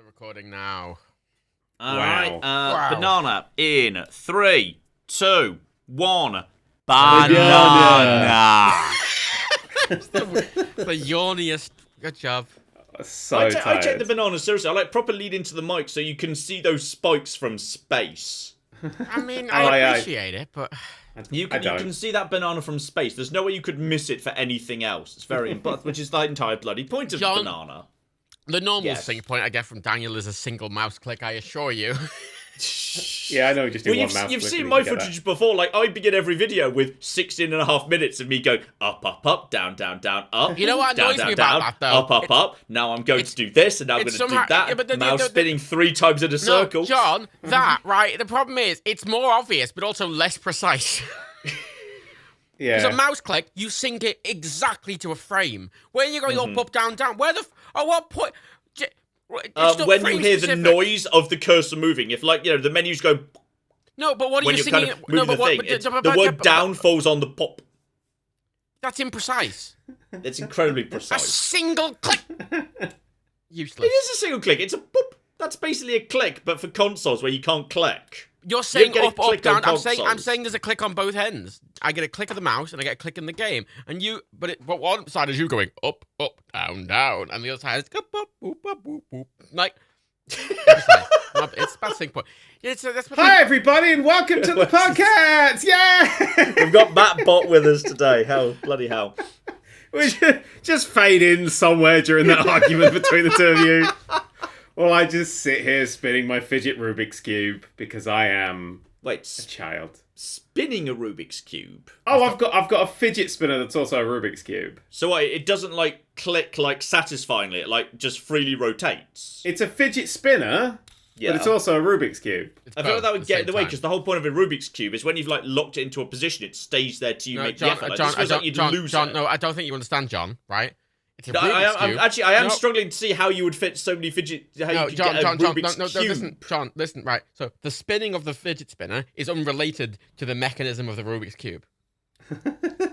Recording now. All Wow. right. Wow. Banana in 3, 2, 1. Banana. The yawniest. Good job. So I tired. take the banana seriously. I like proper lead into the mic so you can see those spikes from space. I mean, I- I appreciate it, but You can see that banana from space. There's no way you could miss it for anything else. It's very important, which is the entire bloody point of John- banana. the normal Yes. sync point I get from Daniel is a single mouse click, I assure you. Yeah, I know. Just do Well, one mouse you've click seen and my you get that. footage before. Like, I begin every video with 16.5 minutes of me going up, up, up, down, down, down, up. You know what down, annoys down, me down, about that, though? Up, up, up. Now I'm going to do this, and now I'm going it's to do somehow- that. yeah, but Mouse the- spinning 3 times in a circle. No, John, that, right, the problem is, it's more obvious, but also less precise. Yeah. Because a mouse click, you sync it exactly to a frame. When you're going up, down, down, where the... at what point... it's not when you frame hear specific. the noise of the cursor moving, if like the menu's go No, but what are when you you're singing? kind of moving but the what- thing, but- it's- but- the but- word but- down falls on the pop. That's imprecise. It's incredibly A precise. single click. It Useless. is a single click. It's a boop. That's basically a click, but for consoles where you can't click. You're saying get a up, up, click on down. I'm consoles. saying there's a click on both ends. I get a click of the mouse and I get a click in the game. And you, but one side is you going up, up, down, down, and the other side is up, up, boop, boop, boop, boop. Like, it's bad sync point. That's what Hi, everybody, and welcome to the PodCats! Yeah! We've got Matt Bot with us today. Hell, bloody hell. We should just fade in somewhere during that argument between the two of you. Well, I just sit here spinning my fidget Rubik's Cube because I am Wait, a child. spinning a Rubik's Cube. Oh, I've got a fidget spinner that's also a Rubik's Cube. So what, it doesn't like click like satisfyingly, it like just freely rotates. It's a fidget spinner, Yeah. but it's also a Rubik's Cube. I feel like that would get in the way same because the whole point of a Rubik's Cube is when you've like locked it into a position, it stays there till you No, make John, the effort. Like, John, this feels like you'd lose John, it. no, I don't think you understand, John. Right? It's a No, Rubik's Cube. I am No. struggling to see how you would fit so many fidget. How No, you could John, get a John, Rubik's no, Cube. listen, John, listen, right. So the spinning of the fidget spinner is unrelated to the mechanism of the Rubik's Cube.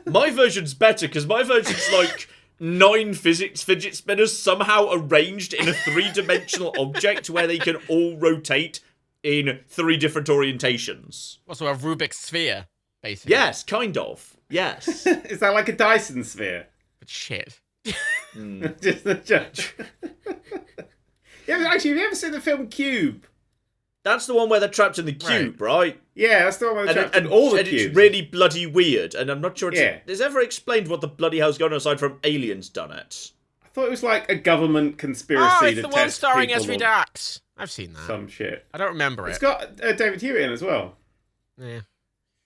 My version's better because my version's like 9 fidget spinners somehow arranged in a 3-dimensional object where they can all rotate in 3 different orientations. Also a Rubik's sphere, basically. Yes, kind of. Yes. Is that like a Dyson sphere? But shit. Just a judge. Have you ever seen the film Cube? That's the one where they're trapped in the cube, right? Yeah, that's the one where they're trapped in And all the and cubes. it's really bloody weird, and I'm not sure Yeah. it's ever explained what the bloody hell's going on aside from aliens done it. I thought it was like a government conspiracy Oh, it's to the test one starring people Esri on Dax. I've seen that. some shit. I don't remember It's it. got David Hewitt in as well. Yeah.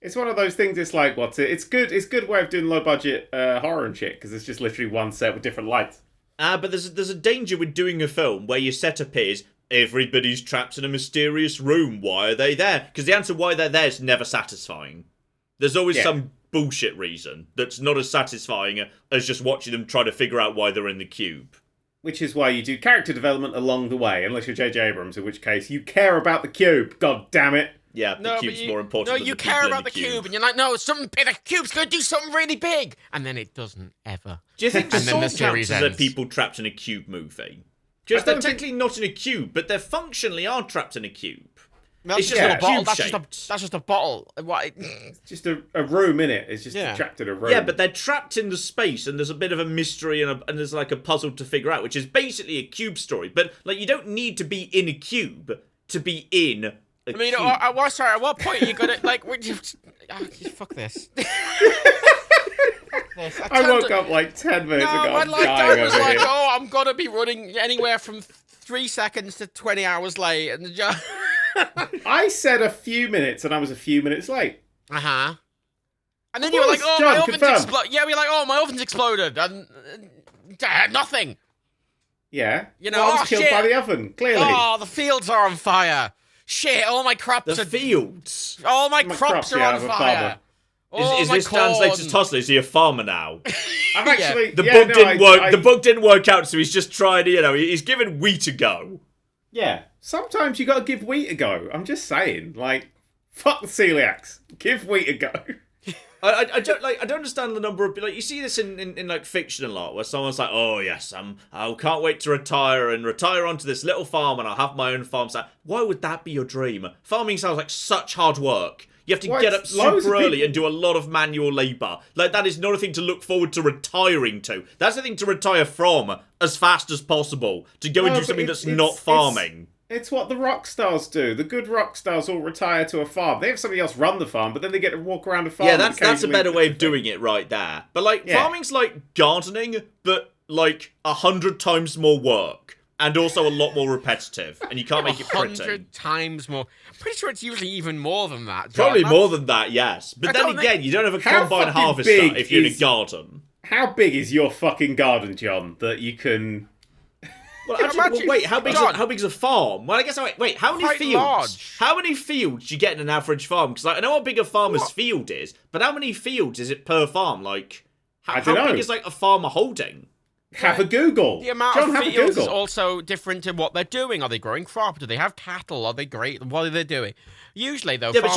It's one of those things. It's like what's it? It's good. It's a good way of doing low budget horror and shit because it's just literally one set with different lights. But there's a danger with doing a film where your setup is everybody's trapped in a mysterious room. Why are they there? Because the answer why they're there is never satisfying. There's always some bullshit reason that's not as satisfying as just watching them try to figure out why they're in the cube. Which is why you do character development along the way, unless you're J.J. Abrams, in which case you care about the cube. God damn it! Yeah, the cube's more important than you the care people in about the cube, and you're like, no, the cube's going to do something really big, and then it doesn't ever. Do you think the And then the Saw series counts as a ends. people trapped in a cube movie? Just they're technically not in a cube, but they functionally are trapped in a cube. That's It's just just a a bottle. cube-shaped. That's just a bottle. What? It's just a room in it. It's just Yeah. trapped in a room. Yeah, but they're trapped in the space, and there's a bit of a mystery and there's like a puzzle to figure out, which is basically a cube story. But like, you don't need to be in a cube to be in a I mean, cube. sorry. At what point are you gonna like? Fuck this. I woke up like 10 minutes ago. my I'm life dying was over like, here. oh, I'm gonna be running anywhere from 3 seconds to 20 hours late, and just I said a few minutes, and I was a few minutes late. And then you were like, oh, John, my oven's confirm. exploded. Yeah, we're like, oh, my oven's exploded, and nothing. Yeah. You know, Well, I was oh, killed shit. by the oven, clearly. Oh, the fields are on fire. Shit, all my crops the are. fields. All my My crops crops, are yeah, on I'm a fire. farmer. Oh, Is my this translated to corn. Tosla? Is he a farmer now? I've actually... The yeah, book no, didn't work. I- The book didn't work out, so he's just trying to, he's giving wheat a go. Yeah. Sometimes you gotta give wheat a go. I'm just saying. Like, fuck the celiacs. Give wheat a go. I don't understand the number of you see this in like fiction a lot where someone's like, oh yes, I can't wait to retire onto this little farm and I'll have my own farm. So why would that be your dream? Farming sounds like such hard work. You have to get up super early and do a lot of manual labour. Like, that is not a thing to look forward to retiring to. That's a thing to retire from as fast as possible. To go and do something that's not farming. It's what the rock stars do. The good rock stars all retire to a farm. They have somebody else run the farm, but then they get to walk around a farm. Yeah, that's a better way of doing it right there. But, like, farming's like gardening, but, like, 100 times more work. And also a lot more repetitive. And you can't make it pretty. 100 times more. I'm pretty sure it's usually even more than that, John. Probably more than that, yes. But then again, you don't have a combine harvester if you're in a garden. How big is your fucking garden, John, that you can... Well, actually, wait, how big's a farm? Well, I guess, wait, how many fields? Large. How many fields do you get in an average farm? Because I know how big a farmer's field is, but how many fields is it per farm? Like, how big is, like, a farmer holding? Have a Google. The amount of fields is also different to what they're doing. Are they growing crops? Do they have cattle? Are they great? What are they doing? Usually, though, but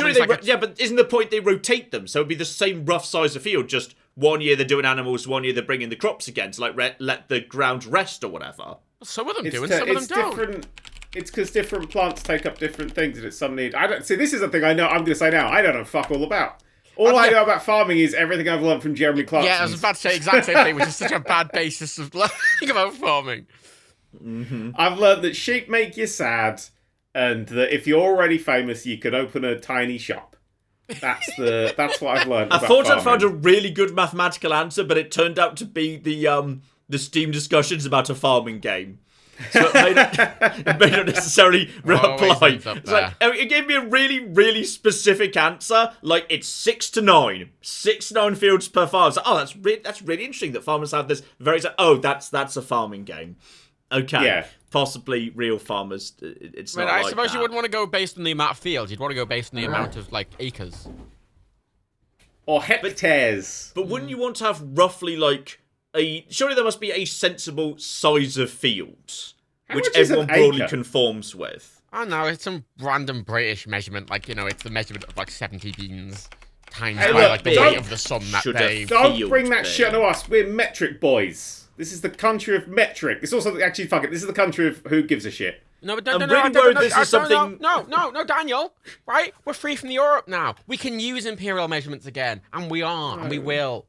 isn't the point they rotate them? So it'd be the same rough size of field, just 1 year they're doing animals, 1 year they're bringing the crops again to, like, let the ground rest or whatever. Some of them do, and some of them don't. It's because different plants take up different things, and it's suddenly... this is the thing I know. I'm going to say now. I don't know fuck all about. All I know about farming is everything I've learned from Jeremy Clarkson. Yeah, I was about to say the exact same thing, which is such a bad basis of learning about farming. Mm-hmm. I've learned that sheep make you sad, and that if you're already famous, you can open a tiny shop. That's what I've learned. I thought I'd found a really good mathematical answer, but it turned out to be the Steam discussions about a farming game. So it may not necessarily apply. It's like, it gave me a really, really specific answer. Like, it's 6 to 9. 6 to 9 fields per farm. So, that's really interesting that farmers have this very... that's a farming game. Okay. Yeah. Possibly real farmers. It's not I suppose you wouldn't want to go based on the amount of fields. You'd want to go based on the amount of, like, acres. Or hectares. But wouldn't you want to have roughly, like... surely there must be a sensible size of fields, which everyone broadly conforms with. I don't know, it's some random British measurement, like, it's the measurement of like 70 beans times by like the weight of the sun that day. Don't bring that shit to us. We're metric boys. This is the country of metric. It's also actually this is the country of who gives a shit. No, but no, Daniel. Right, we're free from Europe now. We can use imperial measurements again, and we are, and we will.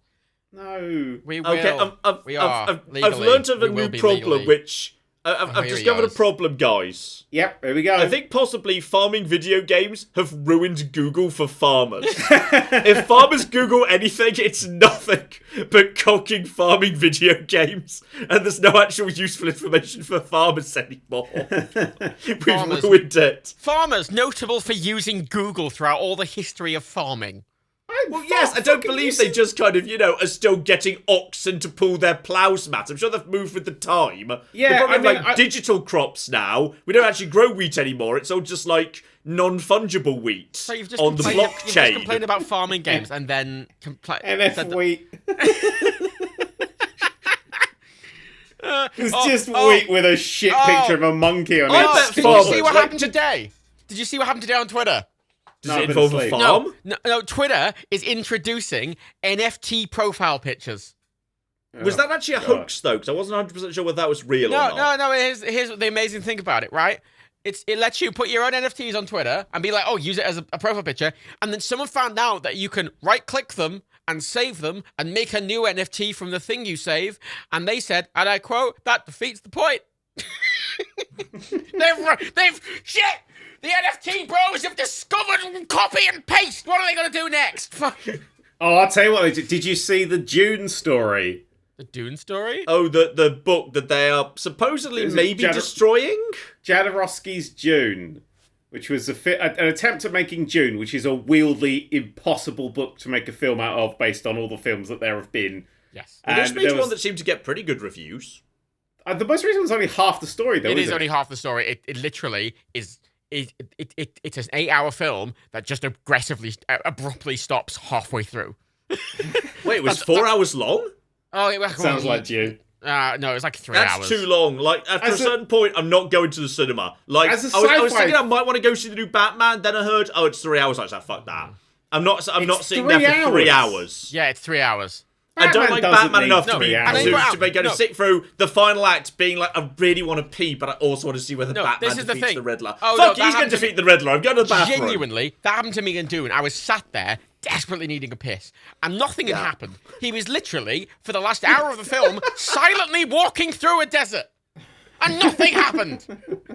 No. We will. Okay, I've learned of a new problem, which... I've discovered a problem, guys. Yep, here we go. I think possibly farming video games have ruined Google for farmers. If farmers Google anything, it's nothing but cocking farming video games. And there's no actual useful information for farmers anymore. We've ruined it. Farmers, notable for using Google throughout all the history of farming. Well, yes, I don't believe they just kind of, are still getting oxen to pull their plows, Matt. I'm sure they've moved with the time. Yeah, they're probably digital crops now. We don't actually grow wheat anymore. It's all just like non-fungible wheat so you've just on the blockchain. You've just complained about farming games and then NF wheat. It's just wheat with a shit picture of a monkey on it. Did you see what happened today? Did you see what happened today on Twitter? Does it involve a farm? No, Twitter is introducing NFT profile pictures. Was that actually a hoax, though? Because I wasn't 100% sure whether that was real or not. No, here's the amazing thing about it, right? It lets you put your own NFTs on Twitter and be like, use it as a profile picture. And then someone found out that you can right-click them and save them and make a new NFT from the thing you save. And they said, and I quote, that defeats the point. Shit! The NFT bros have discovered copy and paste. What are they going to do next? I'll tell you what. Did you see the Dune story? The Dune story? Oh, the book that they are supposedly destroying? Jodorowsky's Dune, which was an attempt at making Dune, which is a wieldly, impossible book to make a film out of based on all the films that there have been. Yes. Well, this made one that seemed to get pretty good reviews. The most recent one's only half the story, though. It is only half the story. It literally is... It's an 8-hour film that just abruptly stops halfway through. Wait, it was 4 hours long? Oh, it sounds like you. No, it was like 3 hours. That's too long. Like, after a certain point, I'm not going to the cinema. Like, I was thinking I might want to go see the new Batman, then I heard, it's 3 hours. I was like, fuck that. I'm not It's sitting there for 3 hours. Yeah, it's 3 hours. I don't like Batman enough to be going to sit through the final act being like, I really want to pee, but I also want to see whether Batman defeats the Riddler. Fuck, he's going to defeat the Riddler. I'm going to the bathroom. Genuinely, that happened to me in Dune. I was sat there desperately needing a piss, and nothing had happened. He was literally, for the last hour of the film, silently walking through a desert. And nothing happened.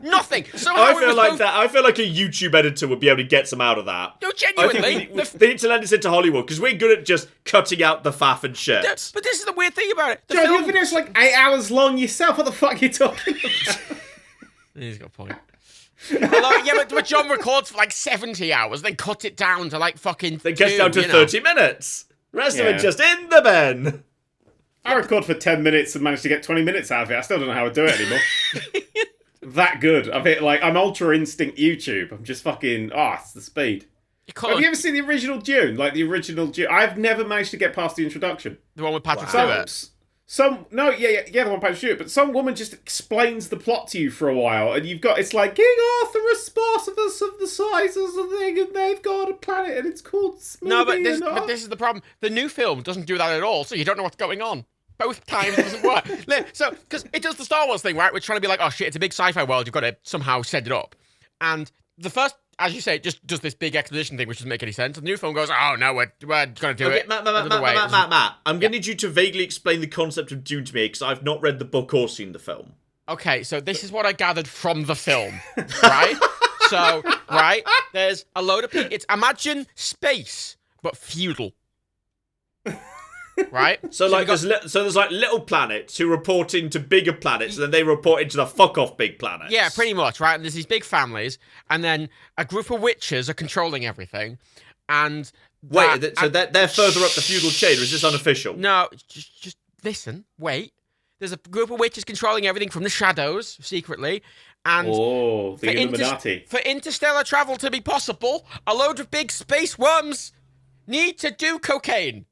Nothing. Somehow I feel like that. I feel like a YouTube editor would be able to get some out of that. No, genuinely. They need to lend us into Hollywood because we're good at just cutting out the faff and shit. But this is the weird thing about it. Joe, your video's like 8 hours long yourself. What the fuck are you talking about? He's got a point. Although, but John records for like 70 hours, then cuts it down to like fucking. Then gets down to 30 minutes. The rest of it just in the bin. I record for 10 minutes and managed to get 20 minutes out of it. I still don't know how to do it anymore. That good. I'm Ultra Instinct YouTube. I'm just fucking, it's the speed. Have you ever seen the original Dune? Like the original Dune? I've never managed to get past the introduction. The one with Patrick Stewart? The one with Patrick Stewart. But some woman just explains the plot to you for a while, and it's like, King Arthur is Spartacus of the sizes of the thing, and they've got a planet, and it's called Smoothie. No, but this is the problem. The new film doesn't do that at all, so you don't know what's going on. Both times it doesn't work. So, because it does the Star Wars thing, right? We're trying to be like, oh shit, it's a big sci-fi world, you've got to somehow set it up. And the first, as you say, it just does this big exposition thing, which doesn't make any sense. And the new film goes, oh no, we're going to do it. Matt, I'm going to need you to vaguely explain the concept of Dune to me, because I've not read the book or seen the film. Okay, so this is what I gathered from the film, right? So, right, there's a load of people. It's imagine space, but feudal. Right? So there's like little planets who report into bigger planets, and then they report into the fuck off big planets. Yeah, pretty much, right? And there's these big families, and then a group of witches are controlling everything, and they're further up the feudal chain, or is this unofficial? No, just listen, wait. There's a group of witches controlling everything from the shadows, secretly, and the Illuminati. For interstellar travel to be possible, a load of big space worms need to do cocaine.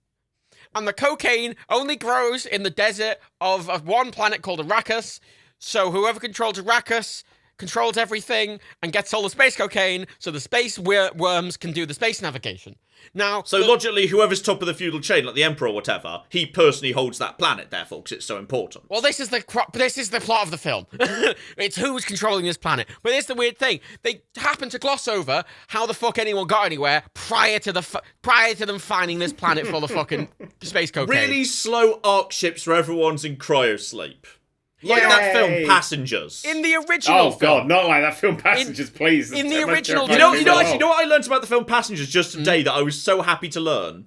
And the cocaine only grows in the desert of one planet called Arrakis. So whoever controls Arrakis controls everything and gets all the space cocaine, so the space worms can do the space navigation. Now, so logically, whoever's top of the feudal chain, like the emperor or whatever, he personally holds that planet, therefore, because it's so important. Well, this is the plot of the film. It's who's controlling this planet. But here's the weird thing: they happen to gloss over how the fuck anyone got anywhere prior to them finding this planet full of fucking space cocaine. Really slow arc ships where everyone's in cryosleep. Like that film Passengers. In the original film. God, not like that film Passengers, please. In the original... You know what I learned about the film Passengers just today that I was so happy to learn?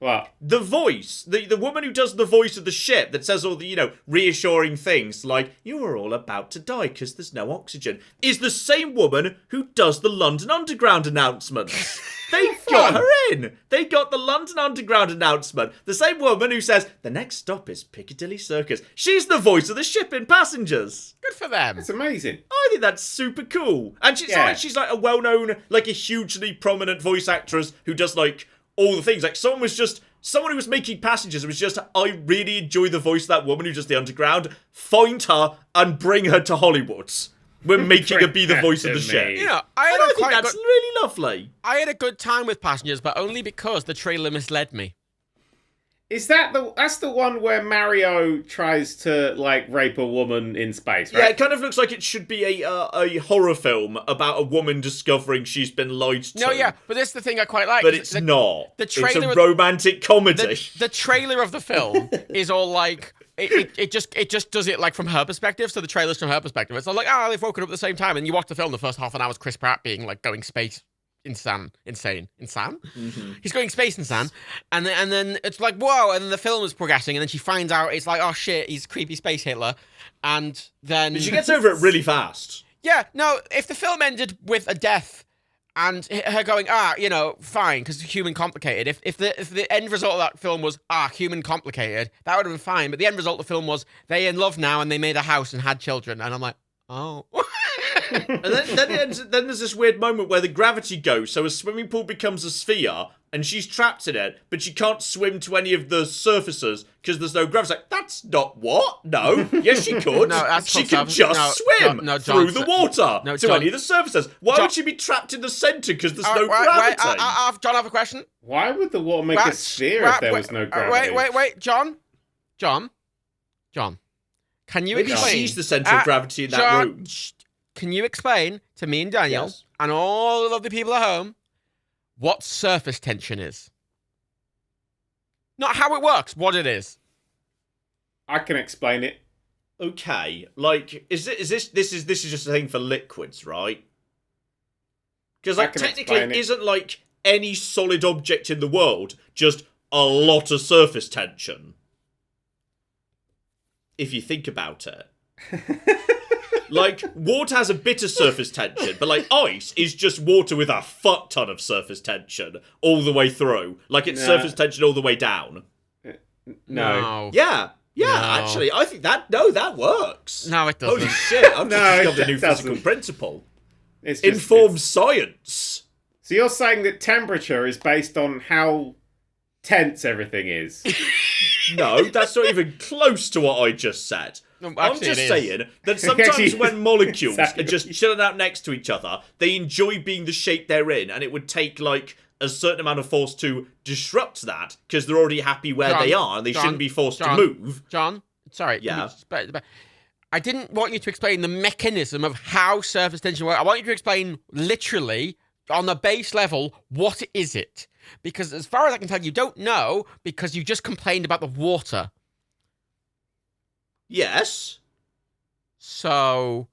What? The voice, the woman who does the voice of the ship that says all the, reassuring things like, you are all about to die because there's no oxygen, is the same woman who does the London Underground announcements. They got her in. They got the London Underground announcement. The same woman who says, the next stop is Piccadilly Circus. She's the voice of the ship in Passengers. Good for them. It's amazing. I think that's super cool. And she's like a well-known, like a hugely prominent voice actress who does like all the things. Like someone who was making Passengers was just, I really enjoy the voice of that woman who does the Underground. Find her and bring her to Hollywood. We're making her be the voice of the ship. I think that's really lovely. I had a good time with Passengers, but only because the trailer misled me. Is that's the one where Mario tries to rape a woman in space, right? Yeah, it kind of looks like it should be a horror film about a woman discovering she's been lied to. No, yeah, but this is the thing I quite like. But it's not. The trailer, it's a romantic comedy. The trailer of the film is all like it just does it like from her perspective. So the trailer's from her perspective. It's all like, they've woken up at the same time, and you watch the film. The first half an hour is Chris Pratt being like going space. Insane. Mm-hmm. He's going space insane, and then it's like whoa, and then the film is progressing, and then she finds out it's like oh shit, he's creepy space Hitler, and then she gets over it really fast. Yeah, no, if the film ended with a death and her going fine because human complicated. If the end result of that film was human complicated, that would have been fine. But the end result of the film was they in love now and they made a house and had children, and I'm like oh. And then there's this weird moment where the gravity goes, so a swimming pool becomes a sphere, and she's trapped in it, but she can't swim to any of the surfaces because there's no gravity. Like, that's not what? No. Yes, she could. No, that's she can just swim through the water to any of the surfaces. Why would she be trapped in the centre because there's no gravity? John, I have a question. Why would the water make a sphere if there was no gravity? Wait, John. Can you explain? Maybe she's the centre of gravity in that room. Can you explain to me and Daniel and all the lovely people at home what surface tension is? Not how it works, what it is. I can explain it. Okay, like this is just a thing for liquids, right? Because like technically it isn't like any solid object in the world, just a lot of surface tension. If you think about it. Like, water has a bit of surface tension, but like ice is just water with a fuck ton of surface tension all the way through. Like it's surface tension all the way down. No. Yeah, actually, I think that works. No, it doesn't. Holy shit, I've just discovered a new physical principle. It's informs science. So you're saying that temperature is based on how tense everything is? No, that's not even close to what I just said. No, I'm just saying that sometimes when molecules are just chilling out next to each other, they enjoy being the shape they're in, and it would take, like, a certain amount of force to disrupt that, because they're already happy where they are, and they shouldn't be forced to move. John, sorry. Yeah. I didn't want you to explain the mechanism of how surface tension works. I want you to explain, literally, on the base level, what is it? Because as far as I can tell, you don't know, because you just complained about the water. Yes. So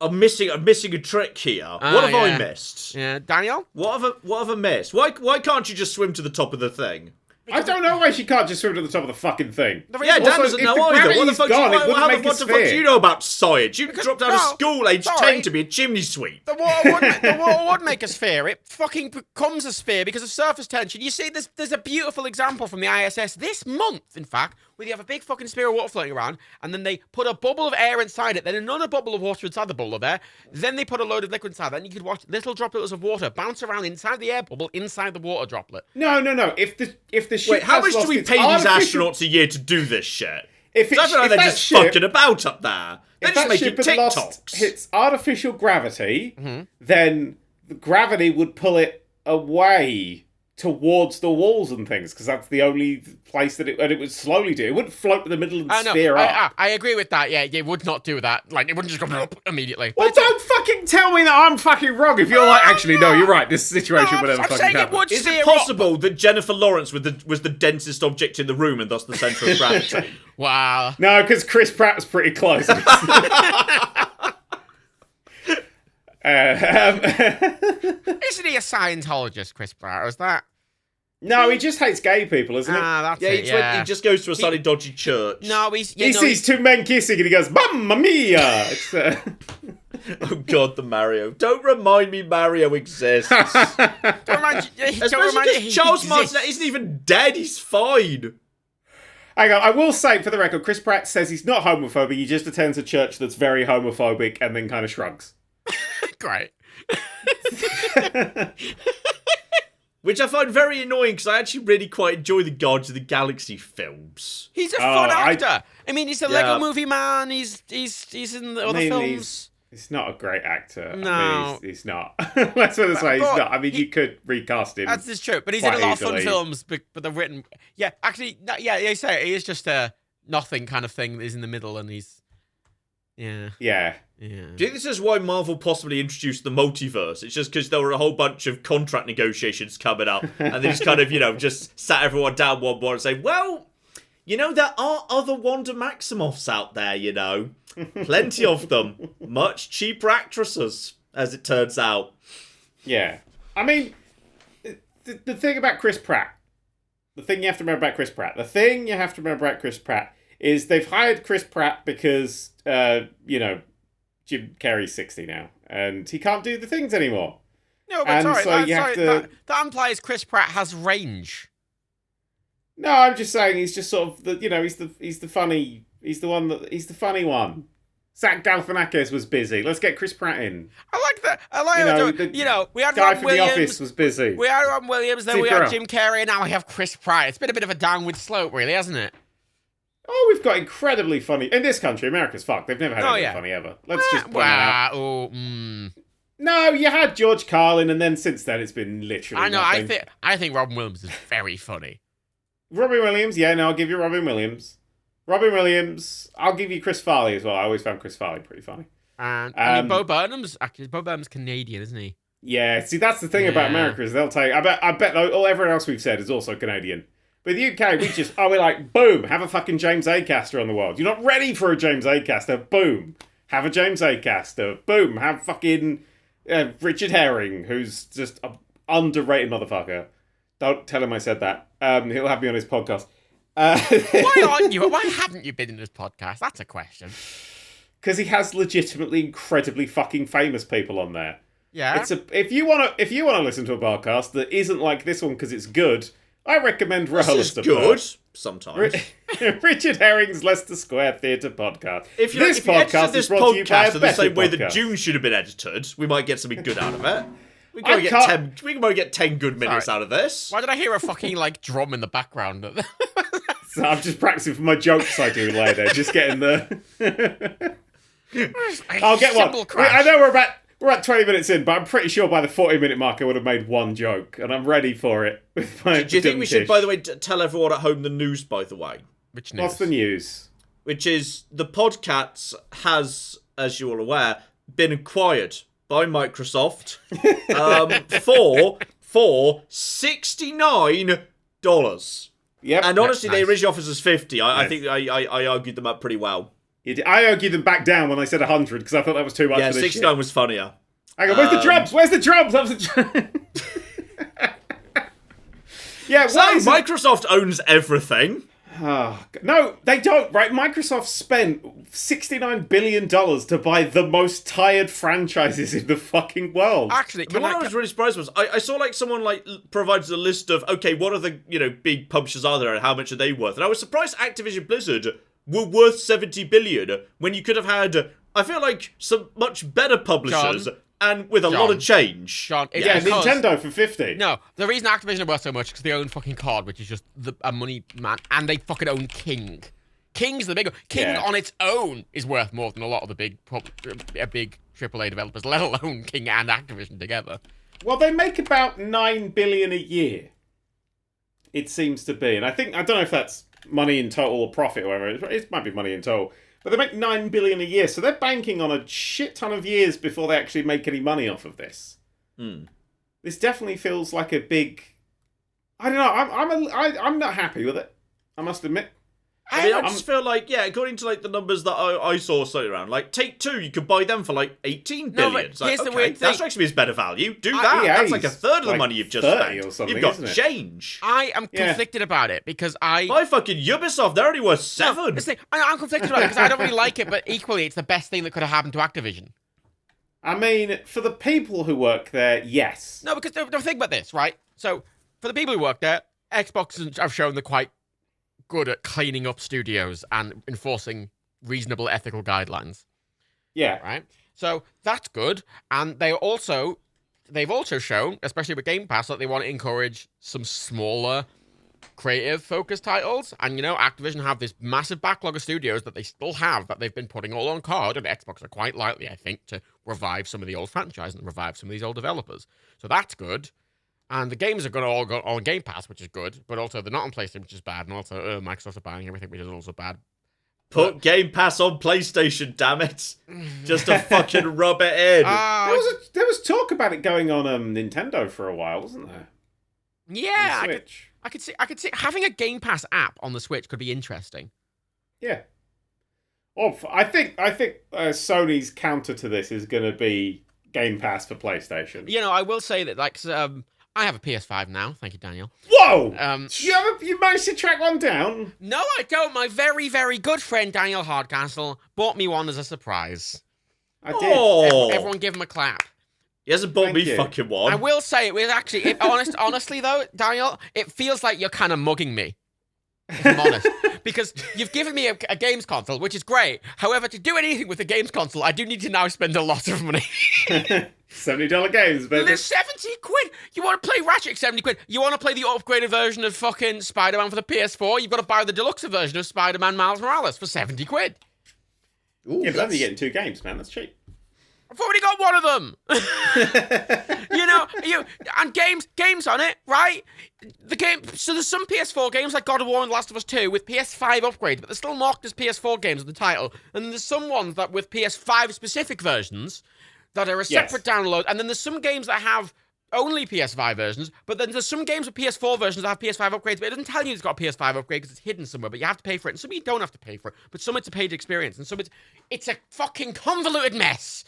I'm missing a trick here. What have I missed? Yeah, Daniel? What have I missed? Why can't you just swim to the top of the thing? I don't know why she can't just swim to the top of the fucking thing. Yeah, Dan doesn't know either. What the fuck do you know about science? You dropped out of school age 10 to be a chimney sweep. The water would make a sphere. It fucking becomes a sphere because of surface tension. You see, there's a beautiful example from the ISS this month, in fact, where you have a big fucking sphere of water floating around, and then they put a bubble of air inside it, then another bubble of water inside the bubble of air, then they put a load of liquid inside that, and you could watch little droplets of water bounce around inside the air bubble, inside the water droplet. No. If the ship Wait, how much do we pay these astronauts a year to do this shit? I feel like they're just fucking about up there. They're just making TikToks. If its artificial gravity, then the gravity would pull it away towards the walls and things, because that's the only place that it would slowly do. It wouldn't float in the middle and sphere up. I agree with that. Yeah, it would not do that. Like, it wouldn't just go up immediately. Well, don't fucking tell me that I'm fucking wrong if you're like, actually, no, you're right. This situation would never fucking happen. Is it possible that Jennifer Lawrence was the densest object in the room and thus the centre of gravity? Wow. No, because Chris Pratt was pretty close. Isn't he a Scientologist, Chris Pratt? Or is that? No, he just hates gay people, isn't it? That's he just goes to a slightly dodgy church. No, he sees two men kissing and he goes, Mamma mia! Oh God, the Mario. Don't remind me Mario exists. Don't remind you. Charles Martinet isn't even dead, he's fine. Hang on, I will say, for the record, Chris Pratt says he's not homophobic, he just attends a church that's very homophobic and then kind of shrugs. Great. Which I find very annoying, because I actually really quite enjoy the Guardians of the Galaxy films. He's a fun actor. I mean, he's a Lego Movie Man, he's in the other films. He's not a great actor. No. I mean, he's not. Let's put it this way, he's not. I mean, you could recast him. That's true, but he's in a lot of fun films, but they're written... Yeah, actually, you say it, he is just a nothing kind of thing that is in the middle, and he's... Yeah. Do you think this is why Marvel possibly introduced the multiverse? It's just because there were a whole bunch of contract negotiations coming up, and they just kind of, just sat everyone down one more and say, well, there are other Wanda Maximoffs out there, Plenty of them. Much cheaper actresses, as it turns out. Yeah. I mean, the thing about Chris Pratt, the thing you have to remember about Chris Pratt is they've hired Chris Pratt because, Jim Carrey's 60 now, and he can't do the things anymore. No, but that implies Chris Pratt has range. No, I'm just saying he's just sort of he's the funny one. Zach Galifianakis was busy. Let's get Chris Pratt in. I like that. I like we had guy Ron from Williams. The Office was busy. We had Ron Williams, then Steve we had Carell. Jim Carrey, and now we have Chris Pratt. It's been a bit of a downward slope, really, hasn't it? Oh, we've got incredibly funny... In this country, America's fucked. They've never had anything funny ever. Let's just point that out. No, you had George Carlin, and then since then it's been literally nothing. I think Robin Williams is very funny. Robin Williams, yeah, no, I'll give you Robin Williams. Robin Williams, I'll give you Chris Farley as well. I always found Chris Farley pretty funny. And I mean, Bo Burnham's Canadian, isn't he? Yeah, see, that's the thing about America is they'll take... I bet all everyone else we've said is also Canadian. But the UK, we just... we're like, boom, have a fucking James Acaster on the world. You're not ready for a James Acaster. Boom. Have a James Acaster. Boom. Have fucking Richard Herring, who's just an underrated motherfucker. Don't tell him I said that. He'll have me on his podcast. Why haven't you been in this podcast? That's a question. Because he has legitimately incredibly fucking famous people on there. Yeah. If you want to listen to a podcast that isn't like this one because it's good, I recommend Rollista. Good sometimes. Richard Herring's Leicester Square Theatre podcast. If you edited this podcast in the same way that Dune should have been edited, we might get something good out of it. We can probably get 10 good minutes out of this. Why did I hear a fucking drum in the background? So I'm just practicing for my jokes I do later. Just getting the... I'll get one. I know we're at 20 minutes in, but I'm pretty sure by the 40-minute mark I would have made one joke, and I'm ready for it. Do you think we should, by the way, tell everyone at home the news, by the way? Which news? What's the news? Which is the PodCats has, as you're all aware, been acquired by Microsoft for $69. Yep. And honestly, they originally offered us 50. I think I argued them up pretty well. I argued them back down when I said 100 because I thought that was too much. Yeah, for this 69 shit. was funnier. Hang on, where's the drums? Where's the drums? That was the Yeah, so Microsoft owns everything. Oh, no, they don't, right? Microsoft spent $69 billion to buy the most tired franchises in the fucking world. Actually, what I was really surprised was I saw someone provides a list of, okay, what are the big publishers are there and how much are they worth? And I was surprised Activision Blizzard were worth $70 billion when you could have had, I feel like, some much better publishers. John, and with a lot of change. Sean, Nintendo for 50. No, the reason Activision are worth so much is because they own fucking COD, which is just a money man, and they fucking own King. King's the big one. King on its own is worth more than a lot of the big AAA developers, let alone King and Activision together. Well, they make about $9 billion a year. It seems to be, and I don't know if that's money in total or profit or whatever. It might be money in total. But they make $9 billion a year, so they're banking on a shit ton of years before they actually make any money off of this. This definitely feels like a big... I don't know. I'm not happy with it. I must admit. I just feel like, according to the numbers that I saw floating around, Take-Two, you could buy them for $18 billion. It's here's the weird thing. That strikes me as better value. Do that. That's a third of the money you've just spent. Or something, you've got change. I am conflicted about it because Buy fucking Ubisoft, they're only worth $7. No, I'm conflicted about it because I don't really like it, but equally it's the best thing that could have happened to Activision. I mean, for the people who work there, yes. No, because don't think about this, right? So, for the people who work there, Xbox have shown they're quite good at cleaning up studios and enforcing reasonable ethical guidelines. Yeah. Right? So that's good. And they've also shown, especially with Game Pass, that they want to encourage some smaller creative focused titles. And Activision have this massive backlog of studios that they still have that they've been putting all on card, and Xbox are quite likely, I think, to revive some of the old franchise and revive some of these old developers. So that's good. And the games are going to all go on Game Pass, which is good, but also they're not on PlayStation, which is bad, and also Microsoft are buying everything, which is also bad. Put Game Pass on PlayStation, damn it. Just to fucking rub it in. There was talk about it going on Nintendo for a while, wasn't there? Yeah, I could see having a Game Pass app on the Switch could be interesting. Yeah. I think Sony's counter to this is going to be Game Pass for PlayStation. I will say that I have a PS5 now. Thank you, Daniel. Whoa! You managed to track one down? No, I don't. My very, very good friend Daniel Hardcastle bought me one as a surprise. I did. Everyone give him a clap. He hasn't bought me fucking one. I will say it was actually, honestly though, Daniel, it feels like you're kind of mugging me. If I'm honest. because you've given me a games console, which is great. However, to do anything with a games console, I do need to now spend a lot of money. $70 games, baby. There's 70 quid. You want to play Ratchet, 70 quid. You want to play the upgraded version of fucking Spider-Man for the PS4, you've got to buy the deluxe version of Spider-Man Miles Morales for 70 quid. Ooh, yeah, but then you're getting 2 games, man. That's cheap. I've already got one of them. And games on it, right? So there's some PS4 games like God of War and Last of Us 2 with PS5 upgrades, but they're still marked as PS4 games in the title. And there's some ones that with PS5 specific versions that are a separate download. And then there's some games that have only PS5 versions, but then there's some games with PS4 versions that have PS5 upgrades, but it doesn't tell you it's got a PS5 upgrade because it's hidden somewhere, but you have to pay for it. And some you don't have to pay for it, but some it's a paid experience, and some it's a fucking convoluted mess.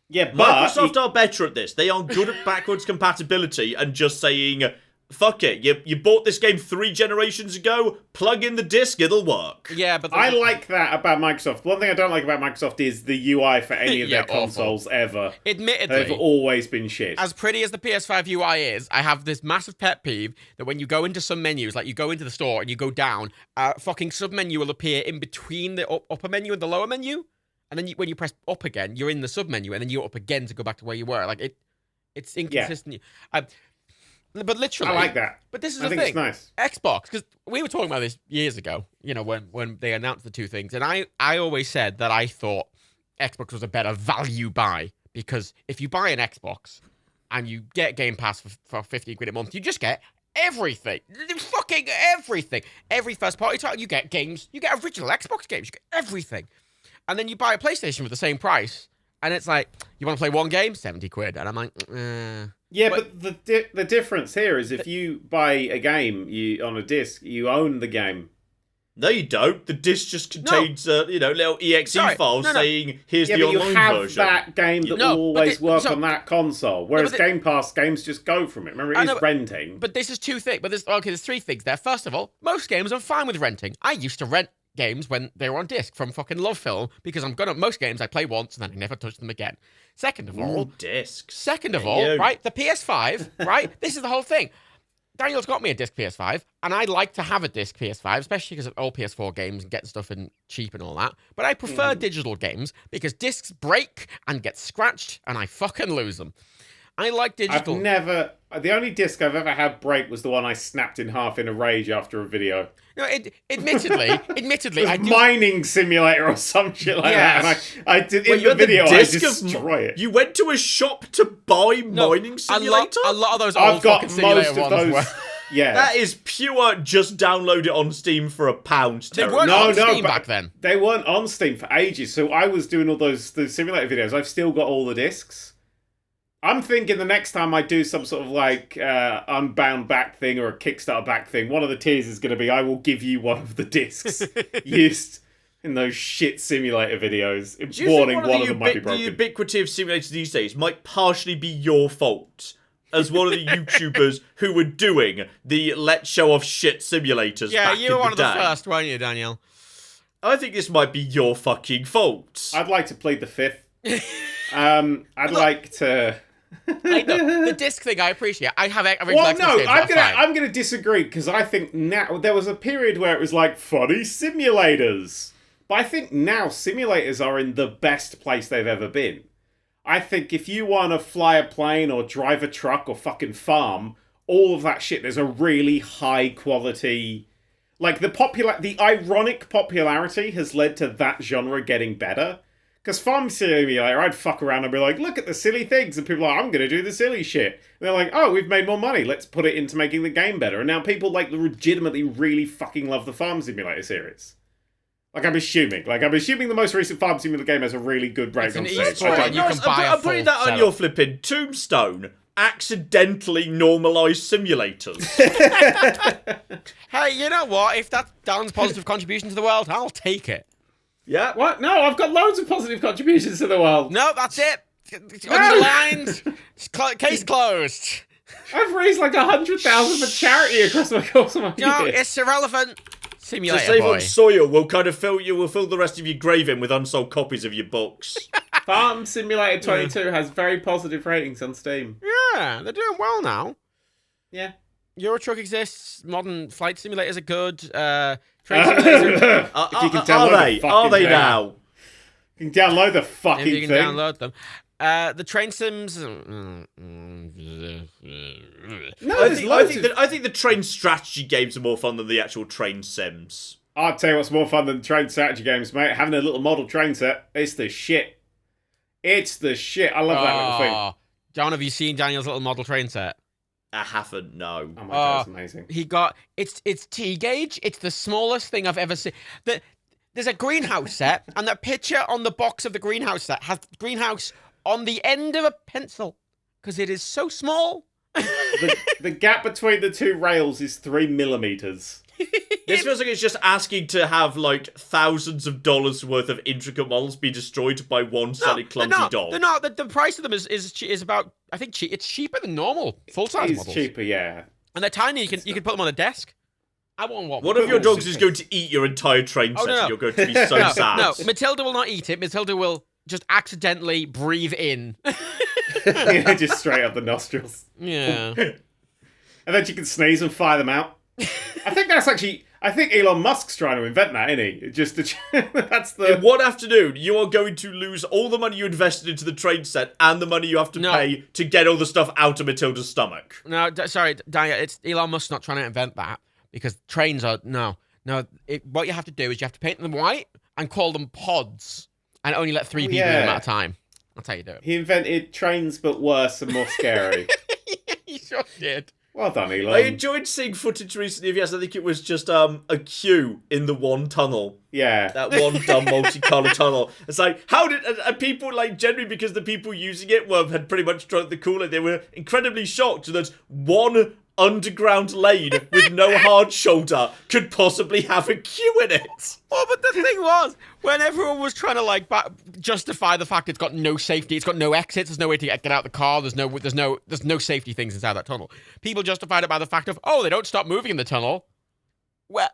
Yeah, but Microsoft are better at this. They are good at backwards compatibility and just saying, fuck it, you bought this game 3 generations ago, plug in the disc, it'll work. Yeah, but I like that about Microsoft. One thing I don't like about Microsoft is the UI for any of their consoles ever. Admittedly, they've always been shit. As pretty as the PS5 UI is, I have this massive pet peeve that when you go into some menus, like you go into the store and you go down, fucking sub-menu will appear in between the upper menu and the lower menu. And then when you press up again, you're in the sub-menu, and then you're up again to go back to where you were. Like, it's inconsistent. Yeah. But literally... I like that. But this is the thing. It's nice. Xbox, because we were talking about this years ago, when they announced the 2 things. And I always said that I thought Xbox was a better value buy. Because if you buy an Xbox and you get Game Pass for 50 quid a month, you just get everything. Fucking everything. Every first-party title, you get games. You get original Xbox games. You get everything. And then you buy a PlayStation for the same price, and it's like, you want to play one game? 70 quid. And I'm like, Yeah, but the difference here is if you buy a game on a disc, you own the game. No, you don't. The disc just contains, little exe files saying, here's the online version. Yeah, but you have that game that will always work on that console. Whereas Game Pass games just go from it. Remember, it is renting. But this is 2 things. But there's 3 things there. First of all, most games I'm fine with renting. I used to rent games when they were on disc from fucking Love Film because most games I play once and then I never touch them again. Second of all, discs. Second of all, right, the PS5, right? This is the whole thing. Daniel's got me a disc PS5, and I'd like to have a disc PS5, especially because of old PS4 games and getting stuff in cheap and all that. But I prefer digital games because discs break and get scratched, and I fucking lose them. I like digital. The only disc I've ever had break was the one I snapped in half in a rage after a video. No, admittedly, I do. Mining simulator or some shit like that. And I did in the video. I destroy it. You went to a shop to buy mining simulator. A lot of those old fucking simulator ones. Yeah, that is pure. Just download it on Steam for £1. They weren't on Steam back then. They weren't on Steam for ages. So I was doing all the simulator videos. I've still got all the discs. I'm thinking the next time I do some sort of like Unbound back thing or a Kickstarter back thing, one of the tiers is going to be I will give you one of the discs used in those shit simulator videos. Warning, one of them might be broken. The ubiquity of simulators these days might partially be your fault as one of the YouTubers who were doing the let's show off shit simulators. Yeah, you were one of the day. first, weren't you, Daniel? I think this might be your fucking fault. I'd like to plead the fifth. I'd like to. The disc thing I appreciate. I have I'm gonna disagree because I think now there was a period where it was like funny simulators, but I think now simulators are in the best place they've ever been. I think if you want to fly a plane or drive a truck or fucking farm, all of that shit, there's a really high quality. Like the ironic popularity has led to that genre getting better. Because Farm Simulator, I'd fuck around and be like, look at the silly things. And people are like, I'm going to do the silly shit. And they're like, oh, we've made more money. Let's put it into making the game better. And now people like legitimately really fucking love the Farm Simulator series. I'm assuming the most recent Farm Simulator game has a really good break on stage. I'm putting that on your flipping tombstone. Accidentally normalised simulators. Hey, you know what? If that's Dan's positive contribution to the world, I'll take it. Yeah. What? No, I've got loads of positive contributions to the world. No, that's it. Underlined. Case closed. I've raised like 100,000 for charity across my course of my year. No, it's irrelevant. Simulator to save boy. on soil, we'll fill the rest of your grave in with unsold copies of your books. Farm Simulator 22 has very positive ratings on Steam. Yeah, they're doing well now. Yeah. Euro Truck exists. Modern flight simulators are good. Train simulators if you can download are they now? You can download the fucking if you can thing. download them. The train sims. No, I think the train strategy games are more fun than the actual train sims. I'll tell you what's more fun than train strategy games, mate. Having a little model train set. It's the shit. It's the shit. I love that little thing. John, have you seen Daniel's little model train set? I haven't, no. Oh my god, it's amazing. He got it's T gauge. It's the smallest thing I've ever seen. There's a greenhouse set, and the picture on the box of the greenhouse set has greenhouse on the end of a pencil because it is so small. The gap between the two rails is 3 millimeters. This feels like it's just asking to have like thousands of dollars worth of intricate models be destroyed by one silly clumsy doll. They're not. The price of them is about. I think it's cheaper than normal full size models. It's cheaper, yeah. And they're tiny. You can put them on a desk. I want one. One of your dogs is going to eat your entire train set, and you're going to be so sad. No, Matilda will not eat it. Matilda will just accidentally breathe in. Yeah, just straight up the nostrils. Yeah. And then she can sneeze and fire them out. I think Elon Musk's trying to invent that, isn't he? That's the... In one afternoon, you are going to lose all the money you invested into the train set and the money you have to pay to get all the stuff out of Matilda's stomach. No, sorry, Daniel, it's Elon Musk's not trying to invent that because trains are... No. What you have to do is you have to paint them white and call them pods and only let 3 people in them at a time. That's how you do it. He invented trains, but worse and more scary. He sure did. Well done, Elon. I enjoyed seeing footage recently of, yes, I think it was just a queue in the one tunnel. Yeah. That one dumb multicolour tunnel. It's like, how did... And people, like, generally because the people using it had pretty much drunk the Kool-Aid, they were incredibly shocked that one underground lane with no hard shoulder could possibly have a queue in it. Oh, but the thing was, when everyone was trying to justify the fact it's got no safety, it's got no exits, there's no way to get out of the car, there's no safety things inside that tunnel. People justified it by the fact of, they don't stop moving in the tunnel. Well,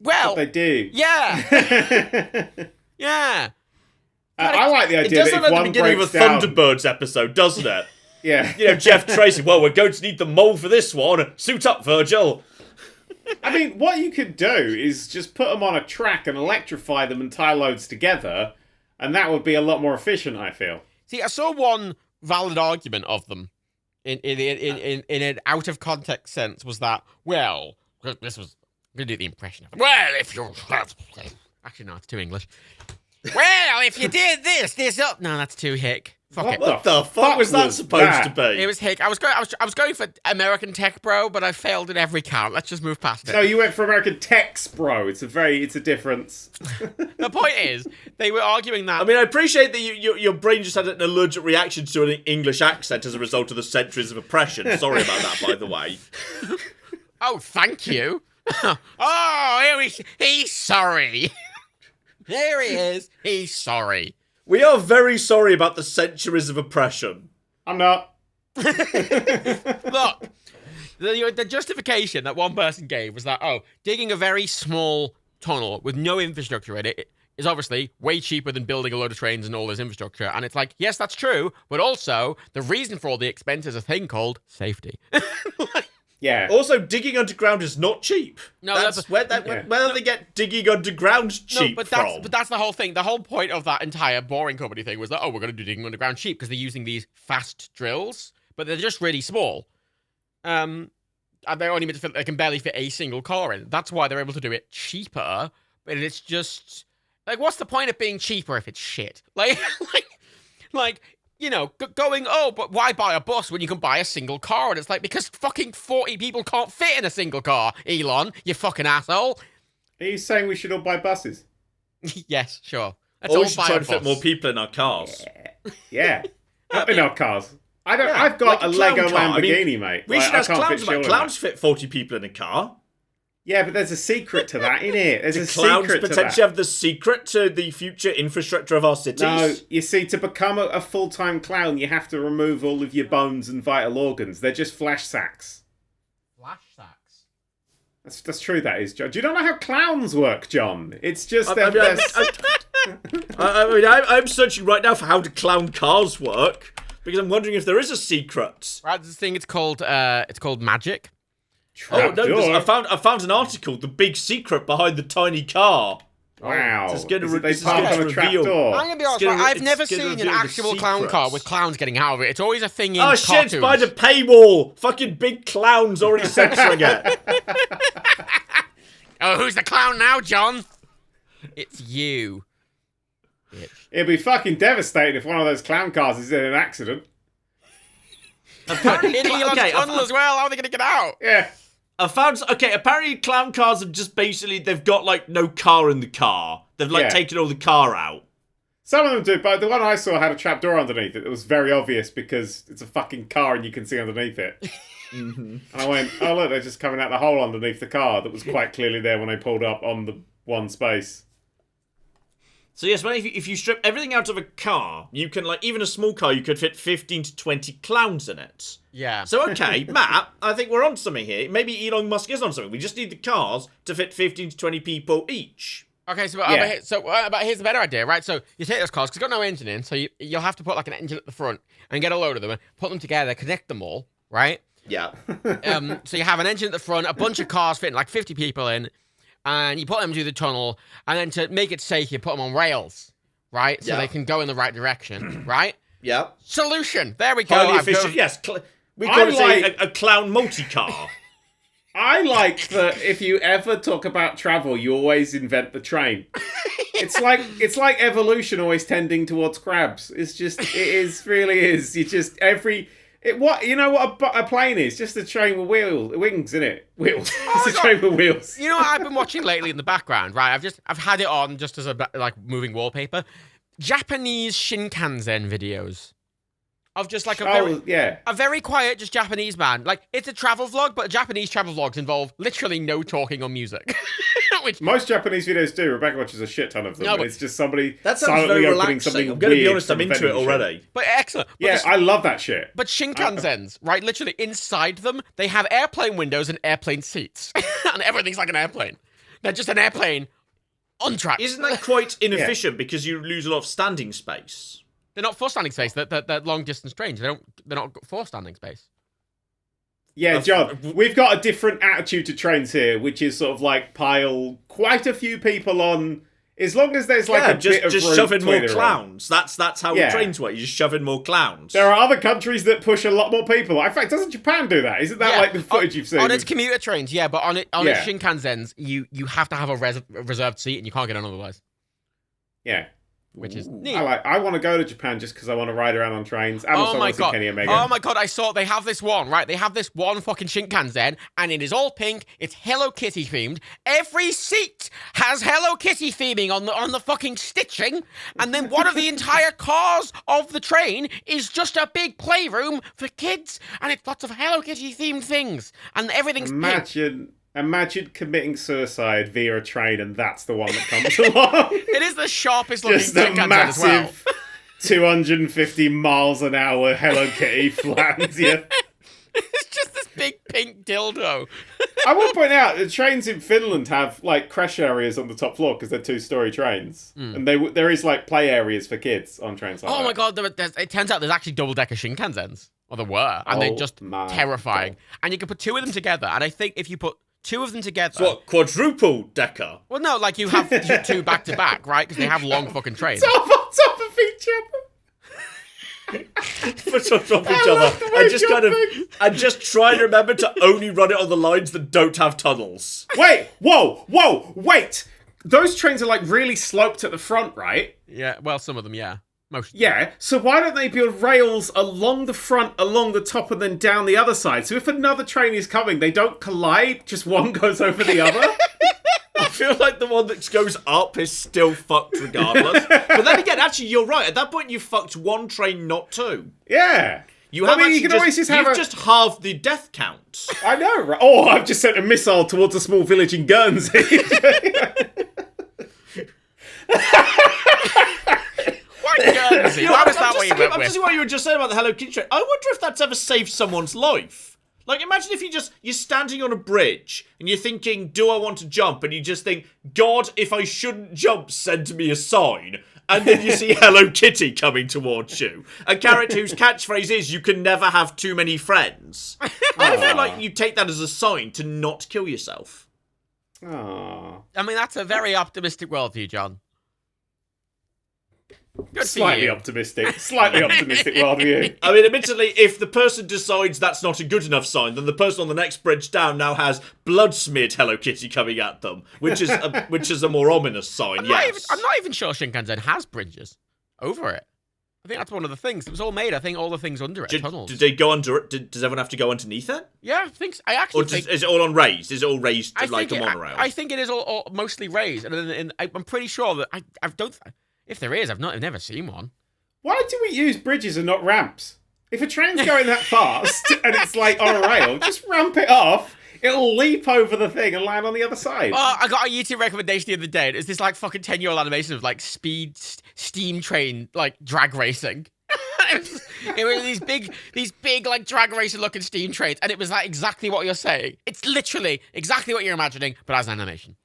but they do. Yeah, yeah. I like the idea. It does sound like the beginning of a Thunderbirds episode, doesn't it? Yeah. Jeff Tracy, well, we're going to need the mole for this one. Suit up, Virgil. I mean, what you could do is just put them on a track and electrify them and tie loads together, and that would be a lot more efficient, I feel. See, I saw one valid argument of them in an out of context sense was that, well, this was... I'm going to do the impression of it. Well, if you... Actually, no, it's too English. Well, if you did this up... No, that's too hick. What the fuck was that supposed to be? It was hick. I was going for American Tech Bro, but I failed at every count. Let's just move past it. No, you went for American Tex Bro. It's a difference. The point is, they were arguing that... I mean, I appreciate that your brain just had an allergic reaction to an English accent as a result of the centuries of oppression. Sorry about that, by the way. Oh, thank you. He's sorry. There he is. He's sorry. We are very sorry about the centuries of oppression. I'm not. Look, the justification that one person gave was that, digging a very small tunnel with no infrastructure in it is obviously way cheaper than building a load of trains and all this infrastructure. And it's like, yes, that's true, but also the reason for all the expense is a thing called safety. Yeah. Also, digging underground is not cheap. No, where do they get digging underground cheap from? But that's the whole thing. The whole point of that entire Boring Company thing was that, we're going to do digging underground cheap because they're using these fast drills, but they're just really small. And they're only meant to fit, they can barely fit a single car in. That's why they're able to do it cheaper, but it's just... Like, what's the point of being cheaper if it's shit? Like, you know, going, but why buy a bus when you can buy a single car? And it's like, because fucking 40 people can't fit in a single car, Elon, you fucking asshole. Are you saying we should all buy buses? Yes, sure. Let's all should try to fit more people in our cars. Yeah. In our cars. I've got a Lego Lamborghini, mate. We should ask clowns about clowns fit 40 people in a car. Yeah, but there's a secret to that, isn't it? There's a clowns secret to that. potentially have the secret to the future infrastructure of our cities? No, you see, to become a full-time clown, you have to remove all of your bones and vital organs. They're just flash sacks. Flash sacks? That's true, that is, John. Do you not know how clowns work, John? It's just... I'm searching right now for how do clown cars work, because I'm wondering if there is a secret. Right, this thing, it's called magic. Oh no! I found an article. The big secret behind the tiny car. Wow. This is going to on a trapdoor. I'm going to be honest, I've never seen an actual clown car with clowns getting out of it. It's always a thing in cartoons. Shit, it's by the paywall. Fucking big clowns already censoring it. Oh, who's the clown now, John? It's you. Bitch. It'd be fucking devastating if one of those clown cars is in an accident. Apparently, tunnel as well. How are they going to get out? Yeah. Apparently clown cars have just basically, they've got, like, no car in the car. They've, like, taken all the car out. Some of them do, but the one I saw had a trapdoor underneath it. It was very obvious because it's a fucking car and you can see underneath it. And I went, oh, look, they're just coming out the hole underneath the car that was quite clearly there when they pulled up on the one space. So yes, if you strip everything out of a car, you can, like, even a small car, you could fit 15 to 20 clowns in it. Yeah. So, okay, Matt, I think we're on something here. Maybe Elon Musk is on something. We just need the cars to fit 15 to 20 people each. Okay, so here's the better idea, right? So you take those cars, because it's got no engine in, so you'll have to put, like, an engine at the front and get a load of them and put them together, connect them all, right? Yeah. So you have an engine at the front, a bunch of cars fitting, like, 50 people in, and you put them through the tunnel, and then to make it safe, you put them on rails, right? So they can go in the right direction, right? Yeah. Solution. There we go. Highly efficient. Yes. We've got to say a clown multi-car. I like that if you ever talk about travel, you always invent the train. It's like evolution always tending towards crabs. It really is. You just you know what a plane is? Just a train with wings, isn't it? Wheels. It's a train with wheels. You know what I've been watching lately in the background, right? I've had it on just as a moving wallpaper. Japanese Shinkansen videos of just like a very quiet, just Japanese man. Like, it's a travel vlog, but Japanese travel vlogs involve literally no talking or music. Which most Japanese videos do. Rebecca watches a shit ton of them. No, it's just somebody that sounds silently very opening something. I'm going to be honest, I'm into it already. But excellent. But I love that shit. But Shinkansens, right? Literally inside them, they have airplane windows and airplane seats, and everything's like an airplane. They're just an airplane on track. Isn't that quite inefficient because you lose a lot of standing space? They're not for standing space. They're long distance trains. They're not for standing space. Yeah, John, we've got a different attitude to trains here, which is sort of like pile quite a few people on, as long as there's like bit of just shoving more clowns. That's how trains work. You just shove in more clowns. There are other countries that push a lot more people. In fact, doesn't Japan do that? Isn't that like the footage you've seen? On its commuter trains, yeah, but on its Shinkansens, you have to have a reserved seat and you can't get on otherwise. Yeah. Which is neat. I want to go to Japan just because I want to ride around on trains. Oh my god! Oh my god! I saw they have this one, right? They have this one fucking Shinkansen, and it is all pink. It's Hello Kitty themed. Every seat has Hello Kitty theming on the fucking stitching, and then one of the entire cars of the train is just a big playroom for kids, and it's lots of Hello Kitty themed things, and everything's pink. Imagine committing suicide via a train, and that's the one that comes along. It is the sharpest looking just a massive 250 miles an hour Hello Kitty flans you. It's just this big pink dildo. I will point out the trains in Finland have like crash areas on the top floor because they're 2-story trains, and there is like play areas for kids on trains like that. Oh my god! It turns out there's actually double-decker Shinkansens, or there were, and they're just terrifying. God. And you can put two of them together, and I think if you put two of them together... So what, quadruple decker? Well, no, like you have two back-to-back, right? Because they have long fucking trains. Top of each other. Put on top of each other. And just try and remember to only run it on the lines that don't have tunnels. Wait! Whoa! Wait! Those trains are like really sloped at the front, right? Yeah, well, some of them, yeah. Most. Yeah, so why don't they build rails along the front, along the top, and then down the other side? So if another train is coming, they don't collide, just one goes over the other? I feel like the one that goes up is still fucked regardless. But then again, actually, you're right. At that point, you fucked one train, not two. Yeah. You just halved the death count. I know, right? Oh, I've just sent a missile towards a small village in Guernsey. Guernsey. Why was that what you went with? I'm just what you were just saying about the Hello Kitty train. I wonder if that's ever saved someone's life. Like, imagine if you're standing on a bridge and you're thinking, do I want to jump? And you just think, God, if I shouldn't jump, send me a sign. And then you see Hello Kitty coming towards you. A character whose catchphrase is, you can never have too many friends. I feel like you take that as a sign to not kill yourself. Oh. I mean, that's a very optimistic worldview, John. Slightly optimistic worldview. I mean, admittedly, if the person decides that's not a good enough sign, then the person on the next bridge down now has blood smeared Hello Kitty coming at them, which is a more ominous sign. I'm not even sure Shinkansen has bridges over it. I think that's one of the things. It was all made. I think all the things under it, tunnels. Did they go under it? Does everyone have to go underneath it? Yeah, I think so. I actually think... Is it all on raised? Is it all raised like a monorail? I think it is all mostly raised, and I'm pretty sure that I don't. If there is, I've never seen one. Why do we use bridges and not ramps? If a train's going that fast and it's like on a rail, just ramp it off. It'll leap over the thing and land on the other side. Oh, I got a YouTube recommendation the other day. It's this like fucking 10-year-old animation of like steam train like drag racing. It was these big like drag racing looking steam trains, and it was like exactly what you're saying. It's literally exactly what you're imagining, but as an animation.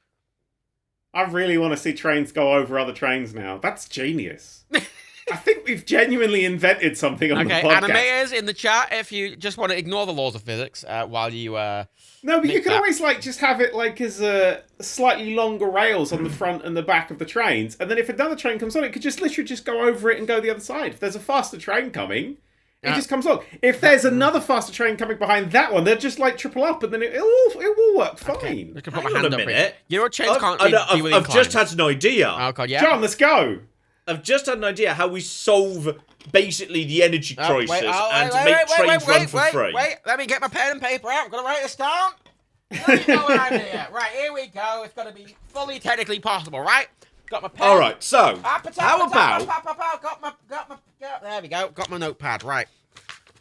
I really want to see trains go over other trains now. That's genius. I think we've genuinely invented something on the podcast. Animators in the chat, if you just want to ignore the laws of physics while you... No, but you can always like just have it like as slightly longer rails on the front and the back of the trains, and then if another train comes on, it could just literally just go over it and go the other side. If there's a faster train coming, it just comes on. If there's another faster train coming behind that one, they'll just like triple up, and then it will work fine. Okay. I can put my Hang on hand a up. minute. You know what trains can't I've just had an idea. Oh, God, yeah. John, let's go. I've just had an idea how we solve basically the energy crisis and make trains run for free. Wait, let me get my pen and paper out. I'm going to write this down. There you go, idea. Right, here we go. It's going to be fully technically possible, right? Got my pen. All right, so how about... There we go. Got my notepad, right.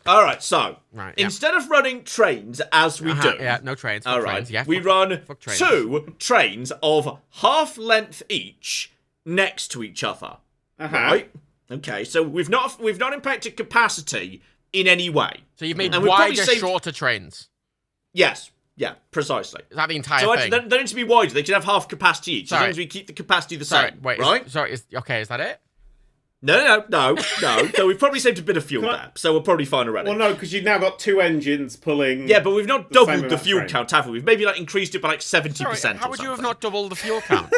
All right, so instead of running trains as we do... Yeah, no trains. All right, trains, yeah, we run 2 trains of half length each next to each other. Right? Okay, so we've not impacted capacity in any way. So you've made wider, shorter trains. Yes. Yeah, precisely. Is that the entire thing? So they need to be wider. They can have half capacity each, as long as we keep the capacity the same. Wait, right? Is that it? No. So we've probably saved a bit of fuel there, so we're probably fine already. Well, no, because you've now got 2 engines pulling... Yeah, but we've not doubled the fuel count, have we? We've maybe increased it by 70%. Sorry, how would you have not doubled the fuel count?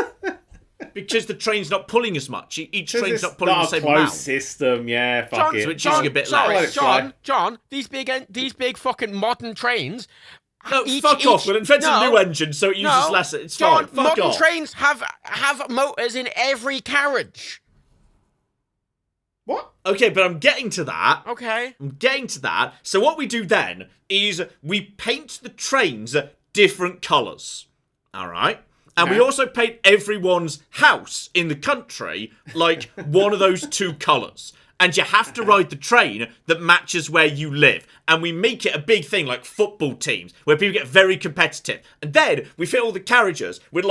Because the train's not pulling as much. Each train's not pulling the same amount. It's not a closed system, yeah, fuck it. So it's using a bit less. John, these big fucking modern trains... No, fuck off. We'll invent a new engine so it uses less. It's fine. Fuck off. Modern trains have motors in every carriage. What? Okay, but I'm getting to that. Okay. I'm getting to that. So what we do then is we paint the trains different colours. All right? And we also paint everyone's house in the country like one of those 2 colours. And you have to ride the train that matches where you live. And we make it a big thing like football teams, where people get very competitive. And then we fit all the carriages with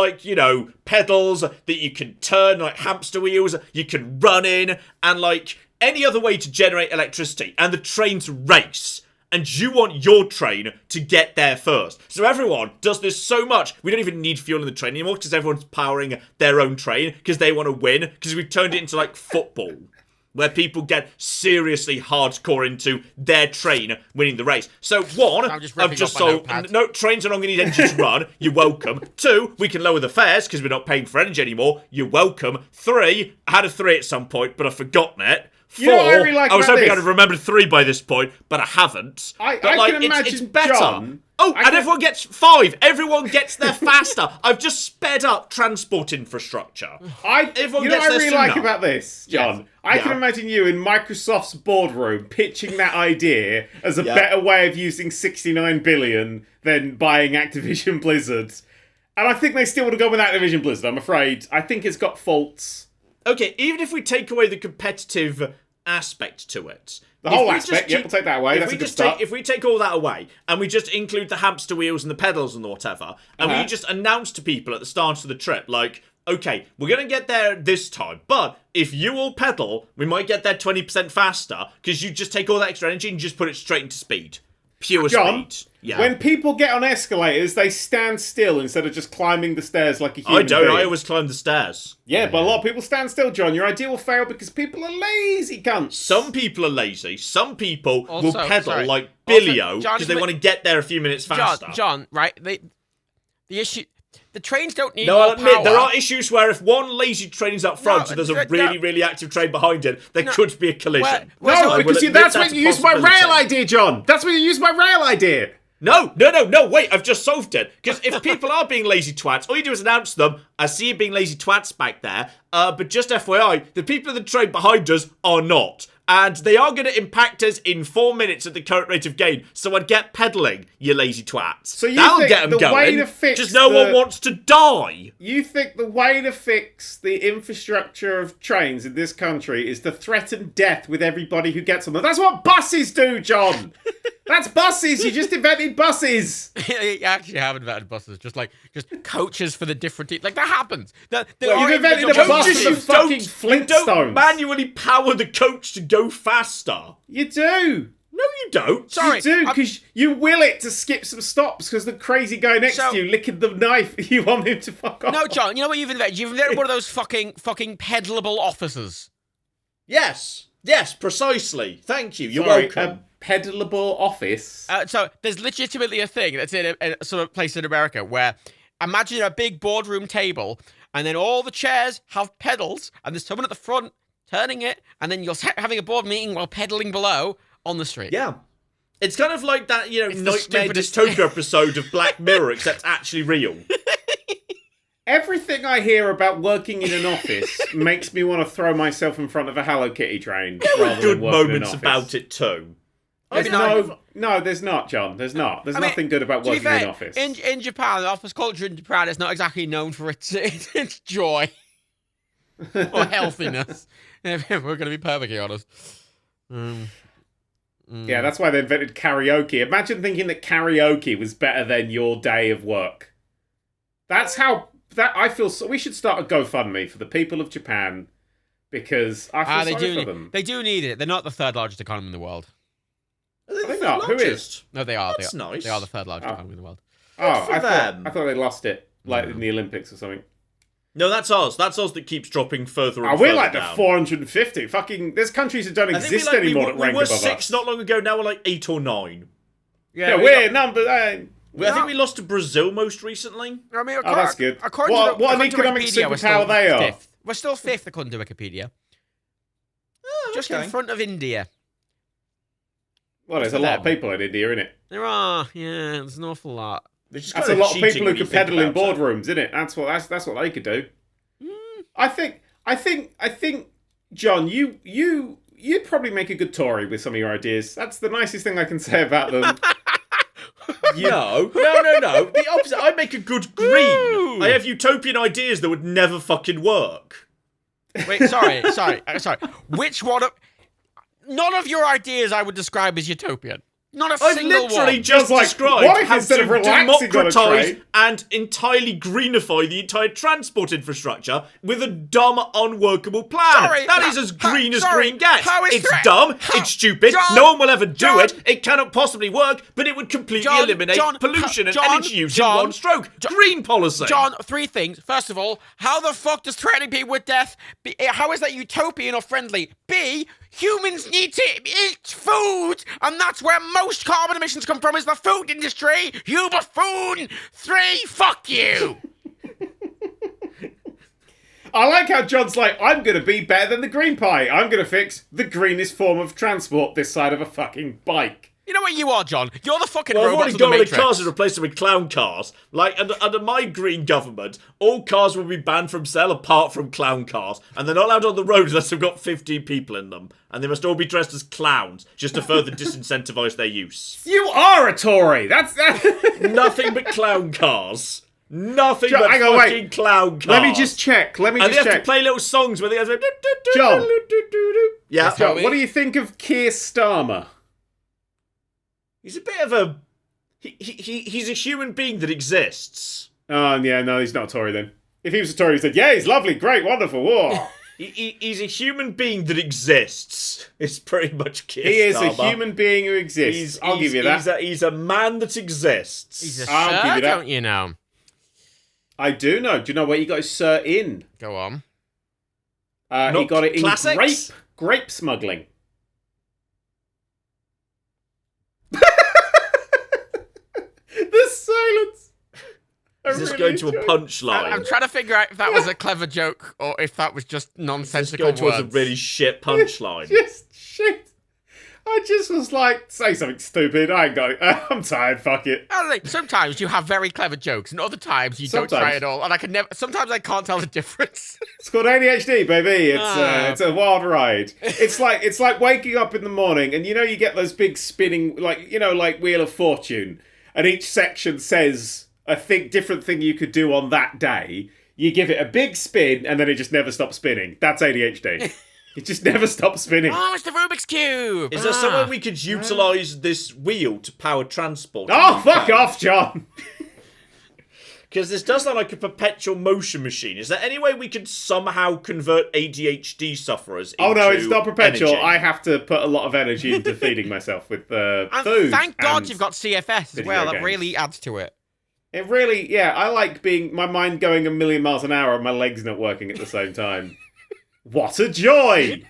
pedals that you can turn, like hamster wheels, you can run in, and like any other way to generate electricity. And the trains race. And you want your train to get there first. So everyone does this so much, we don't even need fuel in the train anymore, because everyone's powering their own train, because they want to win, because we've turned it into like football. Where people get seriously hardcore into their train winning the race. So, 1, I've just sold... No, trains are not going to need engines to run. You're welcome. 2, we can lower the fares because we're not paying for energy anymore. You're welcome. 3, I had a 3 at some point, but I've forgotten it. 4, I was hoping I'd have remembered 3 by this point, but I haven't. I can imagine, it's better. John... Everyone gets 5. Everyone gets there faster. I've just sped up transport infrastructure. What I really like about this, John? Yes. I can imagine you in Microsoft's boardroom pitching that idea as a better way of using 69 billion than buying Activision Blizzard. And I think they still would have gone with Activision Blizzard, I'm afraid. I think it's got faults. Okay, even if we take away the competitive aspect to it... The whole aspect, we'll take that away. That's a good start. If we take all that away, and we just include the hamster wheels and the pedals and whatever, and we just announce to people at the start of the trip, like, okay, we're going to get there this time, but if you all pedal, we might get there 20% faster, because you just take all that extra energy and just put it straight into speed. pure John, speed. Yeah. When people get on escalators, they stand still instead of just climbing the stairs like a human being. I always climb the stairs. Yeah, but a lot of people stand still, John. Your idea will fail because people are lazy cunts. Some people are lazy. Some people will pedal like Also, Billio because they want to get there a few minutes faster. John, right? The issue... The trains don't need No, more I'll admit, power. there are issues where if one lazy train's up front and there's a really active train behind it, there could be a collision. Because that's when you use my rail idea, John. That's when you use my rail idea. No, wait, I've just solved it. Because if people are being lazy twats, all you do is announce them. I see you being lazy twats back there. But just FYI, the people in the train behind us are not. And they are going to impact us in 4 minutes at the current rate of gain. So I'd get pedalling, you lazy twats. So you That'll think get them the going. way to fix just no one wants to die. You think the way to fix the infrastructure of trains in this country is to threaten death with everybody who gets on them? That's what buses do, John. That's buses. You just invented buses. You actually have invented buses, just coaches for the different teams. Like that happens. You've invented a bus for the fucking Flintstones. You don't manually power the coach to go faster. You do. No, you don't. Sorry, you do, because you will it to skip some stops because the crazy guy next to you licking the knife, you want him to fuck off. No, John, you know what you've invented? You've invented one of those fucking pedalable offices. Yes, precisely. Thank you. You're Sorry, welcome. A pedalable office. So there's legitimately a thing that's in a sort of place in America where imagine a big boardroom table and then all the chairs have pedals and there's someone at the front turning it and then you're having a board meeting while pedaling below on the street. Yeah. It's kind of like that, nightmare stupidest dystopia episode of Black Mirror, except actually real. Everything I hear about working in an office makes me want to throw myself in front of a Hello Kitty train. There are good moments in an about it too. No, there's not, John. There's not. There's nothing good about working in an office. In Japan, the office culture in Japan is not exactly known for its joy or healthiness. If we're going to be perfectly honest. Yeah, that's why they invented karaoke. Imagine thinking that karaoke was better than your day of work. That's how... I feel so. We should start a GoFundMe for the people of Japan because I feel sorry for them. They do need it. They're not the third largest economy in the world. Are they not? Who is? No, they are. That's nice. They are the third largest economy in the world. I thought they lost it, like in the Olympics or something. No, that's ours. That's ours that keeps dropping further and further we're like down. the 450. Fucking, there's countries that don't exist anymore that rank above us. We were 6 not long ago. Now we're like 8 or 9. Yeah, we're number. I think we lost to Brazil most recently. I mean, that's good. What an economic superpower they are. Fifth. We're still 5th according to Wikipedia. Just in front of India. Well, there's a lot of people in India, innit? There are, yeah, there's an awful lot. That's a lot of people who could pedal in boardrooms, isn't it? That's what they could do. I think, John, you'd probably make a good Tory with some of your ideas. That's the nicest thing I can say about them. No. The opposite. I make a good green. I have utopian ideas that would never fucking work. Wait, sorry. Which one of... None of your ideas I would describe as utopian. Not a single one. I've literally just described what if how instead to of relaxing democratise and entirely greenify the entire transport infrastructure with a dumb, unworkable plan. That is as green as green gets. It's dumb, it's stupid, no one will ever do it, it cannot possibly work, but it would completely eliminate pollution and energy use in one stroke. Green policy. John, 3 things. First of all, how the fuck does threatening people with death, how is that utopian or friendly? B, humans need to eat food, and that's where most carbon emissions come from, is the food industry, you buffoon! 3, fuck you! I like how John's like, I'm going to be better than the green pie. I'm going to fix the greenest form of transport this side of a fucking bike. You know what you are, John? You're the fucking I've robots already of the got rid Matrix. of cars and replaced them with clown cars. Like, under my green government, all cars will be banned from sale apart from clown cars. And they're not allowed on the road unless they've got 15 people in them. And they must all be dressed as clowns, just to further disincentivise their use. You are a Tory! That's... Nothing but clown cars. Nothing but fucking clown cars. Let me just check. And they have to play little songs where they go... John. Yeah. John, what do you think of Keir Starmer? He's a bit of a... He's a human being that exists. Oh, yeah, no, he's not a Tory then. If he was a Tory, he said, yeah, he's lovely, great, wonderful, whoa. He's a human being that exists. It's pretty much Keir He is Starmer. a human being who exists. I'll give you that. He's a man that exists. He's a I'll give sir, you that. don't you know? I do know. Do you know where he got his sir in? Go on. He got it in classics? grape smuggling. The silence. Is this going to a punchline? I'm trying to figure out if that was a clever joke or if that was just nonsensical This going words. towards a really shit punchline. Just shit. I just was like, say something stupid. I ain't got it. I'm tired. Fuck it. I think sometimes you have very clever jokes, and other times you don't try at all. And I can never. Sometimes I can't tell the difference. It's called ADHD, baby. It's a wild ride. It's like waking up in the morning, and you get those big spinning, like Wheel of Fortune, and each section says a different thing you could do on that day. You give it a big spin, and then it just never stops spinning. That's ADHD. It just never stops spinning. Oh, it's the Rubik's Cube! Is there somewhere we could utilise this wheel to power transport? Oh, fuck off, John! Because this does sound like a perpetual motion machine. Is there any way we could somehow convert ADHD sufferers into no, it's not perpetual. energy? I have to put a lot of energy into feeding myself with food. Thank God and you've got CFS as video well. That games. really adds to it. It really, I like my mind going a million miles an hour and my legs not working at the same time. What a joy!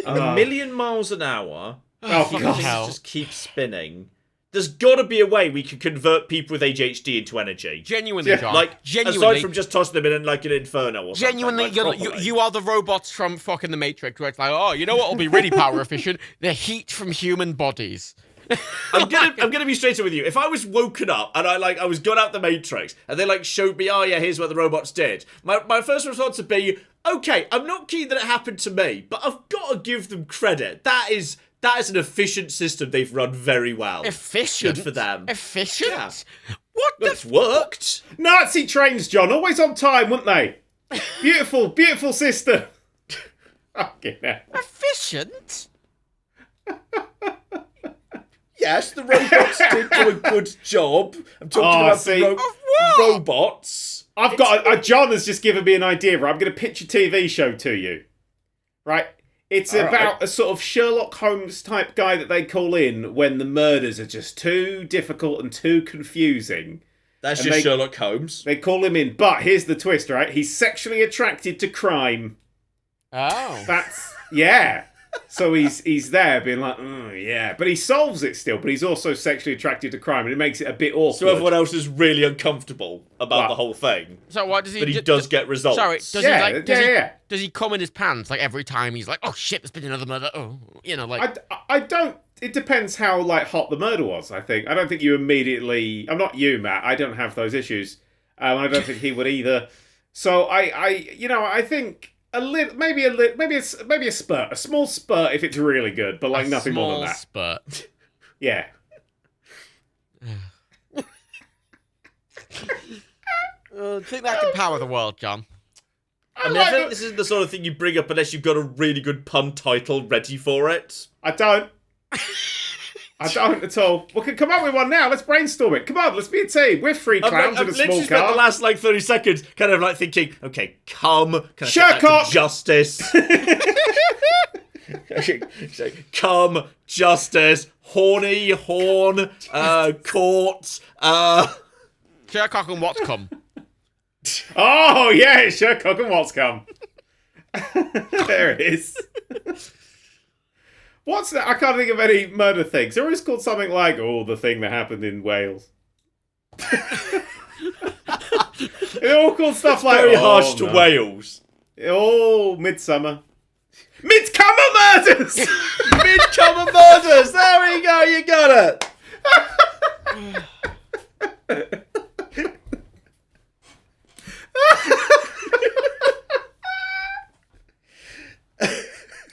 A million miles an hour. Oh, fucking God. hell. Just keep spinning. There's got to be a way we could convert people with ADHD into energy. Genuinely, Yeah. John. Like, genuinely, aside from just tossing them in like an inferno or something. genuinely, like, you are the robots from fucking the Matrix, where it's like, oh, you know what will be really power efficient? The heat from human bodies. I'm gonna be straight up with you. If I was woken up and I was got out the Matrix and they showed me, oh yeah, here's what the robots did. My first response would be, okay, I'm not keen that it happened to me, but I've got to give them credit. That is an efficient system they've run very well. Efficient? Good for them. Efficient? Yeah. What the It's worked. Nazi trains, John, always on time, wouldn't they? Beautiful, beautiful system. Fucking hell. Efficient? Yes, the robots did do a good job. I'm talking about see. the Of what? robots. I've got John has just given me an idea. Right? I'm going to pitch a TV show to you. Right? It's All about right. a sort of Sherlock Holmes type guy that they call in when the murders are just too difficult and too confusing. That's And just Sherlock Holmes. They call him in, but here's the twist, right? He's sexually attracted to crime. Oh. That's So he's there being like, yeah, but he solves it still. But he's also sexually attracted to crime, and it makes it a bit awkward. So everyone else is really uncomfortable about the whole thing. So what does he? But he does get results. Sorry, does Yeah, he does he come in his pants like every time he's like, oh shit, there's been another murder? Oh, I don't. It depends how hot the murder was. I don't think you immediately. I'm not you, Matt. I don't have those issues. I don't think he would either. So I think. Maybe a spurt, a small spurt if it's really good, but nothing more than that. Spurt. Yeah. I think that can power the world, John. I think this isn't the sort of thing you bring up unless you've got a really good pun title ready for it. I don't. I don't at all. We can come up with one now. Let's brainstorm it. Come on, let's be a team. We're three clowns in a small literally spent the car. last 30 seconds kind of thinking, okay, can I Sherlock! set that to justice? Come, justice, horny, horn, court, Sherlock and what's come? Oh, yeah, Sherlock and what's come. There it is. What's that? I can't think of any murder things. They're always called something like, the thing that happened in Wales. They're all called stuff like, very harsh to no. Wales. Oh, Midsummer. Midsummer Murders! Midsummer Murders! There we go, you got it!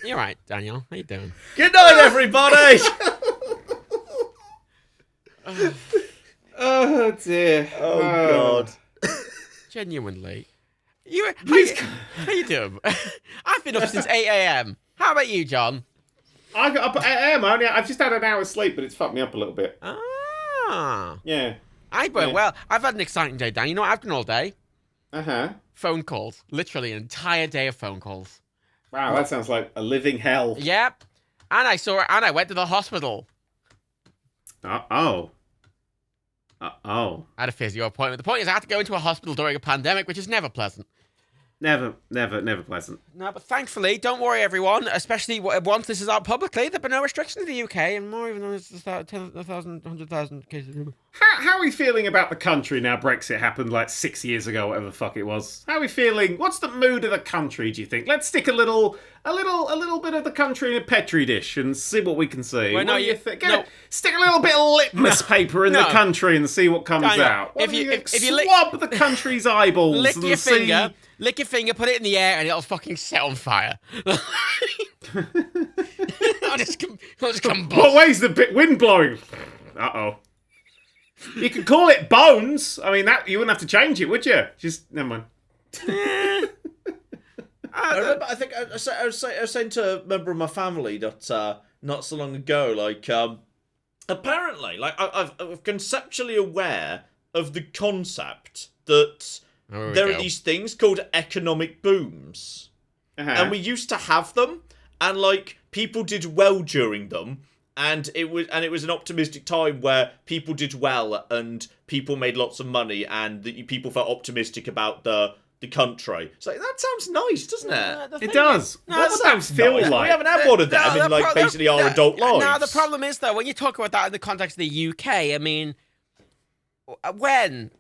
You're right, Daniel. How you doing? Good night, everybody! Oh, dear. Oh, God. Genuinely. How you doing? I've been up since 8 a.m. How about you, John? I got up at AM. I've just had an hour's sleep, but it's fucked me up a little bit. Ah. Yeah. Well, I've had an exciting day, Dan. You know what I've done all day? Phone calls. Literally an entire day of phone calls. Wow, that sounds like a living hell. Yep. And I went to the hospital. Oh. I had a physio appointment. The point is I had to go into a hospital during a pandemic, which is never pleasant. Never pleasant. No, but thankfully, don't worry, everyone. Especially once this is out publicly, there've been no restrictions in the UK, and more even though it's 100,000 cases. How are we feeling about the country now? Brexit happened like 6 years ago, whatever the fuck it was. How are we feeling? What's the mood of the country? Do you think? Let's stick a little bit of the country in a petri dish and see what we can see. Well, what do you think? Stick a little bit of litmus paper in the country and see what comes out. If you swab the country's eyeballs, lick your finger, put it in the air, and it'll fucking set on fire. I'll just combust. What way's the wind blowing? Uh-oh. You could call it bones. I mean, that you wouldn't have to change it, would you? Just never mind. I think I was saying to a member of my family that not so long ago, like apparently, like I'm conceptually aware of the concept that there are these things called economic booms, and we used to have them, and like people did well during them. And it was an optimistic time where people did well and people made lots of money and people felt optimistic about the country. It's like, that sounds nice, doesn't it? It does. What would that feel like? We haven't had one of them in like basically our adult lives. No, the problem is though, when you talk about that in the context of the UK, I mean, when?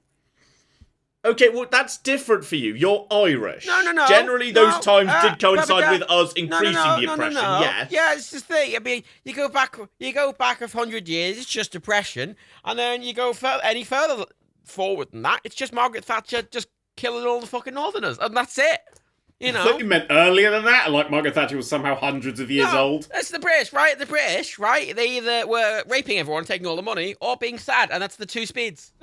Okay, well, that's different for you. You're Irish. No. Generally, those times did coincide with us increasing the oppression, yes. Yeah, it's the thing. I mean, you go back 100 years, it's just oppression. And then you go any further forward than that, it's just Margaret Thatcher just killing all the fucking Northerners. And that's it. You know? I thought you meant earlier than that, like Margaret Thatcher was somehow hundreds of years old. That's the British, right? The British, right? They either were raping everyone, taking all the money, or being sad. And that's the two speeds.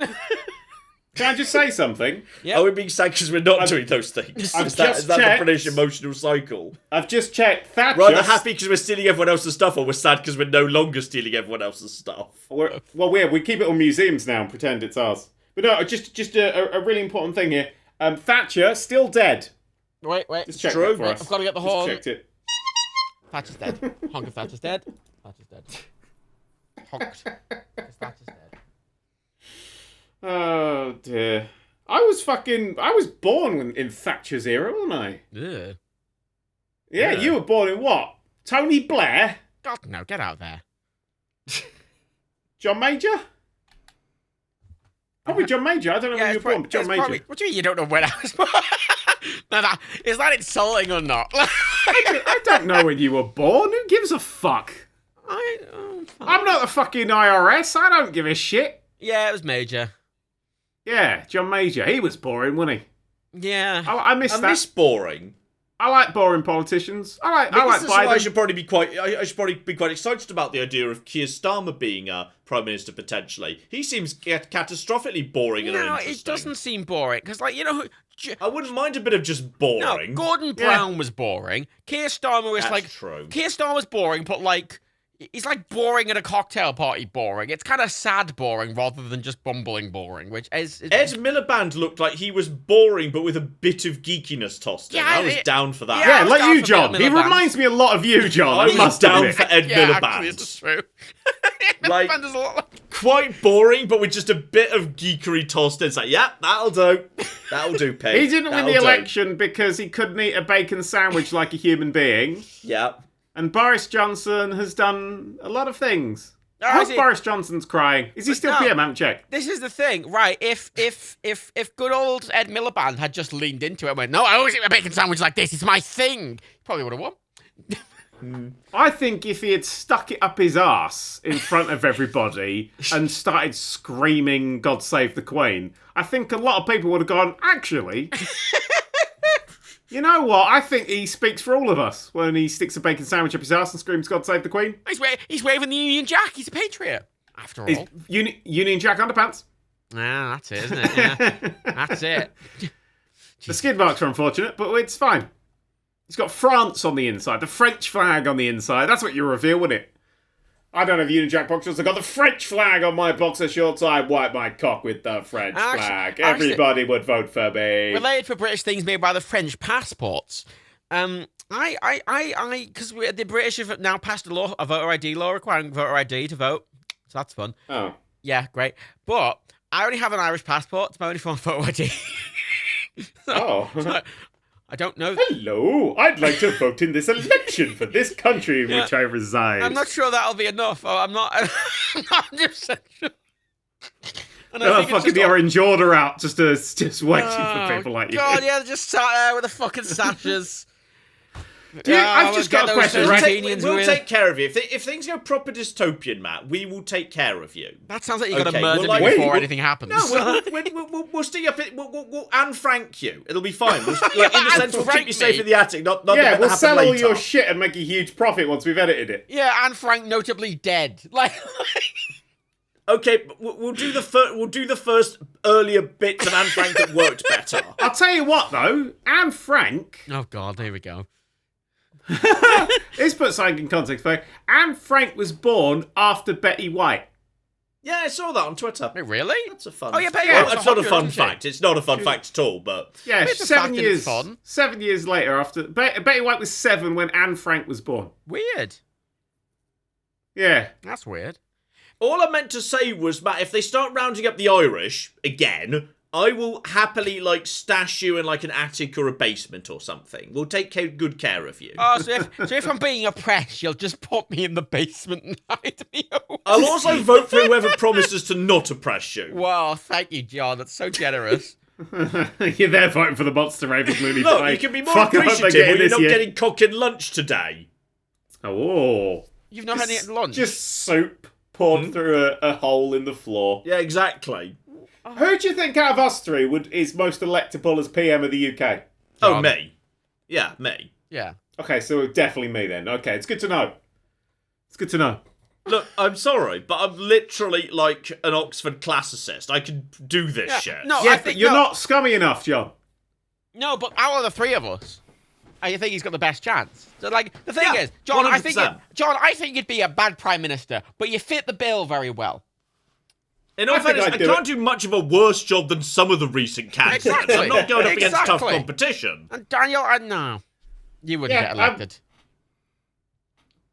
Can I just say something? Yep. Are we being sad because we're not doing those things? Is that the British emotional cycle? I've just checked. Thatcher. We're either happy because we're stealing everyone else's stuff, or we're sad because we're no longer stealing everyone else's stuff. We keep it on museums now and pretend it's ours. But no, just a really important thing here. Thatcher still dead. Wait. Just check that for us. I've got to get the horn. Just checked it. Thatcher's dead. Honk of Thatcher's dead. Thatcher's dead. Honked. Thatcher's dead. Oh dear. I was born in Thatcher's era, wasn't I? Yeah, you were born in what? Tony Blair? God, no, get out there. John Major? Probably John Major. I don't know when you were born, but John Major. What do you mean you don't know when I was born? Is that insulting or not? I don't know when you were born. Who gives a fuck? I'm not the fucking IRS. I don't give a shit. Yeah, it was Major. Yeah, John Major. He was boring, wasn't he? Yeah. I miss that. I miss boring. I like boring politicians. I like Biden. I should probably be quite excited about the idea of Keir Starmer being Prime Minister potentially. He seems catastrophically boring and uninteresting. No, it doesn't seem boring because, like, you know, I wouldn't mind a bit of just boring. No, Gordon Brown was boring. Keir Starmer was true. Keir Starmer's boring, but like. He's like boring at a cocktail party boring. It's kind of sad boring rather than just bumbling boring, which is... Ed Miliband looked like he was boring but with a bit of geekiness tossed in. I was down for that. Yeah, like you, John. He reminds me a lot of you, John. I was down for Ed Miliband. Actually, this is true. Like, is a lot quite boring, but with just a bit of geekery tossed in. It's like, yeah, that'll do. That'll do, Pete. He didn't win the election because he couldn't eat a bacon sandwich like a human being. Yeah. And Boris Johnson has done a lot of things. I hope Boris Johnson's crying. Is he still PM? I haven't checked. This is the thing, right? If good old Ed Miliband had just leaned into it and went, no, I always eat my bacon sandwich like this. It's my thing. He probably would have won. I think if he had stuck it up his arse in front of everybody and started screaming, God save the Queen, I think a lot of people would have gone, actually... You know what? I think he speaks for all of us when he sticks a bacon sandwich up his ass and screams, God save the Queen. He's waving the Union Jack. He's a patriot, after all. Union Jack underpants. Ah, that's it, isn't it? Yeah. That's it. The skid marks are unfortunate, but it's fine. It's got France on the inside, the French flag on the inside. That's what you reveal, wouldn't it? I don't have Union Jack boxer shorts. I got the French flag on my boxer shorts. I wipe my cock with the French flag. Everybody would vote for me. Related for British things made by the French passports. Because the British have now passed a voter ID law requiring voter ID to vote. So that's fun. Oh. Yeah, great. But I only have an Irish passport. It's my only form of voter ID. So I don't know. Hello, I'd like to vote in this election for this country in which I reside. I'm not sure that'll be enough. I'm not 100% sure. Fucking the orange order out just waiting for people like you. God, yeah, just sat there with the fucking sashes. I've just got a question, right? We'll take care of you. If things go proper dystopian, Matt, we will take care of you. That sounds like you're going to murder me before anything happens. No, we'll stick you up. We'll Anne Frank you. It'll be fine. In the sense, we'll keep you safe in the attic. We'll sell all your shit and make a huge profit once we've edited it. Yeah, Anne Frank notably dead. Okay, we'll do the first earlier bits of Anne Frank that worked better. I'll tell you what, though, Anne Frank. Oh God, here we go. Let's put something in context, though. Anne Frank was born after Betty White. Yeah, I saw that on Twitter. Wait, really? That's a fun. Oh yeah, Betty Well, it's not a fun fact. It's not a fun fact at all. But yeah, 7 years. Fun. 7 years later, after Betty White was 7 when Anne Frank was born. Weird. Yeah, that's weird. All I meant to say was, Matt, if they start rounding up the Irish again, I will happily, stash you in, an attic or a basement or something. We'll take good care of you. Oh, so if I'm being oppressed, you'll just put me in the basement and hide me away. I'll also vote for whoever promises to not oppress you. Wow, thank you, John. That's so generous. You're there fighting for the monster Ravens movie. Look, you can be more appreciative when you're not getting cooking lunch today. Oh. You've not had any lunch? Just soup poured through a hole in the floor. Yeah, exactly. Who do you think out of us three is most electable as PM of the UK? Oh, me. Yeah, me. Yeah. Okay, so definitely me then. Okay, it's good to know. It's good to know. Look, I'm sorry, but I'm literally an Oxford classicist. I can do this shit. No, yeah, but you're not scummy enough, John. No, but out of the three of us, I think he's got the best chance. So, the thing is, John, 100%. I think you'd be a bad prime minister, but you fit the bill very well. In all fairness, I can't do much of a worse job than some of the recent candidates. Exactly. I'm not going up against tough competition. And Daniel, no. You wouldn't get elected.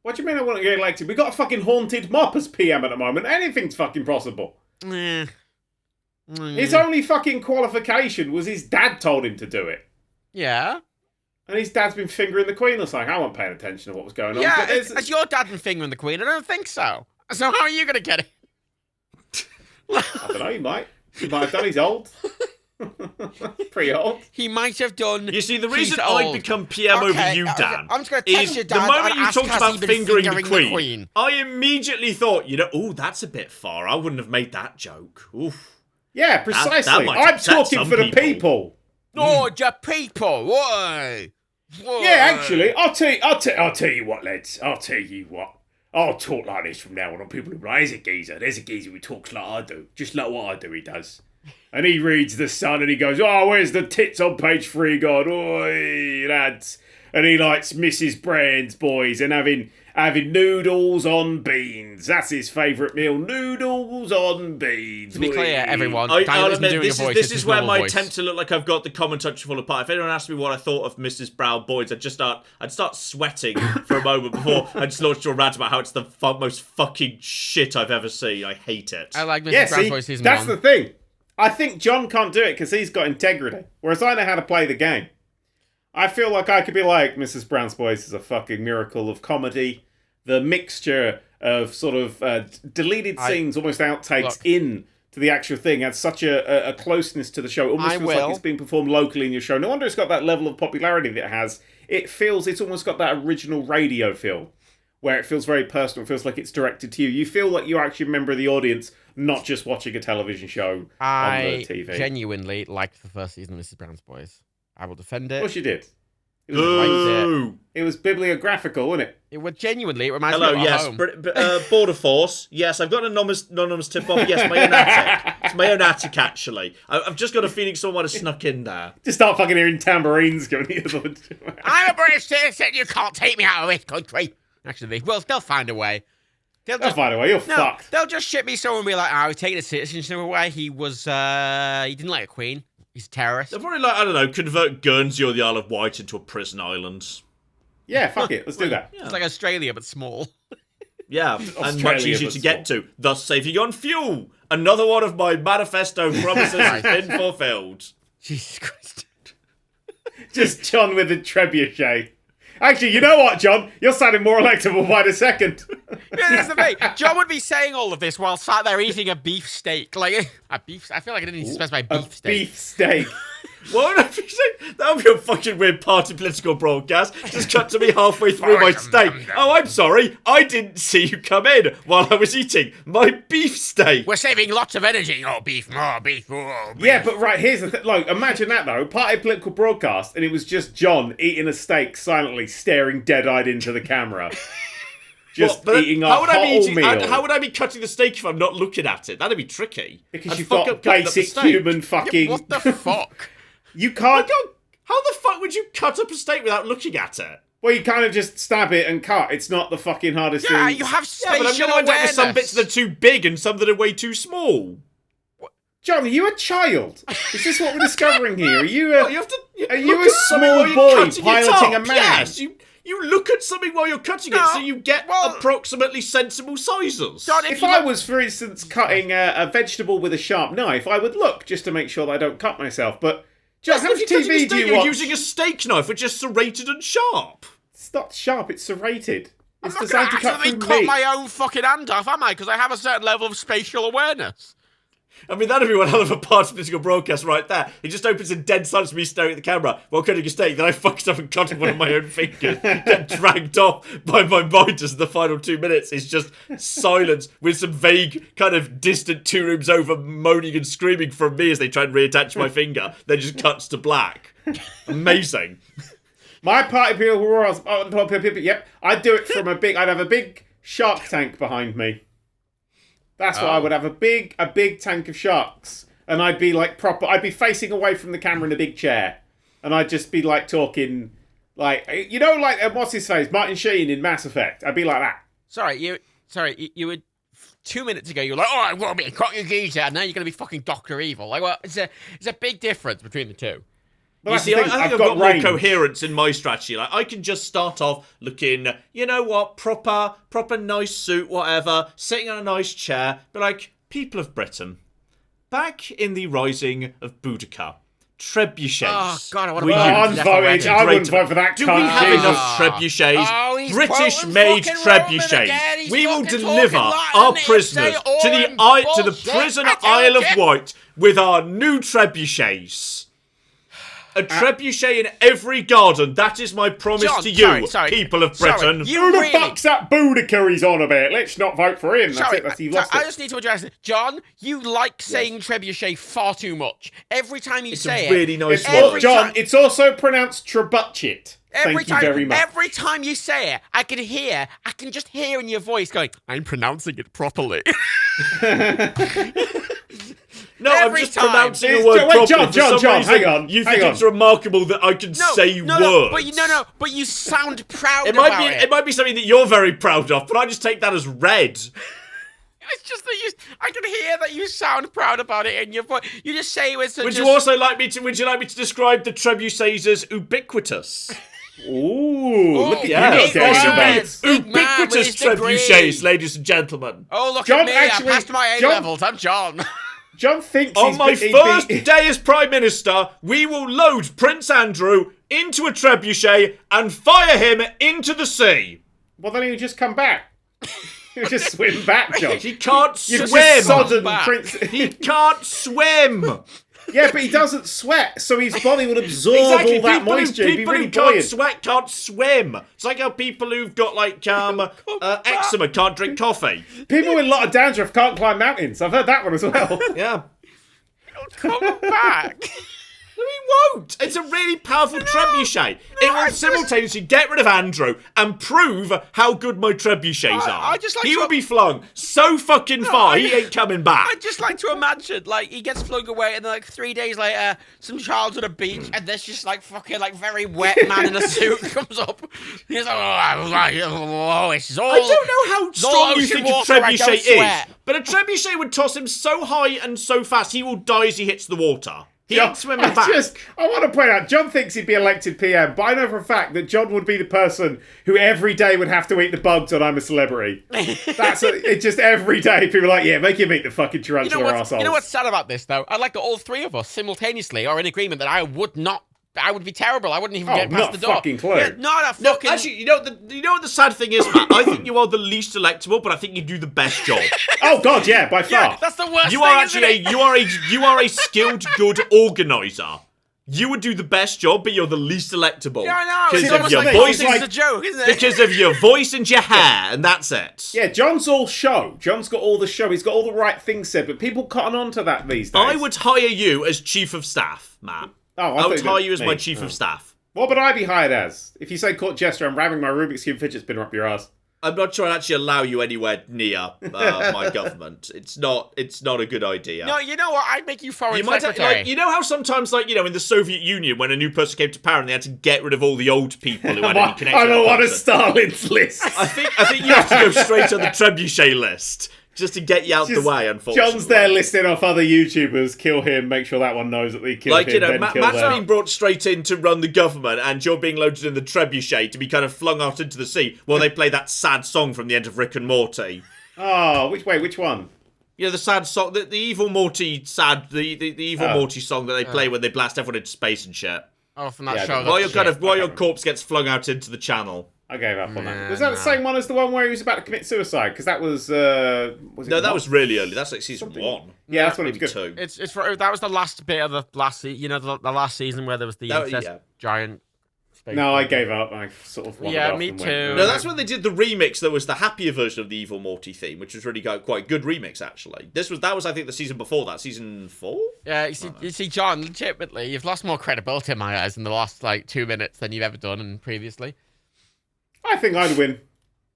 What do you mean I wouldn't get elected? We got a fucking haunted mop as PM at the moment. Anything's fucking possible. His only fucking qualification was his dad told him to do it. Yeah. And his dad's been fingering the Queen or something. I wasn't paying attention to what was going on. Yeah, has your dad been fingering the Queen? I don't think so. So how are you going to get it? I don't know, he might. He might have done. He's old. Pretty old. He might have done. You see, the reason I become PM over you, Dan, I'm just going to text your dad. The moment you talked about fingering the Queen, Queen, I immediately thought, that's a bit far. I wouldn't have made that joke. Oof. Yeah, precisely. I'm talking for the people. Oh, the people. Why? Yeah, actually, I'll tell you what, lads. I'll tell you what. I'll talk like this from now on. People will be like, there's a geezer who talks like I do. Just like what I do, he does. And he reads The Sun and he goes, oh, where's the tits on page 3, God? Oi, lads. And he likes Mrs. Brand's boys and having noodles on beans. That's his favourite meal. Noodles on beans. To be clear, everyone, I'll admit, this is where my attempt to look like I've got the common touch to fall apart. If anyone asked me what I thought of Mrs. Brown Boys, I'd start sweating for a moment before I'd just launch into a rant about how it's the most fucking shit I've ever seen. I hate it. I like Mrs. Brown Boys season 1. That's the thing. I think John can't do it because he's got integrity, whereas I know how to play the game. I feel like I could be like, Mrs. Brown's Boys is a fucking miracle of comedy. The mixture of sort of deleted scenes, almost outtakes, in to the actual thing adds such a closeness to the show. It almost feels like it's being performed locally in your show. No wonder it's got that level of popularity that it has. It's almost got that original radio feel, where it feels very personal. It feels like it's directed to you. You feel like you're actually a member of the audience, not just watching a television show on the TV. I genuinely liked the first season of Mrs. Brown's Boys. I will defend it. Of course you did. It was, it was bibliographical, wasn't it? It was genuinely. It reminds me of home. Border Force. Yes, I've got an anonymous tip-off. Yes, my own attic. It's my own attic, actually. I've just got a feeling someone might have snuck in there. Just start fucking hearing tambourines going in. I'm a British citizen. You can't take me out of this country. Actually, we'll still find a way. They'll Oh, by the way, you're fucked. They'll just ship me someone and be like, oh, he's taking a citizenship away. He didn't like a queen. He's a terrorist. They'll probably, like, I don't know, convert Guernsey or the Isle of Wight into a prison island. Yeah, fuck it. Let's do that. It's like Australia, but small. Yeah, and much easier to get to, thus saving on fuel. Another one of my manifesto promises has been fulfilled. Jesus Christ. Just John with a trebuchet. Actually, you know what, John? You're sounding more electable by the second. Yeah, that's the thing. John would be saying all of this while sat there eating a beef steak. Like, a beef... I feel like I didn't need to specify beef steak. Beef steak. What would I be saying? That would be a fucking weird party political broadcast. Just cut to me halfway through my steak. Oh, I'm sorry. I didn't see you come in while I was eating my beef steak. We're saving lots of energy. Oh, beef, more beef, more beef. Yeah, but right, here's the thing. Like, imagine that, though. Party political broadcast, and it was just John eating a steak silently, staring dead-eyed into the camera. Just eating a whole meal. How would I be cutting the steak if I'm not looking at it? That'd be tricky. Because you've got basic human fucking... Yeah, what the fuck? You can't... How the fuck would you cut up a steak without looking at it? Well, you kind of just stab it and cut. It's not the fucking hardest thing. Yeah, you have spatial but I'm going to end up with some bits that are too big and some that are way too small. John, are you a child? Is this what we're discovering here? Are you a, are you a at small boy piloting a man? Yes, you look at something while you're cutting it so you get approximately sensible sizes. John, if I was, for instance, cutting a vegetable with a sharp knife, I would look just to make sure that I don't cut myself. But, John, how much TV do you watch? You're using a steak knife, which is serrated and sharp. It's not sharp, it's serrated. It's I'm not designed going to cut through cut meat. my own fucking hand off, am I? Because I have a certain level of spatial awareness. I mean, that'd be one hell of a party political broadcast right there. It just opens in dead silence with me staring at the camera while cutting a steak. Then I fucked up and cut off one of my own fingers. Get dragged off by my monitors in the final 2 minutes. It's just silence with some vague, kind of distant 2 rooms over moaning and screaming from me as they try and reattach my finger. Then just cuts to black. Amazing. My party people yep, I'd do it from I'd have a big shark tank behind me. That's what I would have, a big tank of sharks. And I'd be like proper, I'd be facing away from the camera in a big chair. And I'd just be like talking, like, you know, like, what's his face? Martin Sheen in Mass Effect. I'd be like that. Sorry, you were 2 minutes ago, you were like, oh, I want to be a cocky geezer. And now you're going to be fucking Dr. Evil. Like, well, it's a big difference between the two. You see, I think I've got more coherence in my strategy. Like, I can just start off looking, you know what, proper nice suit, whatever, sitting on a nice chair, but like, people of Britain, back in the rising of Boudica, trebuchets. Oh, God, I want to I wouldn't vote for that. Do we have enough trebuchets? Oh, British-made trebuchets. We will deliver our prisoners to the prison Isle of Wight with our new trebuchets. A trebuchet in every garden. That is my promise to you, people of Britain. Who the fuck's that Boudica he's on about? Let's not vote for him. That's it. You've lost it. I just need to address it. John, you like saying trebuchet far too much. Every time you say it. It's a really nice word. John, it's also pronounced trebuchet. Thank you very much. Every time you say it, I can just hear in your voice going, I'm pronouncing it properly. No, I'm just pronouncing a word properly. John, hang on. You think it's remarkable that I can say words? But you sound proud about it. It might be something that you're very proud of, but I just take that as read. It's just that I can hear that you sound proud about it in your voice. You just say it with such Would you like me to describe the trebuchets as ubiquitous? Ooh, look at you. Ubiquitous trebuchets, ladies and gentlemen. Oh, look at me. I passed my A-levels. I'm John. John thinks on my first day as Prime Minister, we will load Prince Andrew into a trebuchet and fire him into the sea. Well, then he'll just come back. He'll just swim back, John. He can't swim. He can't swim. Yeah, but he doesn't sweat, so his body would absorb all that moisture. People who can't sweat can't swim. It's like how people who've got like eczema can't drink coffee. People with a lot of dandruff can't climb mountains. I've heard that one as well. Yeah. He'll come back. No, he won't. It's a really powerful trebuchet. It will simultaneously get rid of Andrew and prove how good my trebuchets are. He will be flung so fucking far, he ain't coming back. I'd just like to imagine, like, he gets flung away, and then, like, 3 days later, some child's on a beach, and there's just, like, fucking, like, very wet man in a suit comes up. He's like, oh, it's all... I don't know how strong you think a trebuchet is, but a trebuchet would toss him so high and so fast, he will die as he hits the water. He ain't swimming back. I want to point out, John thinks he'd be elected PM, but I know for a fact that John would be the person who every day would have to eat the bugs on I'm a Celebrity. It's just every day people are like, yeah, make him eat the fucking tarantula arseholes. You know what's sad about this, though? I'd like that all three of us simultaneously are in agreement that I would be terrible. I wouldn't even get past the door. Not fucking clue. Yeah, not a fucking... No, actually, you know what the sad thing is, Matt? I think you are the least electable, but I think you do the best job. Oh God, yeah, by far. Yeah, that's the worst You thing, are actually isn't it? you are a skilled, good organizer. You would do the best job, but you're the least electable. Yeah, I know. Because It's of almost your like voice, it's a joke, isn't it? because of your voice and your hair, and that's it. Yeah, John's all show. John's got all the show. He's got all the right things said, but people cotton on to that these days. I would hire you as chief of staff, Matt. Oh, I would hire you as my chief of staff. What would I be hired as? If you say court jester, I'm ramming my Rubik's Cube fidget spinner up your ass. I'm not sure I'd actually allow you anywhere near my government. It's not a good idea. No, you know what? I'd make you foreign You might secretary. you know how sometimes, like, you know, in the Soviet Union, when a new person came to power and they had to get rid of all the old people who had any connection. I'm on to a Stalin's list. I think you have to go straight on the trebuchet list. Just to get you out the way, unfortunately. John's there listing off other YouTubers. Kill him. Make sure that one knows that they killed him. Like, you know, then kill Matt's them. being brought straight in to run the government, and you're being loaded in the trebuchet to be kind of flung out into the sea while they play that sad song from the end of Rick and Morty. Oh, which one? You know, the sad song, the evil Morty the evil Morty song that they play when they blast everyone into space and shit. Oh, from that show. While your corpse gets flung out into the channel. I gave up on that. Was that the same one as the one where he was about to commit suicide? Because that was it? No, that was really early. That's like season 1. Yeah, that's what it was good. That was the last bit of the last the last season where there was the giant. No, I gave up. I sort of wandered off me and too. went, No, that's when they did the remix. That was the happier version of the Evil Morty theme, which was really quite a good remix actually. That was I think the season before that, season 4. Yeah, you see, John, legitimately, you've lost more credibility in my eyes in the last like 2 minutes than you've ever done and previously. I think I'd win.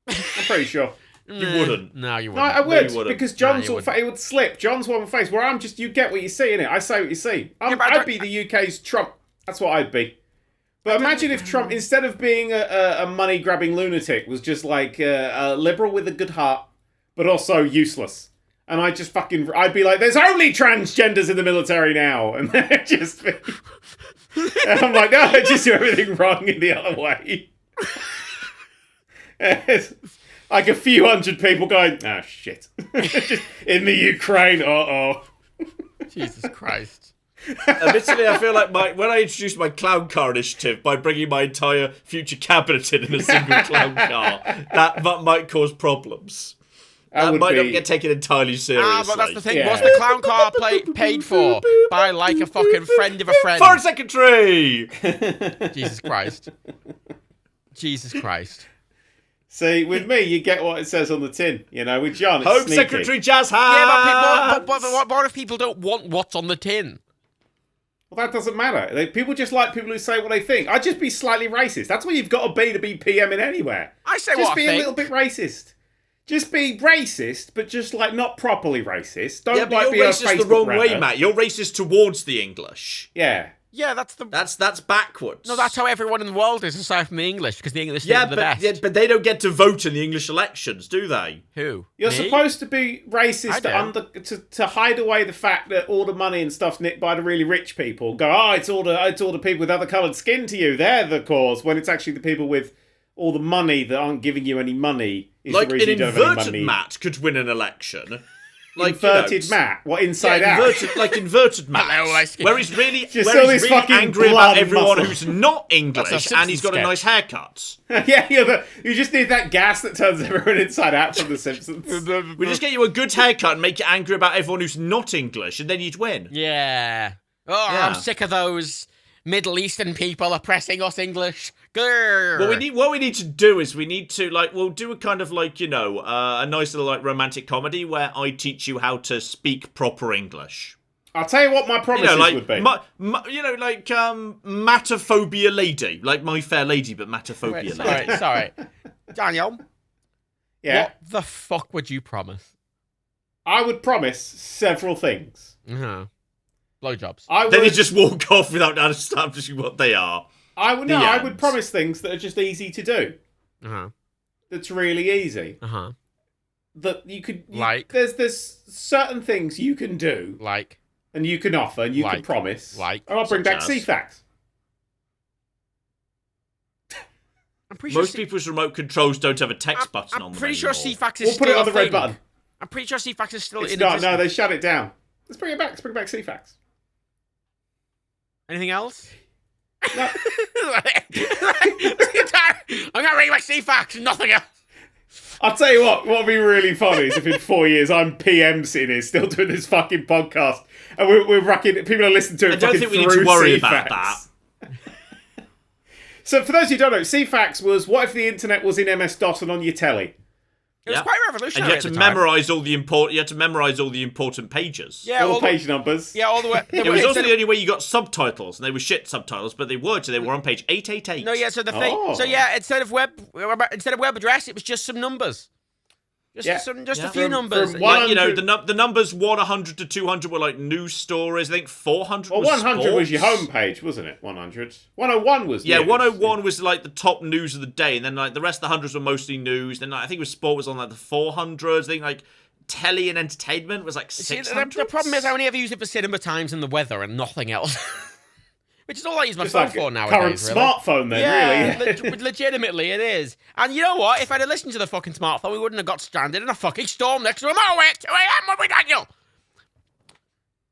I'm pretty sure. You wouldn't. No, you No, wouldn't. I would, you wouldn't. because John's it would slip. John's one face, where I'm just, you get what you see, innit? I say what you see. I'd be the UK's Trump. That's what I'd be. But imagine if Trump, instead of being a money-grabbing lunatic, was just like a liberal with a good heart, but also useless. And I'd be like, there's only transgenders in the military now. And then just be... And I'm like, no, I just do everything wrong in the other way. It's like a few hundred people going, ah, shit. Just in the Ukraine, Jesus Christ. Admittedly, I feel like when I introduced my clown car initiative by bringing my entire future cabinet in a single clown car, that might cause problems. That might not get taken entirely seriously. But that's the thing. Was the clown car paid for by like a fucking friend of a friend? Foreign secretary! Jesus Christ. Jesus Christ. See, with me, you get what it says on the tin. You know, with John, it's Home sneaky. Secretary Jazz Hands! Yeah, but what if people don't want what's on the tin? Well, that doesn't matter. People just like people who say what they think. I'd just be slightly racist. That's what you've got to be PM in anywhere. I say just what I be think. a little bit racist. Just be racist, but just like not properly racist. Don't but like you're be a racist Facebook the wrong rapper. way, Matt. You're racist towards the English. Yeah. Yeah, that's backwards. No, that's how everyone in the world is, aside from the English, because the English are the best. Yeah, but they don't get to vote in the English elections, do they? Who? You're Me? supposed to be racist to hide away the fact that all the money and stuff's nicked by the really rich people. Go, it's all the people with other coloured skin to you. They're the cause. When it's actually the people with all the money that aren't giving you any money. Is like the reason an you don't have any inverted money. Matt could win an election. Like, inverted Matt? What, inside out? Inverted Matt. Where he's really, angry about everyone who's not English and he's got a nice haircut. Yeah, you just need that gas that turns everyone inside out from The Simpsons. We just get you a good haircut and make you angry about everyone who's not English, and then you'd win. Yeah. I'm sick of those Middle Eastern people oppressing us English. Grr. What we need to do is we'll do a kind of like, you know, a nice little like romantic comedy where I teach you how to speak proper English. I'll tell you what my promises would be. Matophobia lady. Like My Fair Lady, but matophobia lady. Sorry. Daniel, Yeah. what the fuck would you promise? I would promise several things. Blowjobs. Then you just walk off without establishing what they are. I would promise things that are just easy to do. That's really easy. That you could... There's certain things you can do. And you can offer, and you can promise. I'll bring back CFAX. Most people's remote controls don't have a text button on them. I'm pretty sure CFAX is still We'll put it on the red button. I'm pretty sure CFAX is still in No, they shut it down. Let's bring it back. Let's bring back CFAX. Anything else? No. I'm going to bring back CFAX, nothing else. I'll tell you what would be really funny is if in 4 years I'm PM sitting here still doing this fucking podcast and we're racking, people are listening to it. I don't think we need to worry about that. So for those who don't know, CFAX was what if the internet was in MS-DOS and on your telly? It was quite revolutionary. And you had to memorize all the important pages. Yeah, all the page numbers. Yeah, all the way. It was also the only way you got subtitles, and they were shit subtitles, but they worked. So they were on page 888. No, yeah. So the thing. So yeah, instead of web address, it was just some numbers. Just a few numbers. The numbers 100 to 200 were like news stories. I think 400 was 100 sports. was your homepage, wasn't it? 100. 101 was news. 101 was like the top news of the day, and then like the rest of the hundreds were mostly news. Then I think it was sport was on like the 400s. I think like telly and entertainment was like 600. The problem is I only ever use it for cinema times and the weather and nothing else. Which is all I use my phone for nowadays. Current smartphone, then, really. Legitimately, it is. And you know what? If I'd have listened to the fucking smartphone, we wouldn't have got stranded in a fucking storm next to a motorway at 2 a.m. What we Daniel?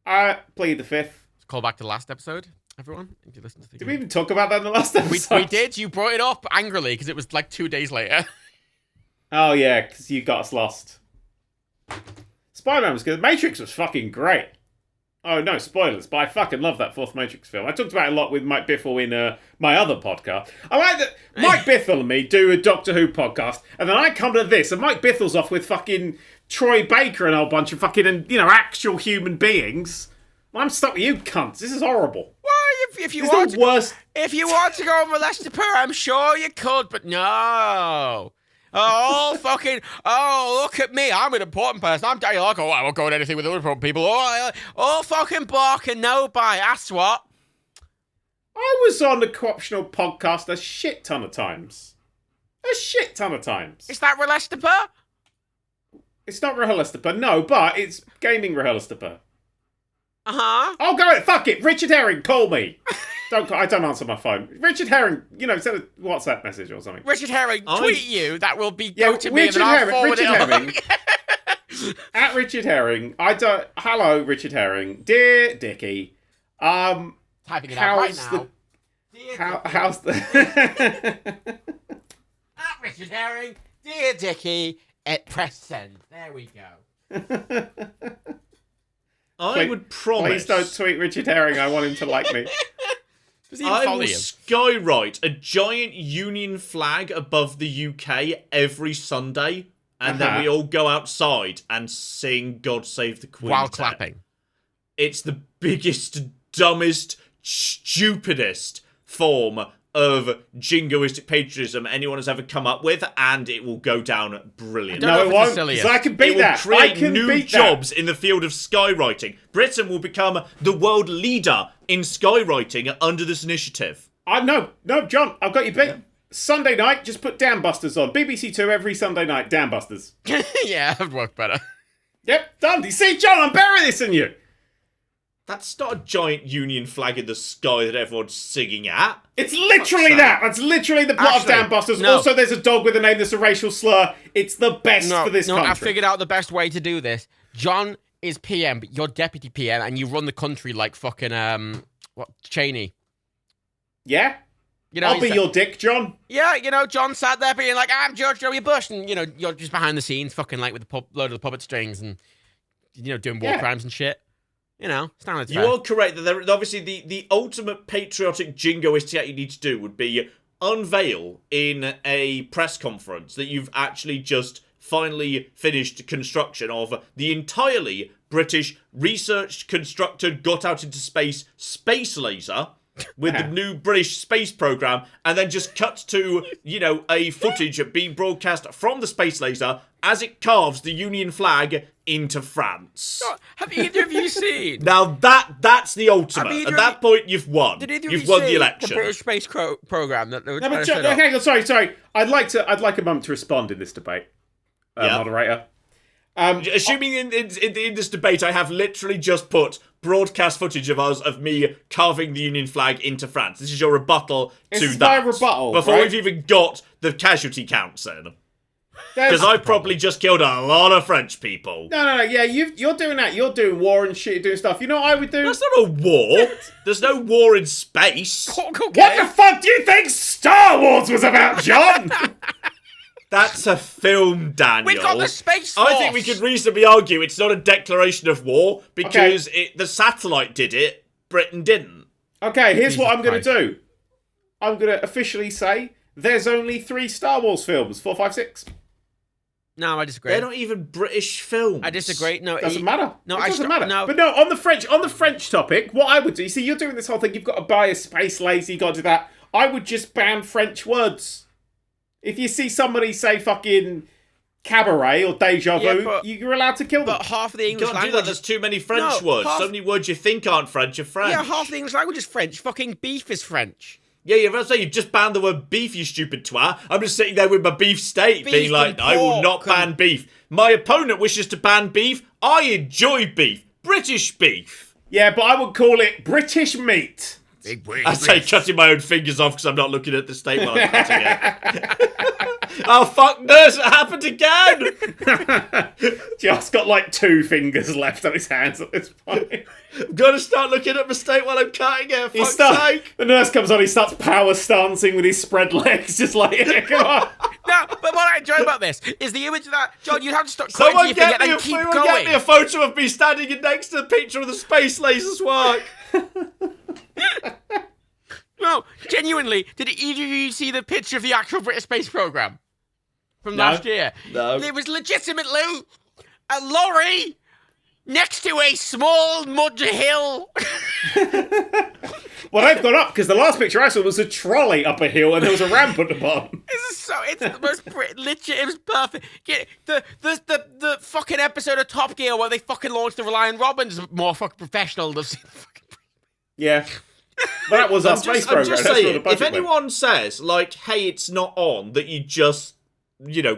I plead the fifth. Let's call back to the last episode, everyone. Did you listen to the Did we even talk about that in the last episode? We did. You brought it up angrily because it was like 2 days later. Oh, yeah, because you got us lost. Spider-Man was good. Matrix was fucking great. Oh, no, spoilers, but I fucking love that fourth Matrix film. I talked about it a lot with Mike Biffle in my other podcast. I like that Mike Biffle and me do a Doctor Who podcast, and then I come to this, and Mike Biffle's off with fucking Troy Baker and a whole bunch of fucking, actual human beings. Well, I'm stuck with you cunts. This is horrible. Well, if you want to go on Molester Per, I'm sure you could, but no. Look at me. I'm an important person. I'm Daniel. I won't go on anything with other important people. Oh, fucking bark and no bite. That's what. I was on the Co-optional podcast a shit ton of times. Is that Molester Per? It's not Rehelester Per, no, but it's gaming Rehelester Per. Uh-huh. Go it. Fuck it. Richard Herring, call me. I don't answer my phone. Richard Herring, send a WhatsApp message or something. Richard Herring, tweet you. That will be go to me and I'll forward it Herring. At Richard Herring. Hello, Richard Herring. Dear Dickie. Typing it out right now. How's the... At Richard Herring. Dear Dickie. Press send. There we go. I would promise... Please don't tweet Richard Herring. I want him to like me. I will skywrite a giant Union flag above the UK every Sunday, and then we all go outside and sing God Save the Queen. While clapping. It's the biggest, dumbest, stupidest form of jingoistic patriotism anyone has ever come up with, and it will go down brilliant. No, it won't, because I can beat that. It will create new jobs in the field of skywriting. Britain will become the world leader in skywriting under this initiative. No, John, I've got you beat. Yeah. Sunday night, just put Dam Busters on. BBC Two every Sunday night, Dam Busters. Yeah, that would work better. Yep, done. You see, John, I'm better at this than you. That's not a giant Union flag in the sky that everyone's singing at. It's literally that. That's literally the plot of Dam Busters. No. Also, there's a dog with a name that's a racial slur. It's the best for this country. I figured out the best way to do this. John is PM, but you're deputy PM, and you run the country like fucking, Cheney. Yeah? I'll be your dick, John. Yeah, John sat there being like, I'm George W. Bush, and, you're just behind the scenes fucking like with the load of the puppet strings and, doing war crimes and shit. Standards. You are correct that there, obviously the ultimate patriotic jingoist that you need to do would be unveil in a press conference that you've actually just finally finished construction of the entirely British researched, constructed, got out into space laser with the new British space program, and then just cut to, a footage being broadcast from the space laser as it carves the Union flag into France. Have either of you seen? Now that's the ultimate. At that point, you've won. You've won the election. The British space program that they were sorry. I'd like a moment to respond in this debate, moderator. Assuming in this debate, I have literally just put broadcast footage of me carving the Union flag into France. This is your rebuttal to that. This is my rebuttal, before we've even got the casualty counts in. Because I've probably just killed a lot of French people. No. Yeah, you're doing that. You're doing war and shit. You're doing stuff. You know what I would do? That's not a war. There's no war in space. Okay. What the fuck do you think Star Wars was about, John? That's a film, Daniel. We've got the Space Force. I think we could reasonably argue it's not a declaration of war because the satellite did it, Britain didn't. Okay, here's what I'm going to do. I'm going to officially say there's only 3 Star Wars films, 4, 5, 6. No, I disagree. They're not even British films. I disagree. No, it doesn't matter. No, it doesn't matter. No. But no, on the French topic, what I would do, you see, you're doing this whole thing, you've got to buy a space laser, you got to do that. I would just ban French words. If you see somebody say fucking cabaret or deja vu, you're allowed to kill them. But half of the English language... You can't do that, there's too many French words. So many words you think aren't French are French. Yeah, half the English language is French. Fucking beef is French. Yeah, you're about to say you've just banned the word beef, you stupid twat. I'm just sitting there with my beef steak being like, I will not ban beef. My opponent wishes to ban beef. I enjoy beef. British beef. Yeah, but I would call it British meat. I say cutting my own fingers off because I'm not looking at the steak while I'm cutting it. Oh, fuck this! It happened again! Just got like 2 fingers left on his hands at this point. I'm gonna start looking at my steak while I'm cutting it, fuck's sake! The nurse comes on, he starts power stancing with his spread legs, just like, yeah, come on. No, but what I enjoy about this is the image of that, John, you'd have to start cutting your finger and keep going. Get me a photo of me standing next to the picture of the space laser's work. No, genuinely, did either of you see the picture of the actual British space program from last year? No. It was legitimately a lorry next to a small mud hill. Well, they've gone up because the last picture I saw was a trolley up a hill and there was a ramp at the bottom. It's the most legit. It was perfect. The fucking episode of Top Gear where they fucking launched the Reliant Robin's more fucking professional. Yeah. But that was our space program. I'm just saying, if anyone says, like, hey, it's not on, that you just,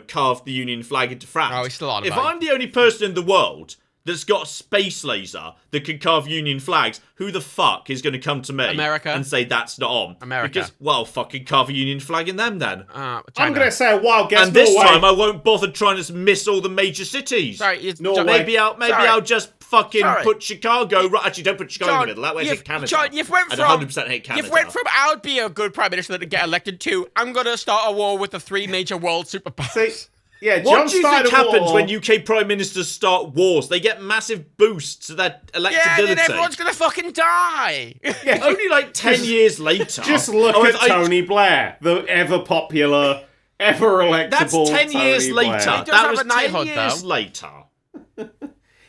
carved the Union flag into France. Oh, it's still on. If I'm the only person in the world that's got a space laser that can carve Union flags, who the fuck is going to come to me and say that's not on? America. Because, well, fucking carve a Union flag in them then. I'm going to say a wild guess. And this time I won't bother trying to miss all the major cities. Sorry, maybe I'll just fucking put Chicago. Actually, don't put Chicago in the middle. That way I hate Canada. John, you've went from 100% hate Canada. You've went from I would be a good prime minister to get elected to I'm going to start a war with the 3 major world superpowers. Yeah, what do you think happens when UK prime ministers start wars? They get massive boosts to their electability. Yeah, and then everyone's gonna fucking die. Yeah, only like 10 years later. Just look at Tony Blair, the ever popular, ever electable. That's 10 years later. That was 10 years later.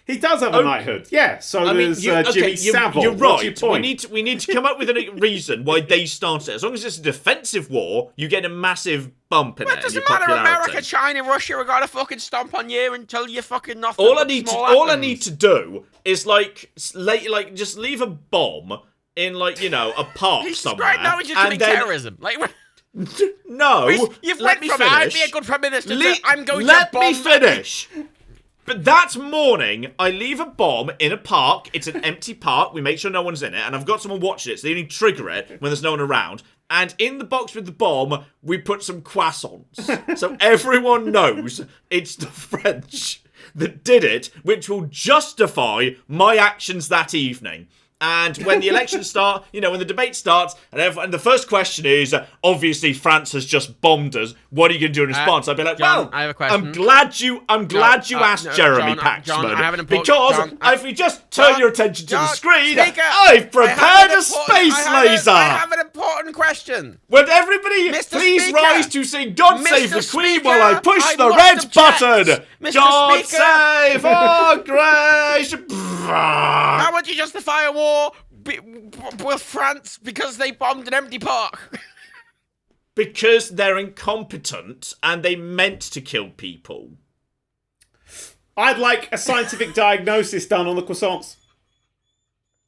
He does have a knighthood. Yeah, so there's Jimmy Savile. You're right. What's your point? We need to come up with a reason why they started it. As long as it's a defensive war, you get a massive bump in it. It doesn't matter. America, China, Russia are gonna fucking stomp on you until you fucking nothing. All I need to do is just leave a bomb in a park somewhere. Right now, it's just terrorism. No, you've went from I'd be a good prime minister to I'm going to bomb. Let me finish. But that morning, I leave a bomb in a park. It's an empty park. We make sure no one's in it. And I've got someone watching it, so they only trigger it when there's no one around. And in the box with the bomb, we put some croissants. So everyone knows it's the French that did it, which will justify my actions that evening. And when the elections start, when the debate starts, and the first question is, obviously France has just bombed us. What are you going to do in response? I'd be like, John, I have a question. I'm glad you asked Jeremy Paxman. John, I have an because if we just turn your attention to the screen, I've prepared a space laser. I have an important question. Would everybody please rise to sing God Save the Queen while I push the red button? God save our grace. How would you justify a war with France because they bombed an empty park? Because they're incompetent and they meant to kill people. I'd like a scientific diagnosis done on the croissants.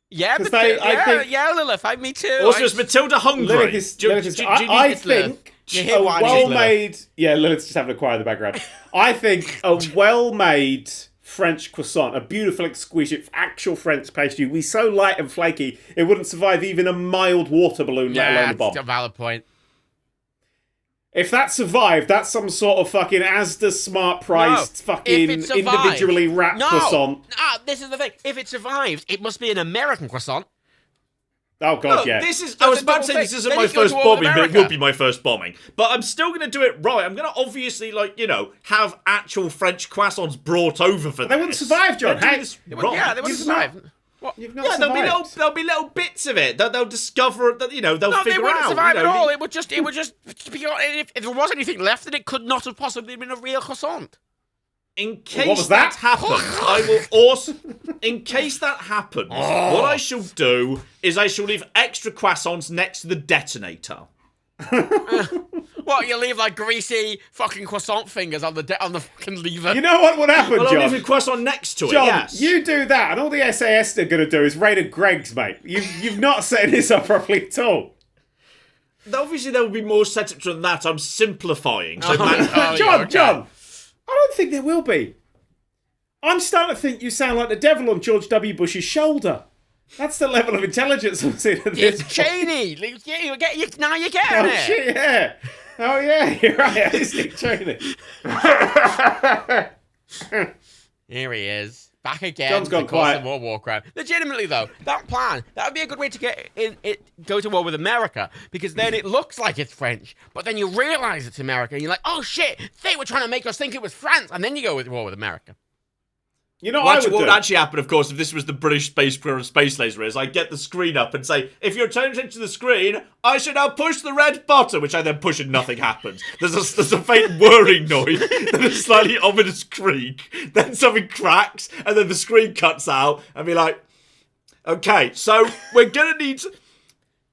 Yeah, but Lilith, me too. Also, is Matilda hungry? I think a well-made... Yeah, Lilith's just having a quiet in the background. I think a well-made French croissant, a beautiful, exquisite, actual French pastry, would be so light and flaky, it wouldn't survive even a mild water balloon, let alone a bomb. Yeah, a valid point. If that survived, that's some sort of fucking Asda smart-priced individually wrapped croissant. No, this is the thing. If it survived, it must be an American croissant. Oh, God, yeah. I was about to say this isn't my first bombing, but it will be my first bombing. But I'm still going to do it right. I'm going to obviously, have actual French croissants brought over for this. They wouldn't survive, John. They wouldn't survive. What? You've not survived. There'll be little bits of it that they'll discover, that they'll figure out. They wouldn't survive at all. It would just be, if there was anything left, then it could not have possibly been a real croissant. In case that happens, I will also... In case that happens, what I shall do is I shall leave extra croissants next to the detonator. What, you leave greasy fucking croissant fingers on the fucking lever? You know what would happen, John? I'll leave a croissant next to it, John, yes. You do that, and all the SAS are going to do is raid a Greg's, mate. You've not set this up properly at all. Obviously, there will be more setup than that. I'm simplifying. So John, I don't think there will be. I'm starting to think you sound like the devil on George W. Bush's shoulder. That's the level of intelligence I'm seeing at this point. Cheney! Now you're getting it! Shit, yeah. Oh, yeah, you're right. It's Dick Cheney. Here he is. Back again. John's gone quiet. Some more war crime. Legitimately, though, that plan, that would be a good way to go to war with America, because then it looks like it's French, but then you realise it's America, and you're like, oh shit, they were trying to make us think it was France, and then you go with war with America. You know what would actually happen, of course, if this was the British space laser is, I get the screen up and say, if you're turning attention to the screen, I should now push the red button, which I then push and nothing happens. There's a faint whirring noise, then a slightly ominous creak, then something cracks, and then the screen cuts out, and be like, okay, so we're gonna need...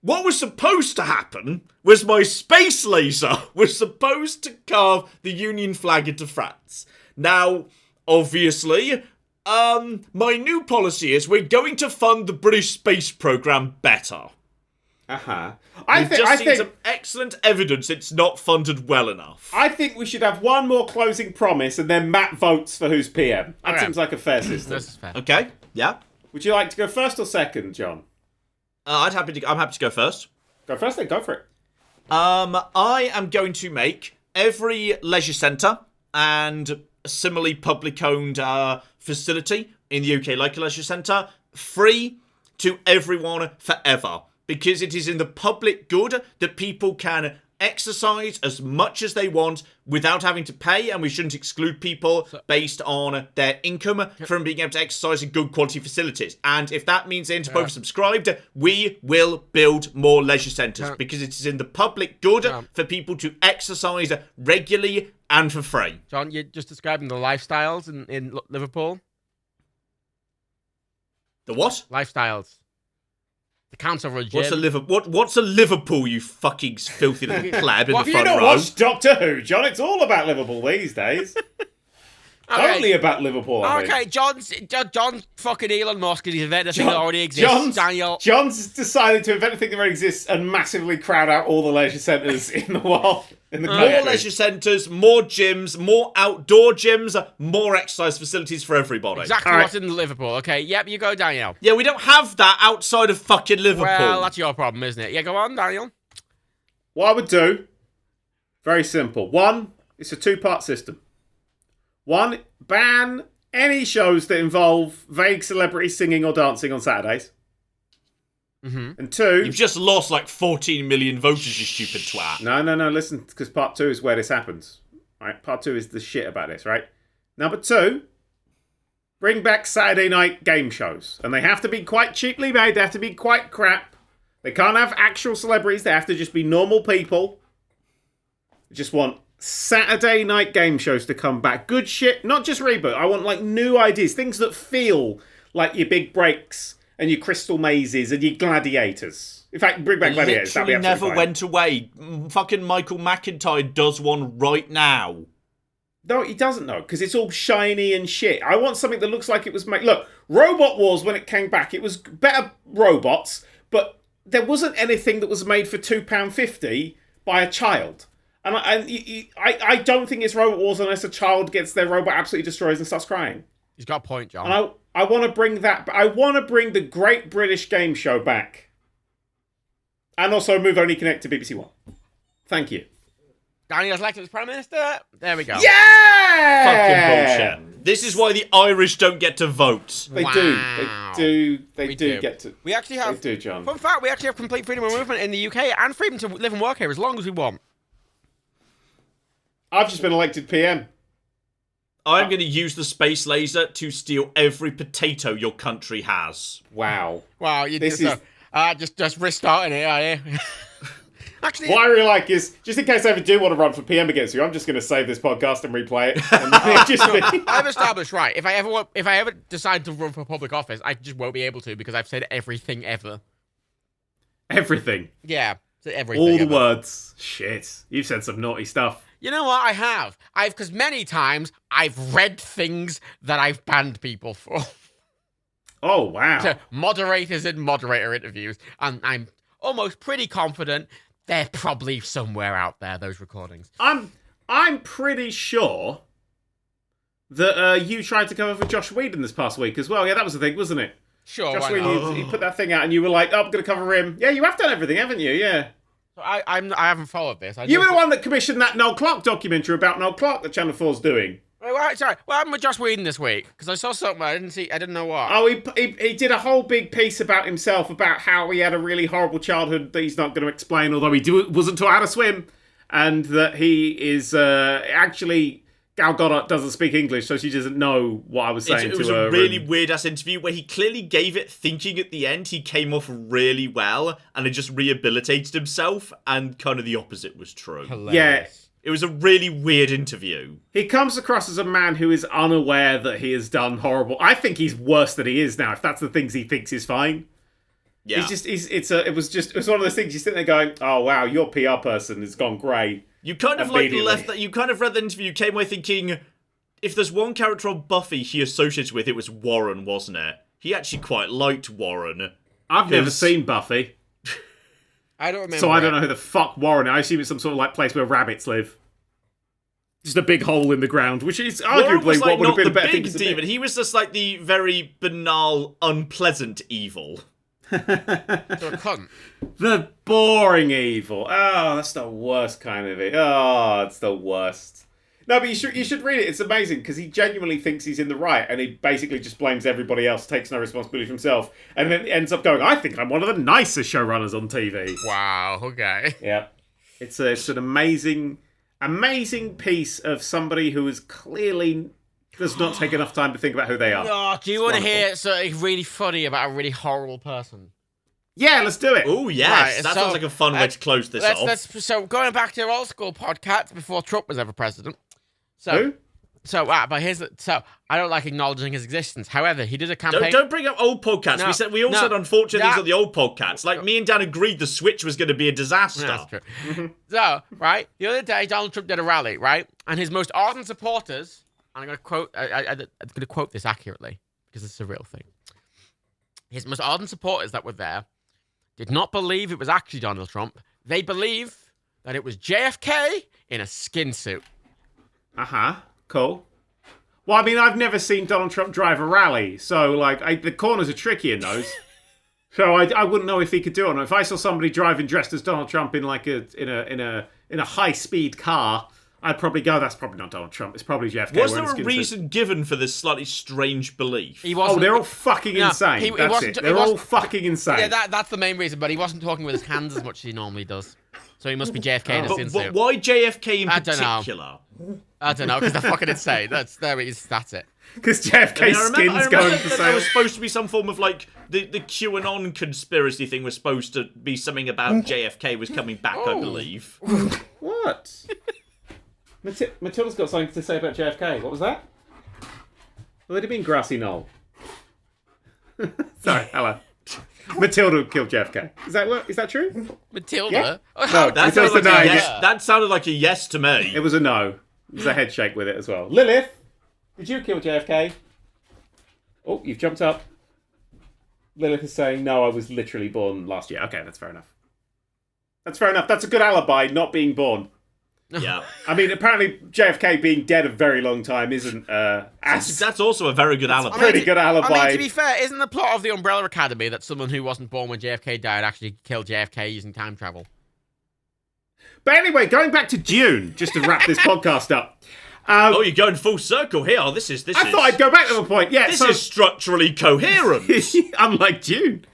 What was supposed to happen was my space laser was supposed to carve the Union flag into France. Now, obviously... my new policy is we're going to fund the British space program better. We've just seen some excellent evidence it's not funded well enough. I think we should have one more closing promise and then Matt votes for who's PM. That seems like a fair system. This is fair. Okay, yeah. Would you like to go first or second, John? I'm happy to go first. Go first then, go for it. I am going to make every leisure centre and similarly public-owned facility in the UK, like a leisure centre, free to everyone forever. Because it is in the public good that people can exercise as much as they want without having to pay, and we shouldn't exclude people based on their income from being able to exercise in good quality facilities. And if that means they're oversubscribed, we will build more leisure centres because it is in the public good for people to exercise regularly and for free. John, you're just describing the lifestyles in Liverpool. The what? Lifestyles. The council of a gym. What's a Liverpool, you fucking filthy little pleb in the front row? You not watched Doctor Who, John? It's all about Liverpool these days. Only about Liverpool, I mean. John's fucking Elon Musk and he's invented a thing that already exists. John's decided to invent a thing that already exists and massively crowd out all the leisure centres in the world. More leisure centres, more gyms, more outdoor gyms, more exercise facilities for everybody. Exactly what's in Liverpool. Okay, yep, you go, Daniel. Yeah, we don't have that outside of fucking Liverpool. Well, that's your problem, isn't it? Yeah, go on, Daniel. What I would do, very simple. One, it's a two-part system. One, ban any shows that involve vague celebrities singing or dancing on Saturdays. Mm-hmm. And 2... You've just lost like 14 million voters, you stupid twat. No, listen, because part 2 is where this happens. Right? Part 2 is the shit about this, right? Number 2, bring back Saturday night game shows. And they have to be quite cheaply made. They have to be quite crap. They can't have actual celebrities. They have to just be normal people. I just want Saturday night game shows to come back. Good shit, not just reboot. I want like new ideas. Things that feel like your Big Breaks and your Crystal Mazes and your Gladiators. In fact, bring back Gladiators. That'd be literally absolutely never fine. went away. Fucking Michael McIntyre does one right now. No, he doesn't know, because it's all shiny and shit. I want something that looks like it was made... Look, Robot Wars, when it came back, it was better robots, but there wasn't anything that was made for £2.50 by a child. And I don't think it's Robot Wars unless a child gets their robot absolutely destroys and starts crying. He's got a point, John. And I want to bring that... I want to bring the Great British Game Show back. And also move Only Connect to BBC One. Thank you. Daniel's elected as Prime Minister. There we go. Yeah! Fucking bullshit. This is why the Irish don't get to vote. They do. They do get to... We actually have... They do, John. Fun fact, we actually have complete freedom of movement in the UK and freedom to live and work here as long as we want. I've just been elected PM. I'm going to use the space laser to steal every potato your country has. Wow. Wow, you This just restarting it, are you? Actually, what I really like is, just in case I ever do want to run for PM against you, I'm just going to save this podcast and replay it. And I've established, right, if I ever decide to run for public office, I just won't be able to because I've said everything ever. Everything. Yeah, said everything All the ever. words. Shit. You've said some naughty stuff. You know what? I have. Because many times I've read things that I've banned people for. Oh, wow. To moderators in moderator interviews. And I'm almost pretty confident they're probably somewhere out there, those recordings. I'm pretty sure that you tried to come over for Josh Whedon this past week as well. Yeah, that was the thing, wasn't it? Sure. Josh Whedon, he put that thing out and you were like, oh, I'm going to cover him. Yeah, you have done everything, haven't you? Yeah. I haven't followed this. You were the one that commissioned that Noel Clarke documentary about Noel Clarke that Channel 4's doing. Sorry, what happened with Josh Whedon this week? Because I saw something I didn't know what. Oh, he did a whole big piece about himself, about how he had a really horrible childhood that he's not going to explain, although wasn't taught how to swim, and that he is actually... Gal Gadot doesn't speak English, so she doesn't know what I was saying to her. It was a really weird-ass interview where he clearly gave it thinking at the end he came off really well and had just rehabilitated himself, and kind of the opposite was true. Hilarious. Yeah. It was a really weird interview. He comes across as a man who is unaware that he has done horrible... I think he's worse than he is now, if that's the things he thinks is fine. Yeah. It was one of those things, you're sitting there going, oh, wow, your PR person has gone grey. You kind of like left that. You kind of read the interview. You came away thinking, if there's one character on Buffy he associates with, it was Warren, wasn't it? He actually quite liked Warren. I've never seen Buffy, I don't remember. so I don't know who the fuck Warren is. I assume it's some sort of like place where rabbits live. Just a big hole in the ground, which is Warren was arguably like what would have not been the a better big thing to do. demon. He was just like the very banal, unpleasant evil. So a cunt. The boring evil. Oh, that's the worst kind of it. Oh, it's the worst. No, but you should read it. It's amazing because he genuinely thinks he's in the right, and he basically just blames everybody else, takes no responsibility for himself, and then ends up going, I think I'm one of the nicest showrunners on TV. Wow. Okay. Yeah, it's an amazing piece of somebody who is clearly does not take enough time to think about who they are. Oh, do you want to hear something really funny about a really horrible person? Yeah, let's do it. Oh, yes. Right, that so, sounds like a fun way to close this off. So going back to old school PodCats before Trump was ever president. So, Who? So I don't like acknowledging his existence. However, he did a campaign. Don't bring up old podcasts. No, we all said unfortunately these are the old podcasts. Like me and Dan agreed the Switch was going to be a disaster. That's true. So, right, the other day Donald Trump did a rally, right, and his most ardent supporters. I'm going to quote. I'm going to quote this accurately because it's a real thing. His most ardent supporters that were there did not believe it was actually Donald Trump. They believe that it was JFK in a skin suit. Cool. Well, I mean, I've never seen Donald Trump drive a rally, so like the corners are tricky in those. So I wouldn't know if he could do it or not. If I saw somebody driving dressed as Donald Trump in like in a high speed car, I'd probably go, that's probably not Donald Trump. It's probably JFK. Was there a reason given for this slightly strange belief? They're all fucking insane. They're all fucking insane. Yeah, that's the main reason, but he wasn't talking with his hands as much as he normally does. So he must be JFK in a sin suit. But why JFK in particular? I don't know, because they're fucking insane. That's it. Because JFK's skin's going for sale. There was supposed to be some form of, like, the QAnon conspiracy thing was supposed to be something about JFK was coming back, I believe. What? Matilda's got something to say about JFK. What was that? Well, it'd been Grassy Knoll. Sorry, hello. Matilda killed JFK. Is that true? Matilda? Yeah. No, that sounded like a yes to me. It was a no. It was a head shake with it as well. Lilith, did you kill JFK? Oh, you've jumped up. Lilith is saying, no, I was literally born last year. Okay, that's fair enough. That's a good alibi, not being born. Yeah. I mean, apparently JFK being dead a very long time isn't That's also a very good alibi. Pretty good alibi. I mean, to be fair, isn't the plot of the Umbrella Academy that someone who wasn't born when JFK died actually killed JFK using time travel? But anyway, going back to Dune, just to wrap this podcast up. You're going full circle here. I thought I'd go back to the point. Yeah, this is structurally coherent. Unlike Dune.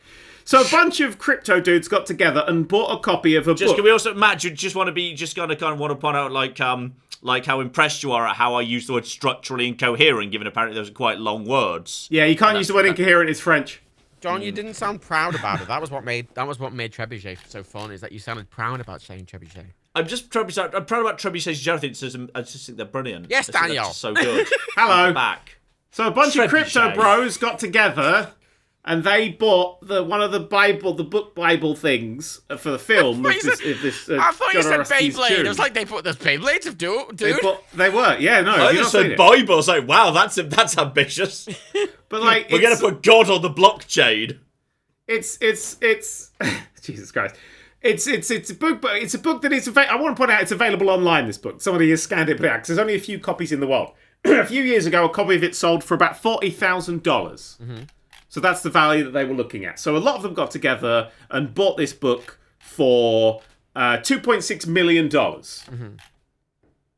So a bunch of crypto dudes got together and bought a copy of a book. Can we also, Matt, you just want to point out like how impressed you are at how I use the word structurally incoherent, given apparently those are quite long words. Yeah, you can't use the word incoherent. It's French. John, you didn't sound proud about it. That was what made trebuchet so fun. Is that you sounded proud about saying trebuchet. I'm proud about trebuchets. I just think they're brilliant. Yes, Daniel. So good. Hello. Back. So a bunch of crypto bros got together. And they bought one of the book Bible things for the film. I thought you said Beyblade. It was like they put those Beyblades of dude. They were, yeah, no. I just said Bible. I was like, wow, that's ambitious. But like, we're gonna put God on the blockchain. It's Jesus Christ. It's a book, but it's a book that is. I want to point out it's available online. This book, somebody has scanned it, because there's only a few copies in the world. A few years ago, a copy of it sold for about $40,000. Mm-hmm. So that's the value that they were looking at. So a lot of them got together and bought this book for $2.6 million. Mm-hmm.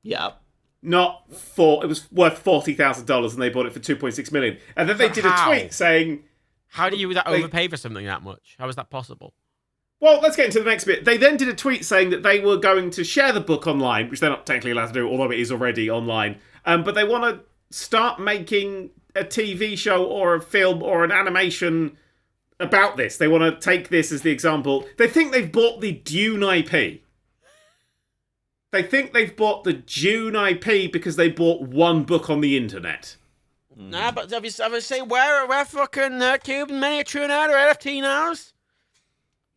Yeah. It was worth $40,000 and they bought it for $2.6 million. And then they did a tweet saying... How do you overpay for something that much? How is that possible? Well, let's get into the next bit. They then did a tweet saying that they were going to share the book online, which they're not technically allowed to do, although it is already online. But they want to start making a TV show or a film or an animation about this. They want to take this as the example. They think they've bought the Dune IP. They think they've bought the Dune IP because they bought one book on the internet. Nah, but obviously, we're fucking Cube and Miniature now, or NFT nows.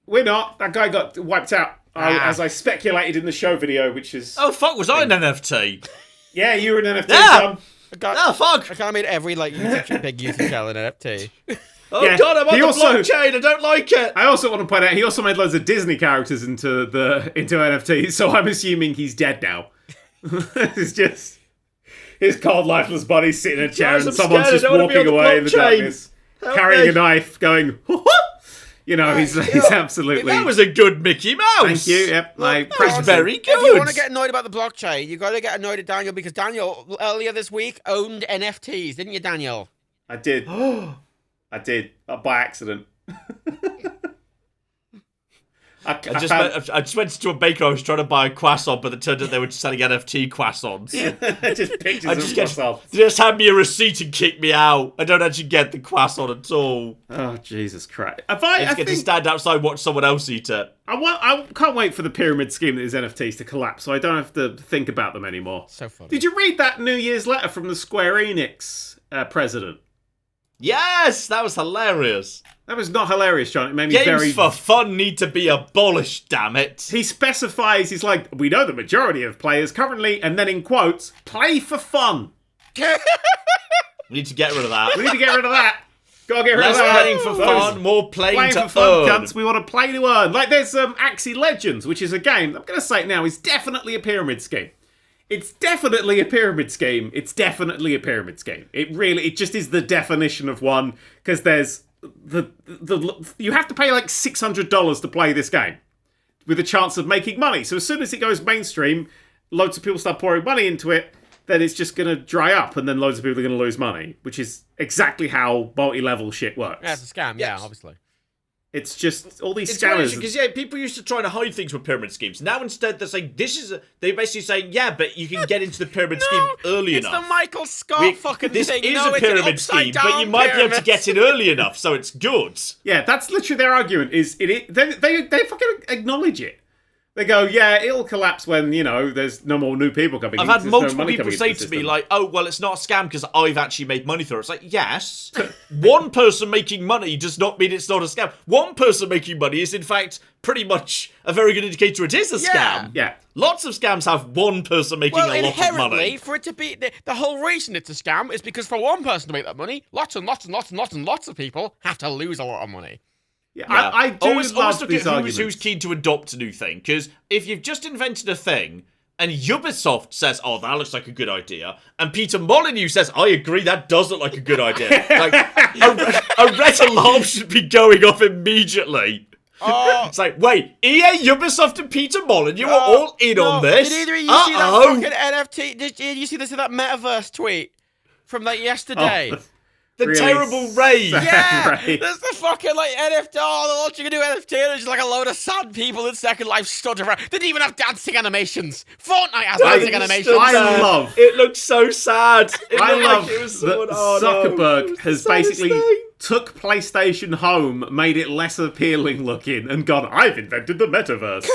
We're not. That guy got wiped out, as I speculated in the show video, which is... Oh, fuck, was I an NFT? Yeah, you were an NFT, yeah. Fuck! I kind of made every big YouTube channel an NFT. Oh, yeah. God, I'm on the blockchain. I don't like it. I also want to point out, he also made loads of Disney characters into NFTs, so I'm assuming he's dead now. It's just his cold, lifeless body sitting in a chair and someone's just walking away in the darkness, carrying a knife, going, you know, he's absolutely... That was a good Mickey Mouse. Thank you. Yep. That was very good. If you want to get annoyed about the blockchain, you got to get annoyed at Daniel, because Daniel, earlier this week, owned NFTs, didn't you, Daniel? I did. I did. By accident. I just went to a bakery. I was trying to buy a croissant, but it turned out they were selling NFT croissants. Just pictures of croissants. Just hand me a receipt and kick me out. I don't actually get the croissant at all. Oh, Jesus Christ. I get to stand outside and watch someone else eat it. I can't wait for the pyramid scheme that is NFTs to collapse, so I don't have to think about them anymore. So funny. Did you read that New Year's letter from the Square Enix president? Yes, that was hilarious. That was not hilarious, John. It made me Games for fun need to be abolished, damn it. He specifies, he's like, we know the majority of players currently, and then in quotes, play for fun. We need to get rid of that. We need to get rid of that. Gotta get rid of that. Less playing for fun, more playing to for fun, earn. Cunts. We want to play to earn. Like there's Axie Legends, which is a game, I'm going to say it now, is definitely a pyramid scheme. It's definitely a pyramid scheme. It's definitely a pyramid scheme. It just is the definition of one, because there's you have to pay like $600 to play this game with a chance of making money. So as soon as it goes mainstream, loads of people start pouring money into it, then it's just going to dry up, and then loads of people are going to lose money, which is exactly how multi-level shit works. Yeah, it's a scam. Yeah, obviously. It's just all these it's scammers. Because people used to try to hide things with pyramid schemes. Now instead they're saying they're basically saying, yeah, but you can get into the pyramid scheme early enough. It's the Michael Scott fucking this thing. This is a pyramid scheme, but you might be able to get in early enough, so it's good. Yeah, that's literally their argument. They fucking acknowledge it. They go, yeah, it'll collapse when, there's no more new people coming in. I've had multiple people say to me, like, oh, well, it's not a scam because I've actually made money through it. It's like, yes, one person making money does not mean it's not a scam. One person making money is, in fact, pretty much a very good indicator it is a scam. Yeah. Lots of scams have one person making a lot of money. For it to be, the whole reason it's a scam is because for one person to make that money, lots and lots and lots and lots and lots of people have to lose a lot of money. Yeah. I do always love look these at arguments. who's keen to adopt a new thing, because if you've just invented a thing, and Ubisoft says, oh, that looks like a good idea, and Peter Molyneux says, I agree, that does look like a good idea, like, a red alarm should be going off immediately. It's like, wait, EA, Ubisoft, and Peter Molyneux are all in on this? Did either of you see that fucking NFT? Did you see this in that metaverse tweet from yesterday? The really terrible rage. Yeah, there's the fucking NFT. Oh, they're launching a new NFT. And there's just like a load of sad people in Second Life stood around. They didn't even have dancing animations. Fortnite has dancing animations. It looked so sad. I love that Zuckerberg has basically took PlayStation Home, made it less appealing looking, and gone, I've invented the metaverse.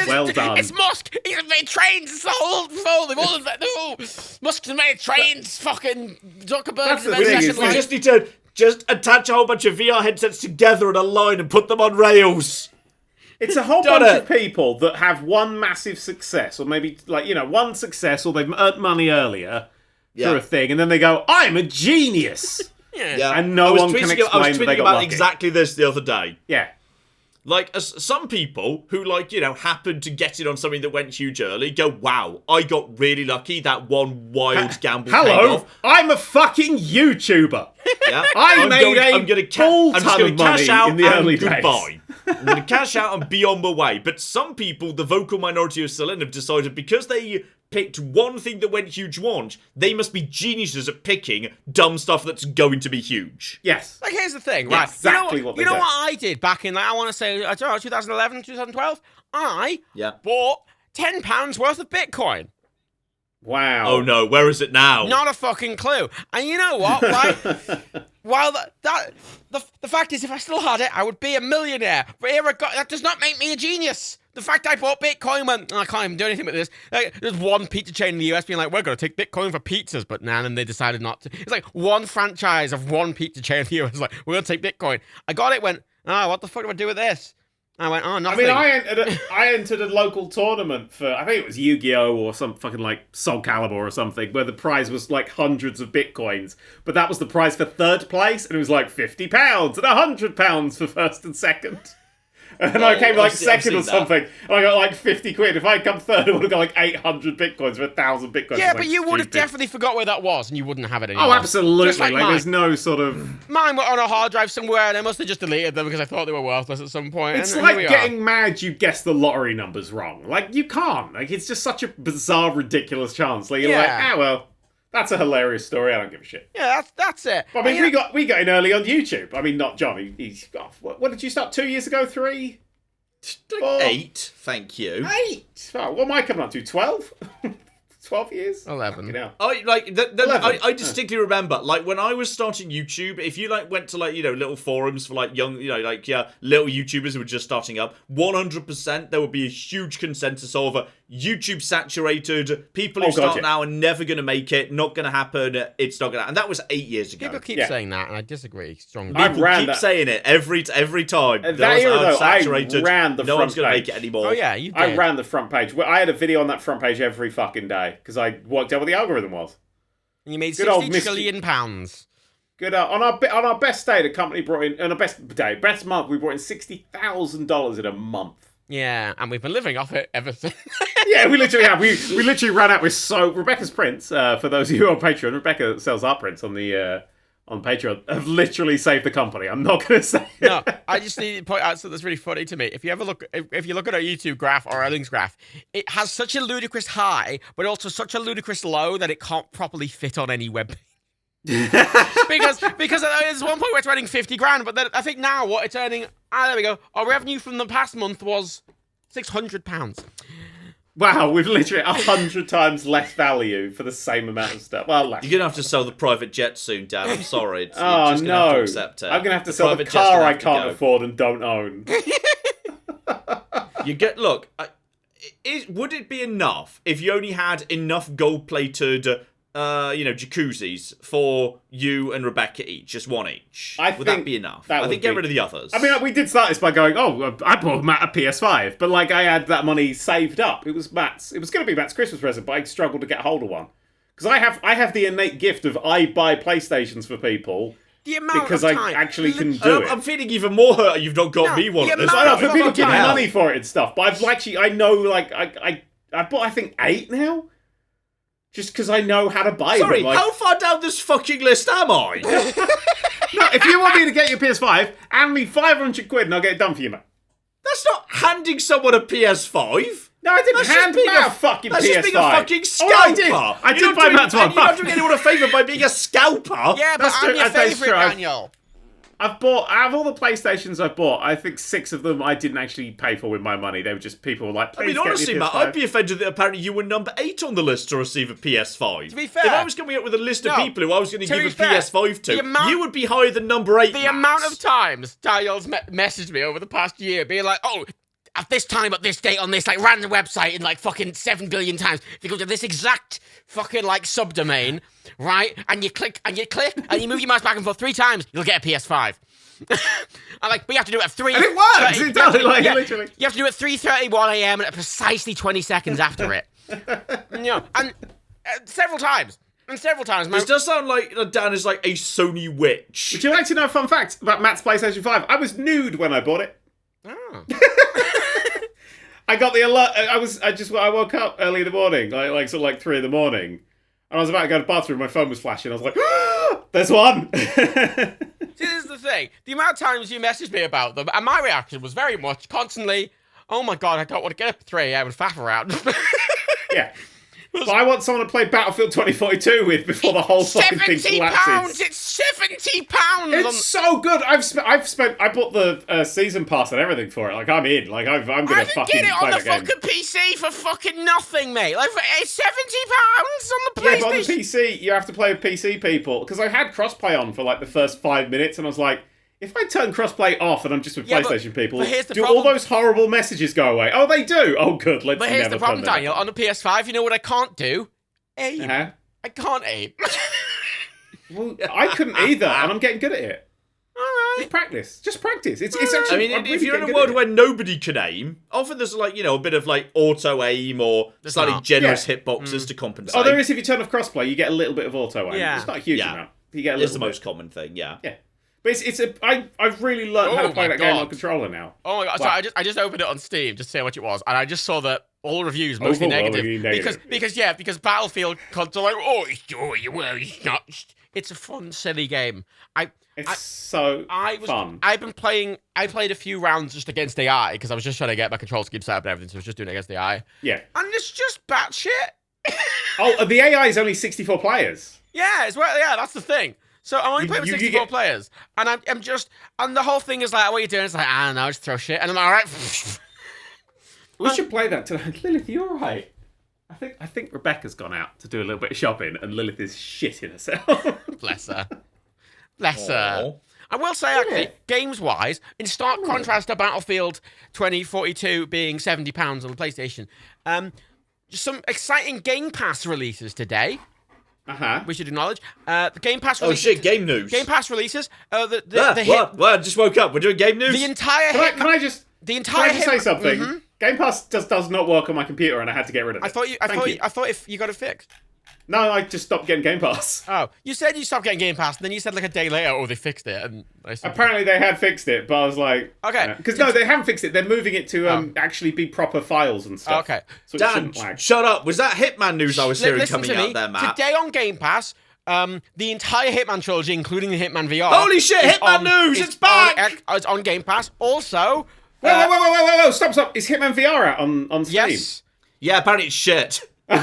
Well done. It's Musk. He's made trains. It's the whole they've all Musk's made trains. Fucking Zuckerberg's invented Second Life. We just need to attach a whole bunch of VR headsets together in a line and put them on rails. It's a whole bunch of people that have one massive success, or maybe one success, or they've earned money earlier through a thing, and then they go, I'm a genius. Yeah. And no one can explain that they got lucky. I was tweeting about exactly this the other day. Yeah. Like, some people who, happened to get in on something that went huge early go, wow, I got really lucky. That one wild gamble paid off. I'm a fucking YouTuber. Yeah. I'm just going to cash out in the early goodbye. I'm going to cash out and be on my way. But some people, the vocal minority of still in, have decided because they picked one thing that went huge once, they must be geniuses at picking dumb stuff that's going to be huge. Yes. Like, here's the thing, right? Exactly what I did back in, I want to say, 2011, 2012? I bought £10 worth of Bitcoin. Wow. Oh no, where is it now? Not a fucking clue. And you know what, right? While the fact is, if I still had it, I would be a millionaire. But that does not make me a genius. The fact I bought Bitcoin went, I can't even do anything with this. There's one pizza chain in the US being like, we're going to take Bitcoin for pizzas, but and they decided not to. It's like one franchise of one pizza chain in the US like, we're going to take Bitcoin. I got it, went, what the fuck do I do with this? I went, nothing. I mean, I entered a local tournament for, I think it was Yu-Gi-Oh! Or some fucking Soul Calibur or something, where the prize was hundreds of Bitcoins, but that was the prize for third place, and it was £50 and £100 for first and second. And I came second or something, and I got 50 quid. If I'd come third, I would have got 800 Bitcoins for 1,000 Bitcoins. Yeah, but you would have definitely forgot where that was, and you wouldn't have it anymore. Oh, absolutely. There's no sort of... Mine were on a hard drive somewhere, and I must have just deleted them because I thought they were worthless at some point. It's like getting mad you guess the lottery numbers wrong. You can't. It's just such a bizarre, ridiculous chance. You're well... That's a hilarious story. I don't give a shit. Yeah, that's it. I mean, we got in early on YouTube. I mean, not John. He's what did you start 2 years ago? 3? 4? 8. Thank you. 8. Oh, what am I coming on to? 12? 12 years? 11. I distinctly remember, when I was starting YouTube, if you went to little forums for young, little YouTubers who were just starting up, 100% there would be a huge consensus over YouTube saturated. People who start now are never going to make it. Not going to happen. It's not going to. And that was 8 years ago. People keep saying that, and I disagree strongly. People keep saying it every time. That era, though, saturated. I ran the no front one's going to page. make it anymore. Oh yeah, you did. I ran the front page. I had a video on that front page every fucking day because I worked out what the algorithm was. And you made £60 trillion. Good. On our best day, the company brought in, on our best month, we brought in $60,000 in a month. Yeah, and we've been living off it ever since. Yeah, we literally have. We literally ran out with Rebecca's prints. For those of you on Patreon, Rebecca sells our prints on the on Patreon have literally saved the company. I'm not going to say it. No, I just need to point out something that's really funny to me. If you look at our YouTube graph or earnings graph, it has such a ludicrous high, but also such a ludicrous low that it can't properly fit on any web page. because there's one point where it's earning 50 grand, but then I think now what it's earning, there we go. Our revenue from the past month was £600. Wow, we've literally 100 times less value for the same amount of stuff. Well, less. You're going to have to sell the private jet soon, Dan. I'm sorry. You're oh, just no. Have to accept it. I'm going to have to sell the car I can't afford and don't own. Look, would it be enough if you only had enough gold-plated, jacuzzis for you and Rebecca each, just one each? Would that be enough? I think get rid of the others. I mean, we did start this by going, I bought Matt a PS5, but I had that money saved up. It was going to be Matt's Christmas present, but I struggled to get hold of one. Because I have the innate gift of I buy PlayStations for people. Because I actually can do it. I'm feeling even more hurt you've not got me one of this. I know, but people give me money for it and stuff. But I know, I bought, I think, 8 now. Just because I know how to buy them. Sorry, how far down this fucking list am I? No, if you want me to get you a PS5, hand me 500 quid and I'll get it done for you, mate. That's not handing someone a PS5. No, I didn't hand Matt a fucking PS5. That's just being a fucking scalper. I did buy Matt's one. You're not doing anyone a favour by being a scalper. Yeah, but I'm your favourite, Daniel. Out of all the PlayStations I've bought, I think 6 of them I didn't actually pay for with my money. They were just people were like, please honestly, get me a PS5. Matt, I'd be offended that apparently you were number 8 on the list to receive a PS5. To be fair. If I was coming up with a list of people who I was going to give a fair, PS5 to, you would be higher than number 8, The amount of times Daniel's messaged me over the past year being like, at this time, at this date, on this random website in fucking 7 billion times, if you go to this exact fucking subdomain, right, and you click, and you move your mouse back and forth 3 times, you'll get a PS5. But you have to do it at 3. And it works. It does, literally. You have to do it at 3:31 a.m. and at precisely 20 seconds after it. And several times. This does sound like Dan is like a Sony witch. Would you like to know a fun fact about Matt's PlayStation 5? I was nude when I bought it. Oh. I got the alert. I woke up early in the morning, sort of 3 in the morning, and I was about to go to the bathroom. My phone was flashing. I was like, "There's one." See, this is the thing. The amount of times you messaged me about them, and my reaction was very much constantly, "Oh my god, I don't want to get up at 3 a.m. and faff around." Yeah. But I want someone to play Battlefield 2042 with before the whole fucking thing collapses. £70! It's £70! It's so good. I bought the season pass and everything for it. I'm in. I'm gonna fucking play that game. I can get it on the fucking PC for fucking nothing, mate. It's £70 on the PlayStation. Yeah, but on the PC, you have to play with PC people. Because I had crossplay on for the first 5 minutes, and I was like, if I turn crossplay off and I'm just with PlayStation people, do all those horrible messages go away? Oh, they do. Oh, good. But here's the problem, Daniel. On the PS5, you know what I can't do? Aim. Uh-huh. I can't aim. Well, I couldn't either, and I'm getting good at it. All right. Just practice. It's actually. If you're in a world where nobody can aim, often there's a bit of auto aim or slightly generous hitboxes to compensate. Oh, there is if you turn off crossplay, you get a little bit of auto aim. Yeah. It's not a huge amount. You get a little. It's the most common thing. Yeah. Yeah. But I've really learned how to play that game on controller now. Oh my god! Wow. So I just opened it on Steam just to see how much it was, and I just saw that all reviews mostly negative. Because Battlefield cons are it's not. It's a fun, silly game. It's so fun. I played a few rounds just against AI because I was just trying to get my control scheme set up and everything, so I was just doing it against AI. Yeah. And it's just batshit. The AI is only 64 players. Yeah, that's the thing. So I'm only playing with 64 players, and I'm just, and the whole thing is what are you doing? It's I don't know, just throw shit, and I'm all right. We should play that tonight. Lilith, you all right? I think Rebecca's gone out to do a little bit of shopping, and Lilith is shitting herself. Bless her. I will say, actually, games-wise, in stark contrast to Battlefield 2042 being £70 on the PlayStation, just some exciting Game Pass releases today. We should acknowledge the Game Pass releases. Oh shit! Game news. Game Pass releases. The What? I just woke up. We're doing game news. The entire. Can I just say something? Mm-hmm. Game Pass just does not work on my computer, and I had to get rid of it. I thought if you got it fixed. No, I just stopped getting Game Pass. Oh, you said you stopped getting Game Pass, and then you said a day later, they fixed it, and apparently they had fixed it, but I was like, okay, because no, they haven't fixed it. They're moving it to actually be proper files and stuff. Okay, so Dan, shut up. Was that Hitman news I was hearing coming out there, Matt? Today on Game Pass, The entire Hitman trilogy, including the Hitman VR. Holy shit! Hitman news! It's back! It's on Game Pass. Also... Whoa, stop. Is Hitman VR out on Steam? Yes. Yeah, apparently it's shit. They were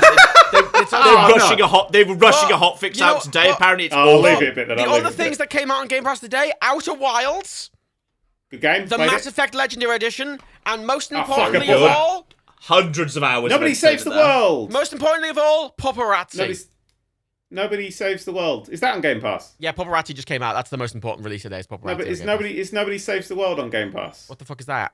rushing a hotfix out today. Apparently it's I'll leave it a bit then. The other things that came out on Game Pass today, Outer Wilds. Good game. The Mass Effect Legendary Edition. And most importantly of all... Hundreds of hours. Nobody saves the world. Most importantly of all, Paparazzi. Nobody saves the world. Is that on Game Pass? Yeah, Paparazzi just came out. That's the most important release of the day. Is Paparazzi? No, but is nobody saves the world on Game Pass? What the fuck is that?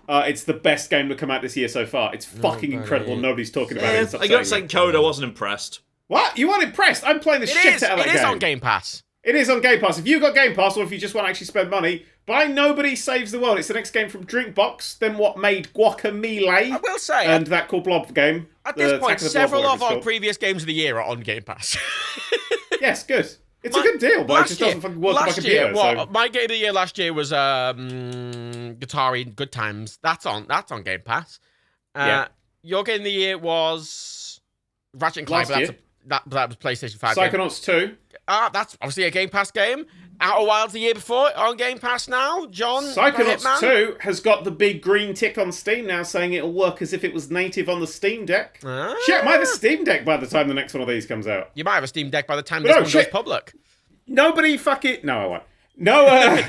It's the best game to come out this year so far. It's fucking incredible. Nobody's talking about it. I got saying code. I wasn't impressed. What? You weren't impressed? I'm playing the shit out of that game. It is on Game Pass. It is on Game Pass. If you got Game Pass, or if you just want to actually spend money, buy Nobody Saves the World. It's the next game from Drinkbox, then what made Guacamelee. I will say, and that cool blob game. At this point, several of our previous games of the year are on Game Pass. Yes, good. It's a good deal, but it just doesn't fucking work on my computer. My game of the year last year was Guitari Good Times. That's on Game Pass. Your game of the year was Ratchet and Clank. That was PlayStation 5. Psychonauts 2. That's obviously a Game Pass game. Outer Wilds the year before on Game Pass now. John, Psychonauts 2 has got the big green tick on Steam now saying it'll work as if it was native on the Steam Deck. Shit, I might have a Steam Deck by the time the next one of these comes out. You might have a Steam Deck by the time this one goes public. Nobody fucking... No, I won't. No,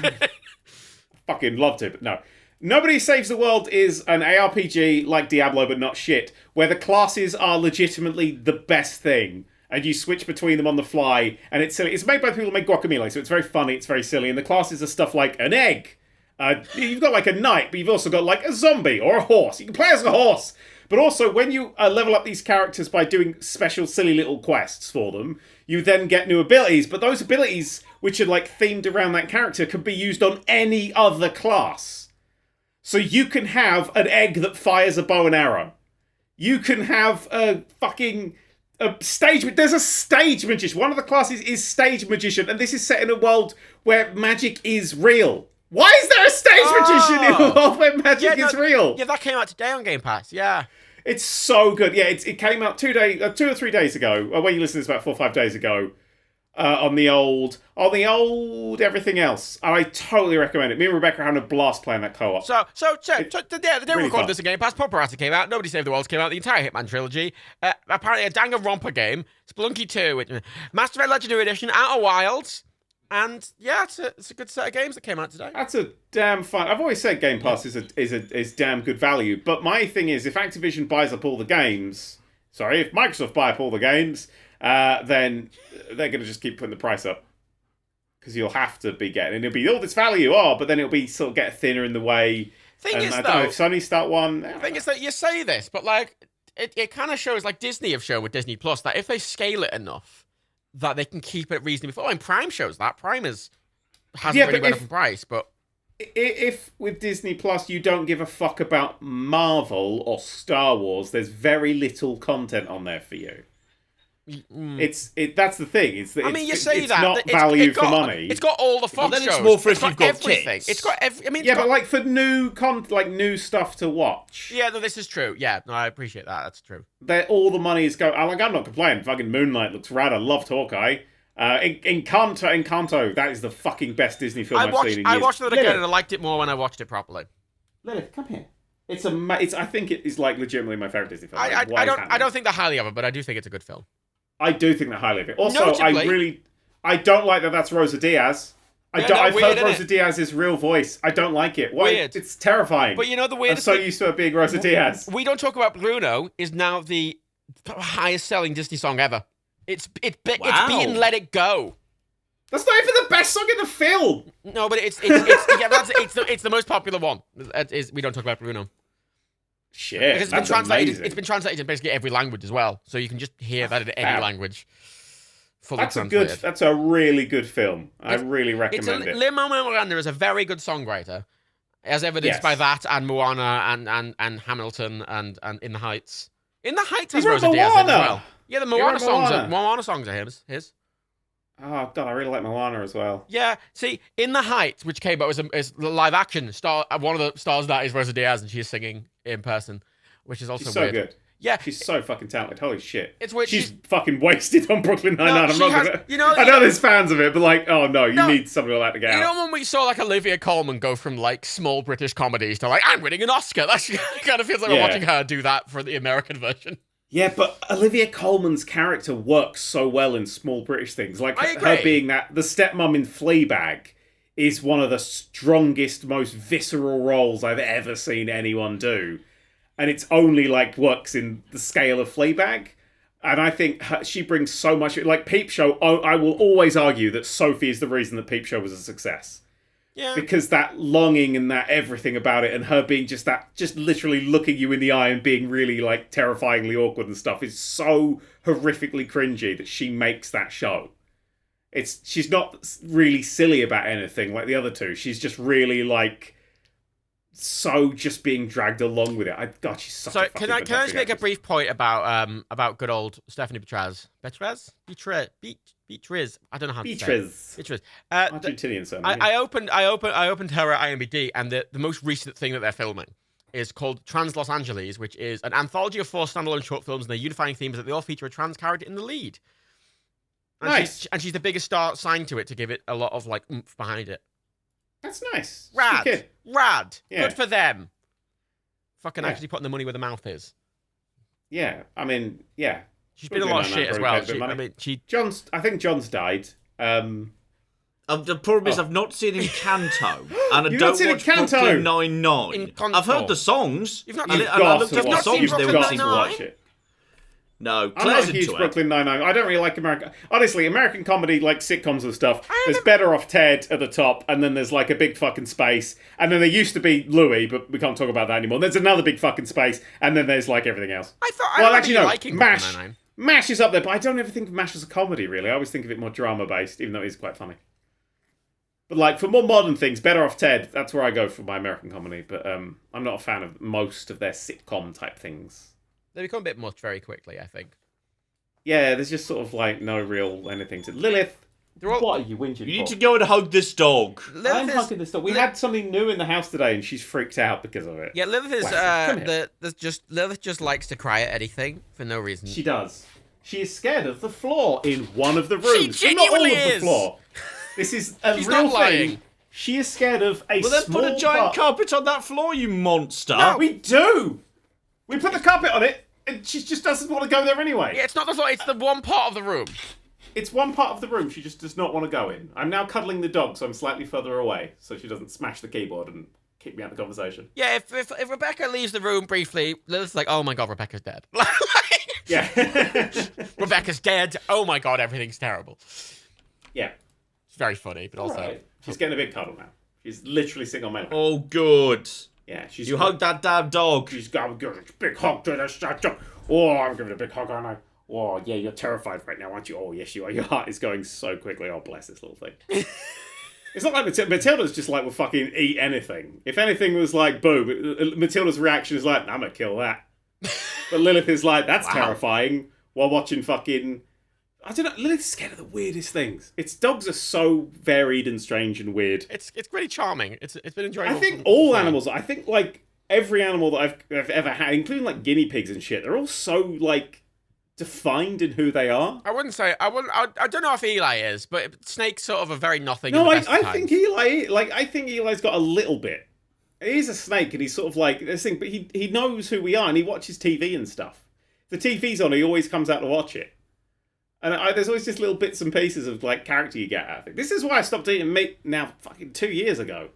fucking love to, but no. Nobody Saves the World is an ARPG like Diablo, but not shit, where the classes are legitimately the best thing. And you switch between them on the fly, and it's silly. It's made by people who make Guacamelee, so it's very funny, it's very silly. And the classes are stuff like an egg. You've got like a knight, but you've also got like a zombie or a horse. You can play as a horse. But also, when you level up these characters by doing special silly little quests for them, you then get new abilities. But those abilities, which are like themed around that character, can be used on any other class. So you can have an egg that fires a bow and arrow. You can have a fucking... There's a stage magician. One of the classes is stage magician, and this is set in a world where magic is real. Why is there a stage magician in a world where magic is real? Yeah, that came out today on Game Pass. Yeah, it's so good. Yeah, it came out 2 or 3 days ago. When you listen to this, about 4 or 5 days ago. On the old everything else. I totally recommend it. Me and Rebecca are having a blast playing that co-op. The day we recorded this Game Pass, Paparazzi came out, Nobody Saved the World came out, the entire Hitman trilogy, apparently a Danganronpa game, Spelunky 2, Mass Effect Legendary Edition, Outer Wilds, and yeah, it's a good set of games that came out today. That's a damn fun. I've always said Game Pass is damn good value, but my thing is, if Activision buys up all the games, if Microsoft buy up all the games, then they're going to just keep putting the price up. Because you'll have to be getting... And it'll be all this value, but then it'll be sort of get thinner in the way. Thing is, I don't know, if Sony start one... Thing is that you say this, but like, it kind of shows, like Disney have shown with Disney Plus, that if they scale it enough, that they can keep it reasonably... I mean, Prime shows that. Prime hasn't really went up in price, but... If with Disney Plus you don't give a fuck about Marvel or Star Wars, there's very little content on there for you. That's the thing. It's not value for money. It's got all the Fox shows. Then it's more for if you've got kids. It's got every. But like for new stuff to watch. Yeah, no, this is true. Yeah, no, I appreciate that. That's true. All the money is going. I'm not complaining. Fucking Moonlight looks rad. I loved Hawkeye. Encanto. That is the fucking best Disney film I've seen in years. I watched it again and I liked it more when I watched it properly. Lilith, come here. I think it is like legitimately my favorite Disney film. I don't think that highly of it, but I do think it's a good film. I do think that highly of it. Also, I don't like that that's Rosa Diaz. I've heard Rosa Diaz's real voice. I don't like it. Why? Weird. It's terrifying. But you know the weirdest I'm so used to it being Rosa Diaz. We Don't Talk About Bruno is now the highest selling Disney song ever. It's beaten Let It Go. That's not even the best song in the film. No, but it's the most popular one. We Don't Talk About Bruno. Shit, because it's been translated in basically every language as well, so you can just hear that in any language. That's a really good film. I really recommend it. Lin-Manuel Miranda is a very good songwriter, as evidenced by that and Moana and Hamilton and In the Heights. In the Heights has Rosa Diaz in as well. Yeah, the Moana songs are his. Oh god, I really like Moana as well. Yeah, see, In the Heights, which came out as the live action star, one of the stars of that is Rosa Diaz, and she is singing in person, which is also She's weird. So good. Yeah. She's so fucking talented. Holy shit. It's weird. She's fucking wasted on Brooklyn Nine-Nine. I'm not gonna... I know know, there's fans of it, but like, oh no, you need something like that to get out. You know when we saw like Olivia Colman go from like small British comedies to like, I'm winning an Oscar? That kind of feels like we're watching her do that for the American version. Yeah, but Olivia Colman's character works so well in small British things. Like her being the stepmom in Fleabag is one of the strongest, most visceral roles I've ever seen anyone do. And it's only like works in the scale of Fleabag. And I think she brings so much. Like Peep Show, I will always argue that Sophie is the reason that Peep Show was a success. Yeah. Because that longing and that everything about it, and her being just literally looking you in the eye and being really like terrifyingly awkward and stuff, is so horrifically cringy that she makes that show. She's not really silly about anything like the other two. She's just really like so just being dragged along with it. God, she's such a fucking can I just make a brief point about good old Stephanie Beatriz? Beatriz. I don't know how to say it. Beatriz. Argentinian surname. I opened her at IMDb, and the most recent thing that they're filming is called Trans Los Angeles, which is an anthology of 4 standalone short films, and their unifying theme is that they all feature a trans character in the lead. And nice. She's the biggest star signed to it to give it a lot of like oomph behind it. That's nice. Rad. Yeah. Good for them. Fucking actually putting the money where the mouth is. Yeah, I mean, yeah. She's been a lot of shit as well. I think John's died. The problem is I've not seen Encanto, and I You've don't not seen watch Encanto? Brooklyn Nine-Nine. I've heard the songs. You've not I looked up the songs. They were to watch it. No, I'm not a huge Brooklyn Nine-Nine. I don't really like American... Honestly, American comedy, like sitcoms and stuff, there's Better Off Ted at the top, and then there's like a big fucking space, and then there used to be Louis, but we can't talk about that anymore. There's another big fucking space, and then there's like everything else. MASH is up there, but I don't ever think of MASH as a comedy, really. I always think of it more drama-based, even though it is quite funny. But like, for more modern things, Better Off Ted, that's where I go for my American comedy, but I'm not a fan of most of their sitcom-type things. They become a bit much very quickly, I think. Yeah, there's just sort of like no real anything to... Lilith, what are you whinging for? You need to go and hug this dog. I'm hugging this dog. We had something new in the house today, and she's freaked out because of it. Yeah, Lilith is Lilith just likes to cry at anything for no reason. She does. She is scared of the floor in one of the rooms. She genuinely not all of is. the floor. This is a She's real not lying. thing. She is scared of a Well, then put a giant carpet on that floor, you monster. No, we do. We put the carpet on it, and she just doesn't want to go there anyway. Yeah, it's not the floor. It's the one part of the room. It's one part of the room she just does not want to go in. I'm now cuddling the dog, so I'm slightly further away, so she doesn't smash the keyboard and kick me out of the conversation. Yeah, if Rebecca leaves the room briefly, Lilith's like, oh my god, Rebecca's dead. Yeah. Rebecca's dead. Oh my god, everything's terrible. Yeah. It's very funny, but also... Right. She's getting a big cuddle now. She's literally sitting on my lap. Oh, good. Yeah, she's... You hugged that damn dog. She's got a big hug to the... Oh, I'm giving a big hug, aren't I? Oh, yeah, you're terrified right now, aren't you? Oh, yes, you are. Your heart is going so quickly. Oh, bless this little thing. It's not like Matilda's just like, will fucking eat anything. If anything was like, boom, Matilda's reaction is like, I'm gonna kill that. But Lilith is like, that's terrifying, while watching fucking... I don't know, Lilith's scared of the weirdest things. Its dogs are so varied and strange and weird. It's really charming. It's been enjoyable. I think all animals, like, every animal that I've ever had, including like guinea pigs and shit, they're all so like defined in who they are. I don't know if Eli is, but snakes sort of are very nothing. No, I think I think Eli's got a little bit. He's a snake, and he's sort of like this thing, but he knows who we are, and he watches TV and stuff. If the TV's on, he always comes out to watch it. And there's always just little bits and pieces of like character you get out of it. This is why I stopped eating meat now fucking 2 years ago.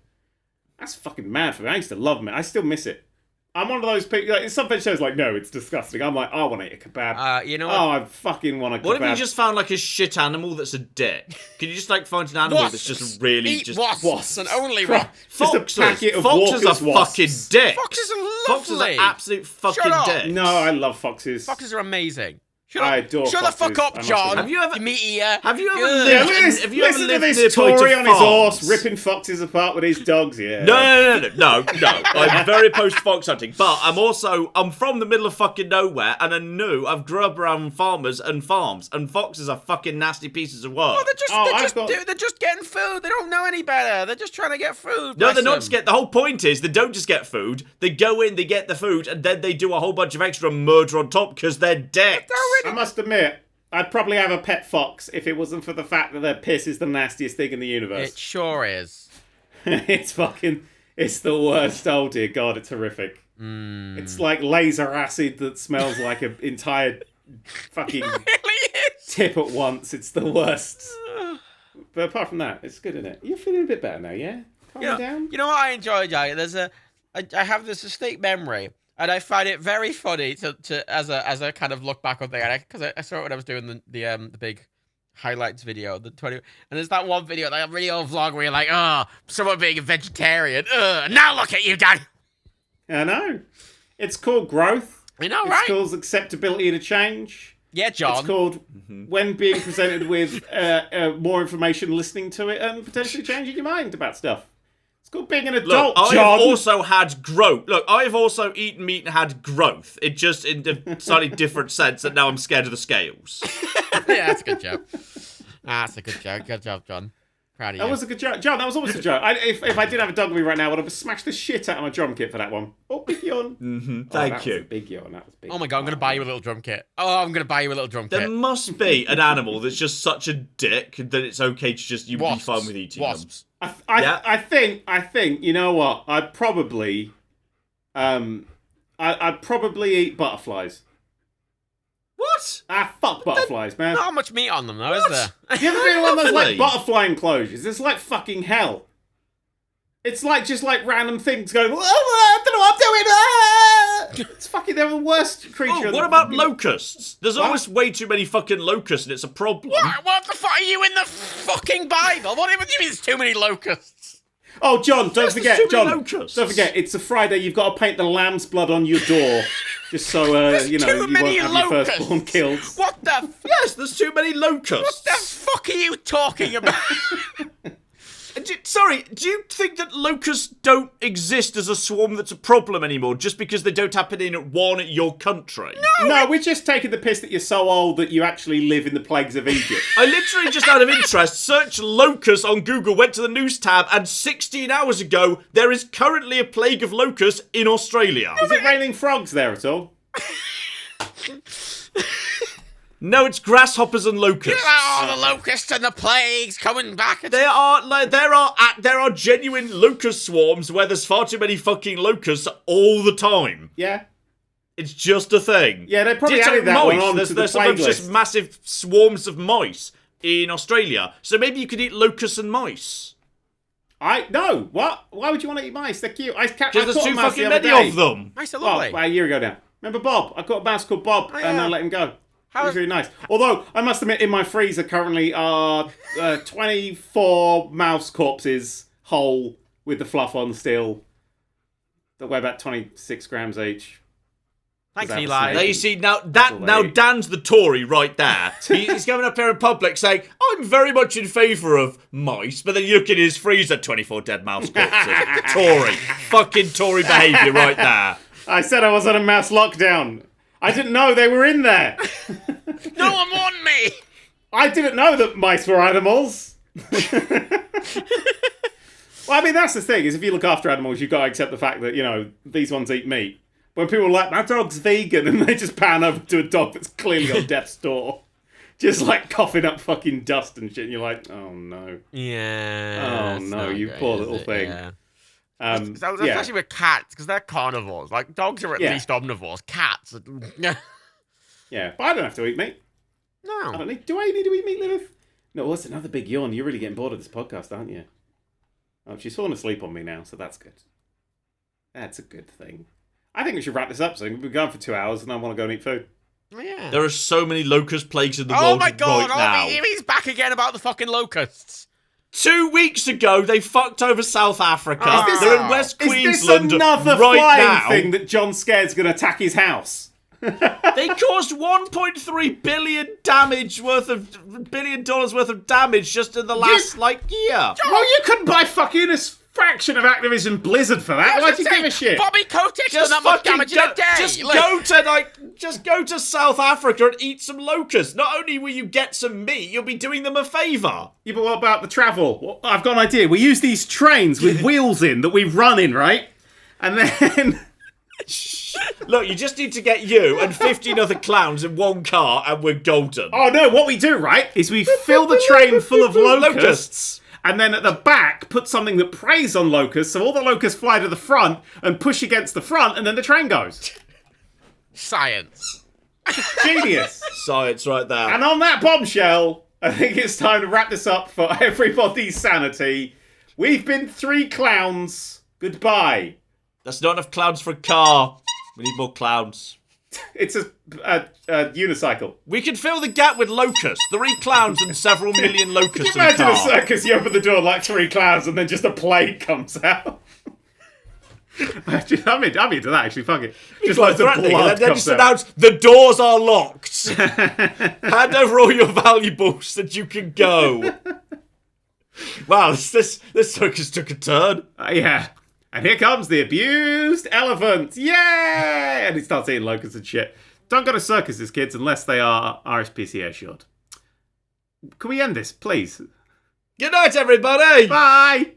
That's fucking mad for me. I used to love meat. I still miss it. I'm one of those people. Like, some shows like, no, it's disgusting. I'm like, I want to eat a kebab. You know what? Oh, I fucking want a kebab. What if you just found like a shit animal that's a dick? Can you just like find an animal that's just really Eat just wasps and only wasps? Just a packet of Foxes Walker's are wasps. fucking dick. Foxes are lovely. Foxes are absolute fucking Shut up. dicks. No, I love foxes. Foxes are amazing. I adore Shut the fuck up, John. Have you ever? You meat eater. Have you ever Yeah, lived? listen to this Tory on his horse, ripping foxes apart with his dogs. Yeah. No. I'm very opposed to fox hunting, but I'm from the middle of fucking nowhere, and I've grew up around farmers and farms, and foxes are fucking nasty pieces of work. Oh, they're just getting food. They don't know any better. They're just trying to get food. No, they're not just the whole point is they don't just get food. They go in, they get the food, and then they do a whole bunch of extra murder on top because they're dicks. I must admit, I'd probably have a pet fox if it wasn't for the fact that their piss is the nastiest thing in the universe. It sure is. It's the worst. Oh dear God, it's horrific. It's like laser acid that smells like an entire fucking tip at once. It's the worst. But apart from that, it's good, isn't it? You're feeling a bit better now, yeah? Calm down. You know what I enjoy, Jay? I have this distinct memory. And I find it very funny to as a kind of look back on thing, because I saw it when I was doing the big highlights video, the 20, and there's that one video, that really old vlog where you're like, oh, someone being a vegetarian, now look at you, Dad. I know. It's called growth. I know, right? It's called acceptability to change. Yeah, John. It's called when being presented with more information, listening to it, and potentially changing your mind about stuff. It's called being an adult, John. I've also had growth. Look, I've also eaten meat and had growth. It just in a slightly different sense that now I'm scared of the scales. Yeah, that's a good joke. That's a good joke. Good job, John. Proud of you. That was a good joke. John, that was always a joke. If I did have a dog with me right now, I would have smashed the shit out of my drum kit for that one. Oh, big yawn. Thank you. Big yawn. That was big. Oh my God, I'm going to buy you a little drum kit. Oh, I'm going to buy you a little drum kit. There must be an animal that's just such a dick that it's okay to just be fine with eating Wasps. them. I think, you know what? I'd probably eat butterflies. What? Fuck butterflies, man. Not much meat on them, though, is there? You ever been in one of those like butterfly enclosures? It's like fucking hell. It's like just like random things going, oh, I don't know what I'm doing. It's fucking, they're the worst creature. Oh, what about locusts? There's always way too many fucking locusts and it's a problem. What the fuck are you in the fucking Bible? What do you mean there's too many locusts? Oh, John, don't forget, locusts. Don't forget, it's a Friday, you've got to paint the lamb's blood on your door. Just so, you won't have your firstborn killed. What the? Yes, there's too many locusts. What the fuck are you talking about? Sorry, do you think that locusts don't exist as a swarm that's a problem anymore just because they don't happen in your country? No, we're just taking the piss that you're so old that you actually live in the plagues of Egypt. I literally, just out of interest, searched locusts on Google, went to the news tab, and 16 hours ago, there is currently a plague of locusts in Australia. Is it raining frogs there at all? No, it's grasshoppers and locusts. Oh, the locusts and the plagues coming back. There are genuine locust swarms where there's far too many fucking locusts all the time. Yeah. It's just a thing. Yeah, they probably added that one on to the plague list. Just massive swarms of mice in Australia. So maybe you could eat locusts and mice. No. What? Why would you want to eat mice? They're cute. Because there's too fucking many of them. Mice are lovely. About a year ago now. Remember Bob? I caught a mouse called Bob and I let him go. It was really nice. Although, I must admit, in my freezer currently are 24 mouse corpses whole with the fluff on still that weigh about 26 grams each. Thanks, Eli. Now you see, now Dan's the Tory right there. He's coming up here in public saying, I'm very much in favour of mice, but then you look in his freezer, 24 dead mouse corpses. Tory. Fucking Tory behaviour right there. I said I was on a mouse lockdown. I didn't know they were in there. No one warned me. I didn't know that mice were animals. Well, I mean, that's the thing, is if you look after animals, you've got to accept the fact that, you know, these ones eat meat. When people are like, my dog's vegan, and they just pan over to a dog that's clearly on death's door, just like coughing up fucking dust and shit, and you're like, oh no. Yeah. Oh no, you poor little thing. Yeah. Especially with cats, because they're carnivores. Like, dogs are at least omnivores. Cats are... Yeah, but I don't have to eat meat. No. I don't need... Do I need to eat meat, Lilith? No, what's another big yawn? You're really getting bored of this podcast, aren't you? Oh, she's fallen asleep on me now, so that's good. That's a good thing. I think we should wrap this up soon. We've been going for 2 hours, and I want to go and eat food. Yeah. There are so many locust plagues in the world my God, right now. he's back again about the fucking locusts. 2 weeks ago, they fucked over South Africa. They're in West Queensland is this another right flying now. thing that John Scared's going to attack his house? They caused $1.3 billion worth of damage just in the last year. Well, you couldn't buy fucking a fraction of Activision Blizzard for that. Why do you give a shit? Bobby Kotick done that much damage in a day. Just go to South Africa and eat some locusts. Not only will you get some meat, you'll be doing them a favour. Yeah, but what about the travel? Well, I've got an idea. We use these trains with wheels in that we run in, right? And then... Look, you just need to get you and 15 other clowns in one car and we're golden. Oh no, what we do, right, is we fill the train full of locusts. And then at the back, put something that preys on locusts, so all the locusts fly to the front and push against the front, and then the train goes. Science. Genius. Science right there. And on that bombshell, I think it's time to wrap this up for everybody's sanity. We've been 3 clowns. Goodbye. That's not enough clowns for a car. We need more clowns. It's a unicycle. We can fill the gap with locusts. 3 clowns and several million locusts Can you in a imagine car. a circus, you open the door like 3 clowns and then just a plane comes out? I'm into that, actually. Fuck it. Just loads of blood and then comes just out. announce, the doors are locked. Hand over all your valuables that you can go. Wow, this circus took a turn. Yeah. And here comes the abused elephant. Yay! And he starts eating locusts and shit. Don't go to circuses, kids, unless they are RSPCA assured. Can we end this, please? Good night, everybody. Bye!